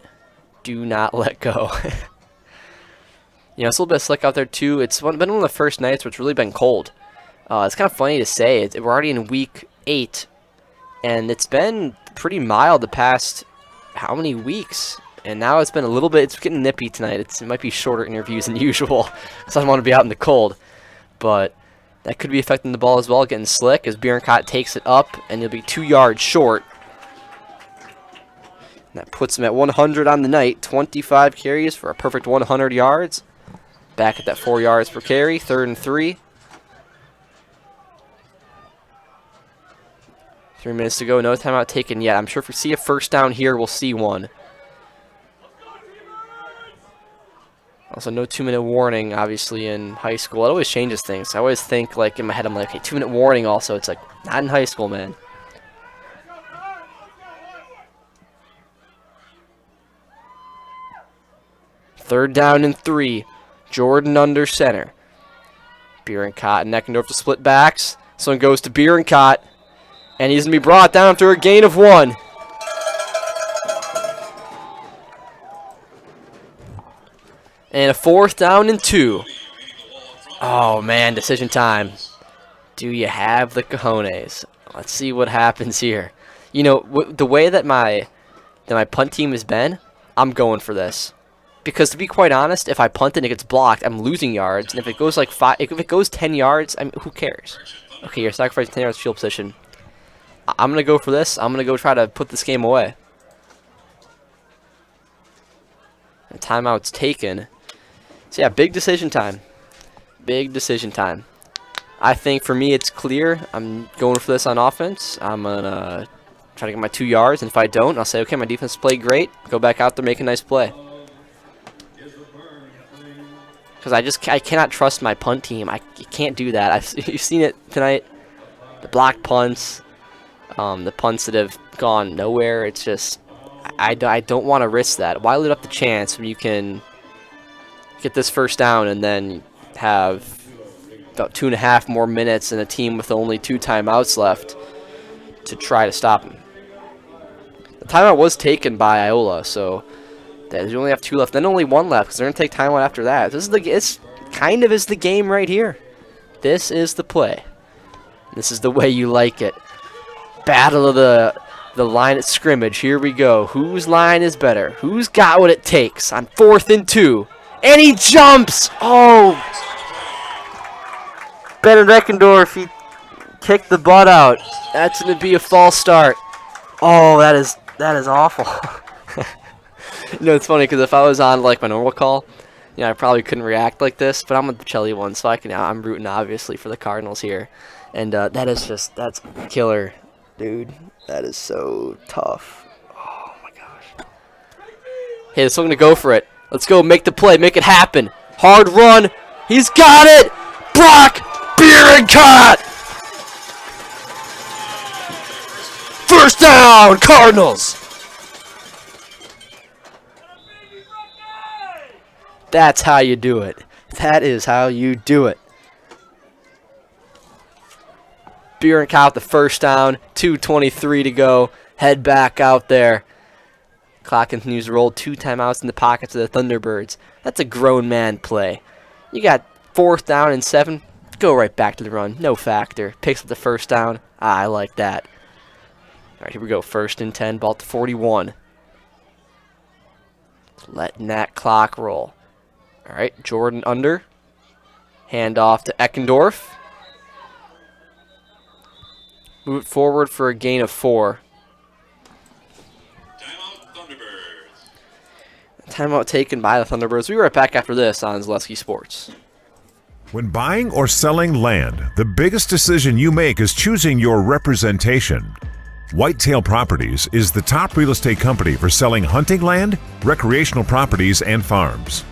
Do not let go. You know, it's a little bit slick out there, too. It's been one of the first nights where it's really been cold. It's kind of funny to say. We're already in week 8, and it's been pretty mild the past how many weeks? And now it's been a little bit, it's getting nippy tonight. It might be shorter interviews than usual, because I don't want to be out in the cold. But that could be affecting the ball as well, getting slick as Biercott takes it up, and he'll be 2 yards short. That puts him at 100 on the night. 25 carries for a perfect 100 yards. Back at that 4 yards per carry. 3rd and 3. 3 minutes to go. No timeout taken yet. I'm sure if we see a first down here, we'll see one. Also, no 2-minute warning, obviously, in high school. It always changes things. I always think, like, in my head, I'm like, hey, 2-minute warning also. It's like, not in high school, man. Third down and 3. Jordan under center. Bierenkott and Eckendorf to split backs. This one goes to Bierenkott. And he's going to be brought down after a gain of 1. And a 4th down and 2. Oh, man, decision time. Do you have the cojones? Let's see what happens here. You know, the way that my punt team has been, I'm going for this. Because to be quite honest, if I punt and it gets blocked, I'm losing yards. And if it goes like if it goes 10 yards, I mean, who cares? Okay, you're sacrificing 10 yards field position. I'm going to go for this. I'm going to go try to put this game away. The timeout's taken. So yeah, big decision time. Big decision time. I think for me it's clear. I'm going for this on offense. I'm going to try to get my 2 yards. And if I don't, I'll say, okay, my defense played great. Go back out there, make a nice play. Because I cannot trust my punt team. I can't do that. You've seen it tonight. The blocked punts. The punts that have gone nowhere. It's just, I don't want to risk that. Why let up the chance when you can get this first down and then have about 2.5 more minutes and a team with only 2 timeouts left to try to stop him. The timeout was taken by Iola, so they only have 2 left. Then only 1 left because they're going to take timeout after that. It's kind of is the game right here. This is the play. This is the way you like it. Battle of the line at scrimmage. Here we go. Whose line is better? Who's got what it takes on 4th and 2? And he jumps! Oh! Bennett Eckendorf, he kicked the butt out. That's going to be a false start. Oh, that is awful. You know, it's funny because if I was on like my normal call, you know, I probably couldn't react like this. But I'm a Pacelli one, so I'm rooting obviously for the Cardinals here, and that's killer, dude. That is so tough. Oh my gosh. Hey, let's going to go for it. Let's go, make the play, make it happen. Hard run. He's got it. Brock Bierenkott. First down, Cardinals. That's how you do it. That is how you do it. Bierenkott the first down. 2:23 to go. Head back out there. Clock continues to roll. 2 timeouts in the pockets of the Thunderbirds. That's a grown man play. You got 4th down and 7. Go right back to the run. No factor. Picks up the first down. I like that. All right, here we go. 1st and 10. Ball to 41. Letting that clock roll. All right, Jordan under. Hand off to Eckendorf. Move it forward for a gain of 4. Timeout taken by the Thunderbirds. We'll be right back after this on Zaleski Sports. When buying or selling land, the biggest decision you make is choosing your representation. Whitetail Properties is the top real estate company for selling hunting land, recreational properties, and farms.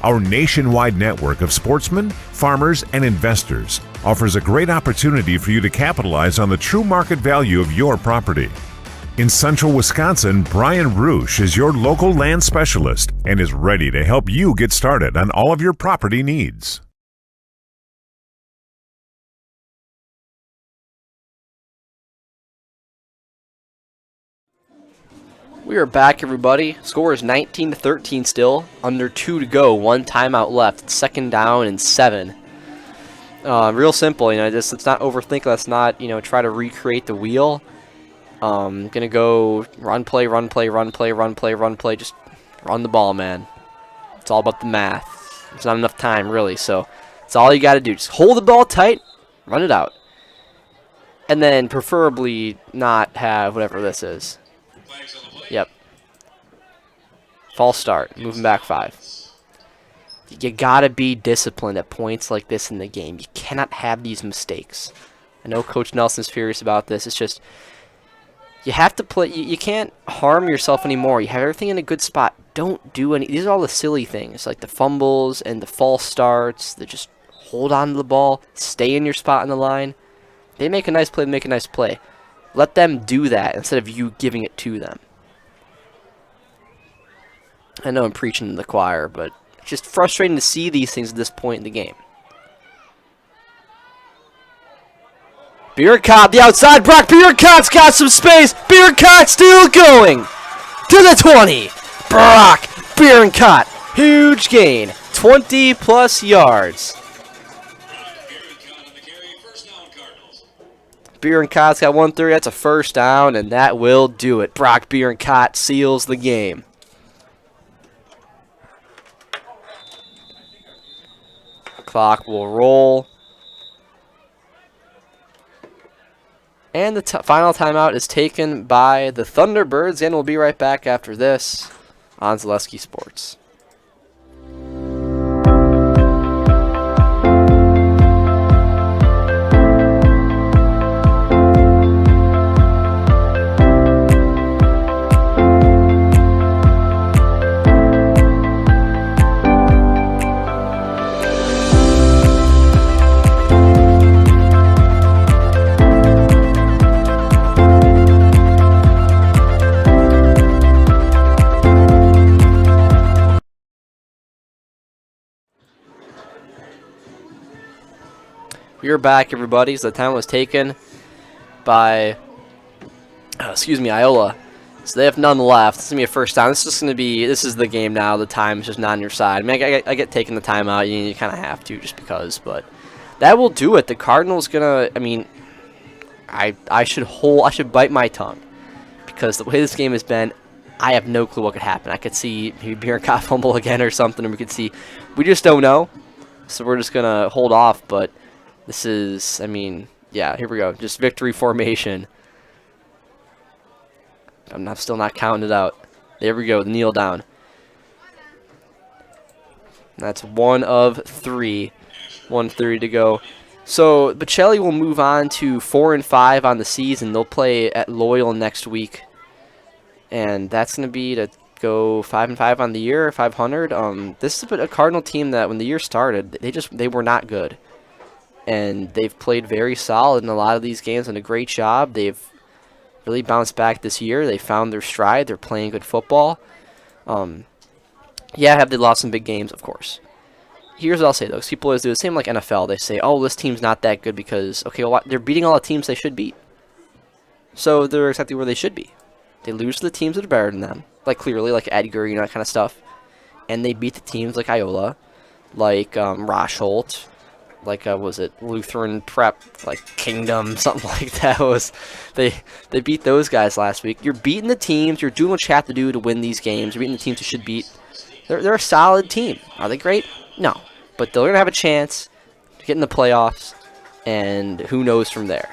Our nationwide network of sportsmen, farmers, and investors offers a great opportunity for you to capitalize on the true market value of your property. In central Wisconsin, Brian Roosh is your local land specialist and is ready to help you get started on all of your property needs. We are back, everybody. Score is 19-13 still. Under 2 to go. 1 timeout left. It's 2nd down and 7. Real simple, you know. Just let's not overthink. Let's not, you know, try to recreate the wheel. Gonna go run play, run play, run play, run play, run play. Just run the ball, man. It's all about the math. There's not enough time, really. So it's all you got to do. Just hold the ball tight, run it out, and then preferably not have whatever this is. Yep. False start. Moving back 5. You got to be disciplined at points like this in the game. You cannot have these mistakes. I know Coach Nelson's furious about this. It's just, you have to play. You can't harm yourself anymore. You have everything in a good spot. Don't do any. These are all the silly things, like the fumbles and the false starts. They just hold on to the ball. Stay in your spot on the line. They make a nice play, make a nice play. Let them do that instead of you giving it to them. I know I'm preaching to the choir, but it's just frustrating to see these things at this point in the game. Bierkot, the outside. Brock Bierkot's got some space. Bierkot still going to the 20. Brock Bierkot, huge gain, 20-plus yards. Bierkot's got 130. That's a first down, and that will do it. Brock Bierkot seals the game. Clock will roll. And the final timeout is taken by the Thunderbirds, and we'll be right back after this on Zaleski Sports. We're back, everybody. So the time was taken by, Iola. So they have none left. This is going to be a first down. This is the game now. The time is just not on your side. I mean, I get taking the timeout. You kind of have to just because. But that will do it. The Cardinals going to, I mean, I should bite my tongue. Because the way this game has been, I have no clue what could happen. I could see maybe Bierkot fumble again or something. Or we just don't know. So we're just going to hold off. But this is, I mean, yeah, here we go. Just victory formation. I'm still not counting it out. There we go, kneel down. That's 1 of 3. 1:30 to go. So Pacelli will move on to 4-5 on the season. They'll play at Loyal next week. And that's going to be to go 5-5 on the year, 500. This is a Cardinal team that when the year started, they were not good. And they've played very solid in a lot of these games, done a great job. They've really bounced back this year. They found their stride. They're playing good football. Yeah, have they lost some big games? Of course. Here's what I'll say, though. People always do the same like NFL. They say, oh, this team's not that good because, okay, well, they're beating all the teams they should beat. So they're exactly where they should be. They lose to the teams that are better than them, like clearly, like Edgar, that kind of stuff. And they beat the teams like Iola, like Rosholt, like was it Lutheran Prep, like Kingdom, something like that. They beat those guys last week. You're beating the teams. You're doing what you have to do to win these games. You're beating the teams you should beat. They're a solid team. Are they great? No, but they're gonna have a chance to get in the playoffs, and who knows from there.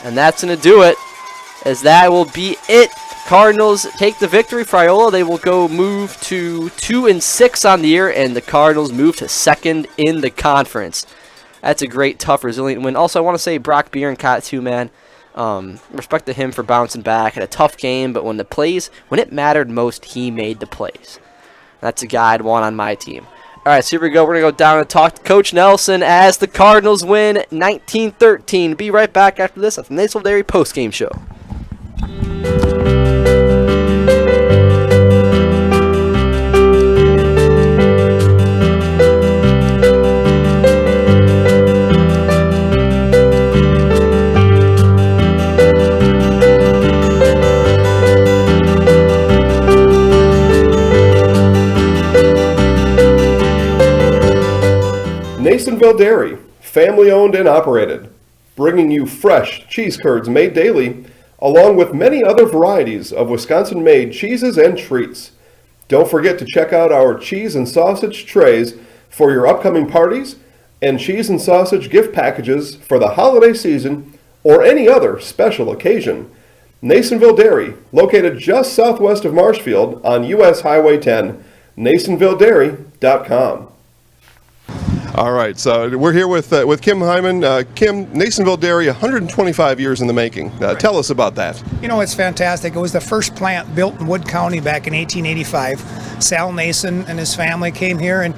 And that's gonna do it, as that will be it. Cardinals take the victory for Iola. They will move to 2-6 on the year, and the Cardinals move to 2nd in the conference. That's a great, tough, resilient win. Also, I want to say Brock Bierkot too, man. Respect to him for bouncing back. Had a tough game, but when it mattered most, he made the plays. That's a guy I'd want on my team. All right, so here we go. We're going to go down and talk to Coach Nelson as the Cardinals win 19-13. Be right back after this at the National Dairy postgame show. Nasonville Dairy, family owned and operated, bringing you fresh cheese curds made daily, along with many other varieties of Wisconsin-made cheeses and treats. Don't forget to check out our cheese and sausage trays for your upcoming parties and cheese and sausage gift packages for the holiday season or any other special occasion. Nasonville Dairy, located just southwest of Marshfield on US Highway 10, NasonvilleDairy.com. All right, so we're here with Kim Hyman. Kim, Nasonville Dairy, 125 years in the making. Tell us about that. You know, it's fantastic. It was the first plant built in Wood County back in 1885. Sal Nason and his family came here, and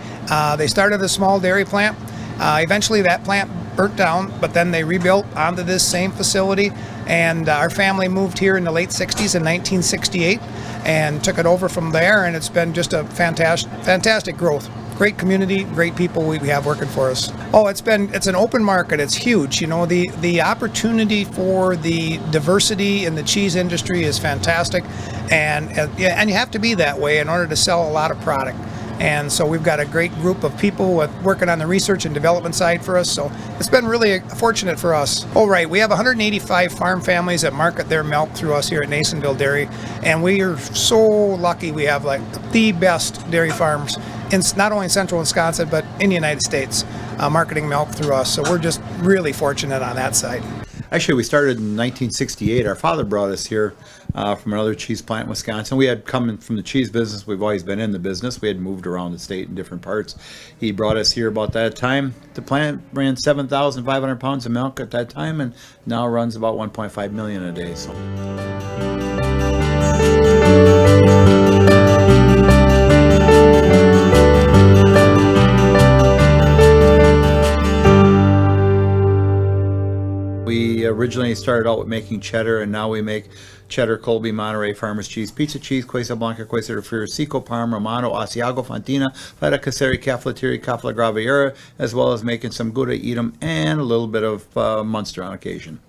they started a small dairy plant. Eventually that plant burnt down, but then they rebuilt onto this same facility, and our family moved here in the late 60s in 1968 and took it over from there, and it's been just a fantastic growth. Great community, great people we have working for us. Oh, it's an open market. It's huge. You know, the opportunity for the diversity in the cheese industry is fantastic, and you have to be that way in order to sell a lot of product. And so we've got a great group of people working on the research and development side for us. So it's been really fortunate for us. Oh, right. We have 185 farm families that market their milk through us here at Nasonville Dairy. And we are so lucky we have like the best dairy farms in not only in central Wisconsin, but in the United States, marketing milk through us. So we're just really fortunate on that side. Actually, we started in 1968. Our father brought us here from another cheese plant in Wisconsin. We had come from the cheese business. We've always been in the business. We had moved around the state in different parts. He brought us here about that time. The plant ran 7,500 pounds of milk at that time, and now runs about 1.5 million a day. So. We originally started out with making cheddar, and now we make cheddar, Colby, Monterey, Farmers Cheese, Pizza Cheese, Quesa Blanca, Quesa de Friar, Seco, Parma, Romano, Asiago, Fontina, Feta Caseri, Caflateri, Cafla Graviera, as well as making some Gouda Edam and a little bit of Munster on occasion.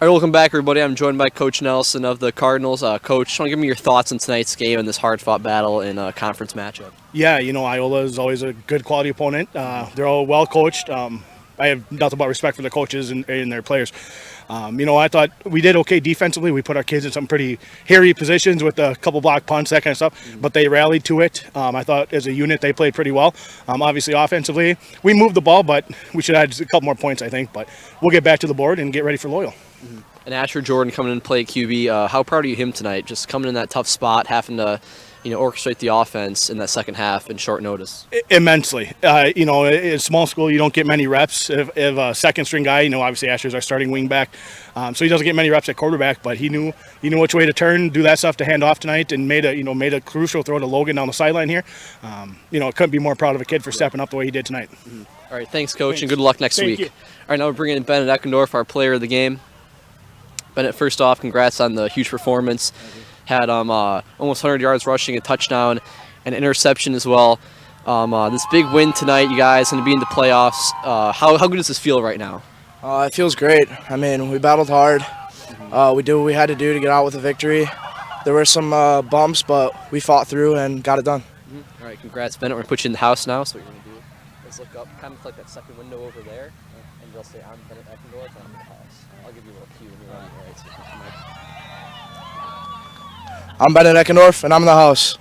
All right, welcome back, everybody. I'm joined by Coach Nelson of the Cardinals. Coach, want to give me your thoughts on tonight's game and this hard-fought battle in a conference matchup? Yeah, you know, Iola is always a good quality opponent. They're all well coached. I have nothing but respect for the coaches and their players. You know, I thought we did okay defensively. We put our kids in some pretty hairy positions with a couple block punts, that kind of stuff, but they rallied to it. I thought as a unit they played pretty well. Obviously offensively, we moved the ball, but we should have had a couple more points, I think. But we'll get back to the board and get ready for Loyal. Mm-hmm. And Asher Jordan coming in to play QB. How proud are you of him tonight? Just coming in that tough spot, having to, orchestrate the offense in that second half in short notice. Immensely. In small school, you don't get many reps. If a second string guy, obviously Asher's our starting wing back, so he doesn't get many reps at quarterback. But he knew which way to turn, do that stuff to hand off tonight, and made a crucial throw to Logan down the sideline here. Couldn't be more proud of a kid for stepping up the way he did tonight. All right, thanks, Coach, and good luck next week. You. All right, now we're bringing in Bennett Eckendorf, our player of the game. Bennett, first off, congrats on the huge performance. Had almost 100 yards rushing, a touchdown, and an interception as well. This big win tonight, you guys, going to be in the playoffs. How good does this feel right now? It feels great. I mean, we battled hard. We did what we had to do to get out with a victory. There were some bumps, but we fought through and got it done. All right, congrats, Bennett. We're going to put you in the house now, so what you're going to do is look up, kind of like that second window over there, and you'll say, I'm Bennett Eckendorf, and I'm in the house. I'll give you a little cue when you're ready, all right? So you can come up. I'm Bennett Eckendorf, and I'm in the house.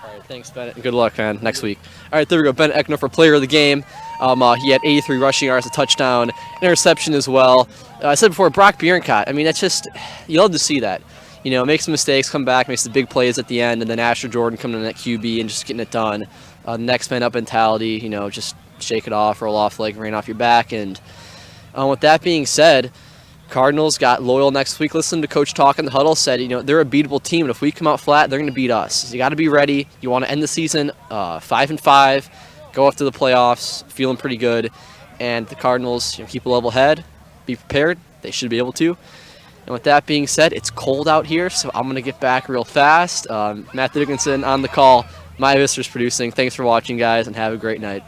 All right, thanks, Bennett, and good luck, man, next week. All right, there we go. Bennett Eckendorf for player of the game. He had 83 rushing yards, a touchdown, interception as well. I said before, Brock Bierencott, I mean, that's just, you love to see that. Makes some mistakes, come back, makes the big plays at the end, and then Asher Jordan coming in at QB and just getting it done. Next man up mentality, just shake it off, roll off leg, rain off your back. And with that being said, Cardinals got loyal next week. Listen to Coach talk in the huddle, said, they're a beatable team, and if we come out flat, they're going to beat us. So you got to be ready. You want to end the season 5-5, go up to the playoffs, feeling pretty good. And the Cardinals, keep a level head, be prepared. They should be able to. And with that being said, it's cold out here, so I'm going to get back real fast. Matt Dickinson on the call. My Vista's producing. Thanks for watching, guys, and have a great night.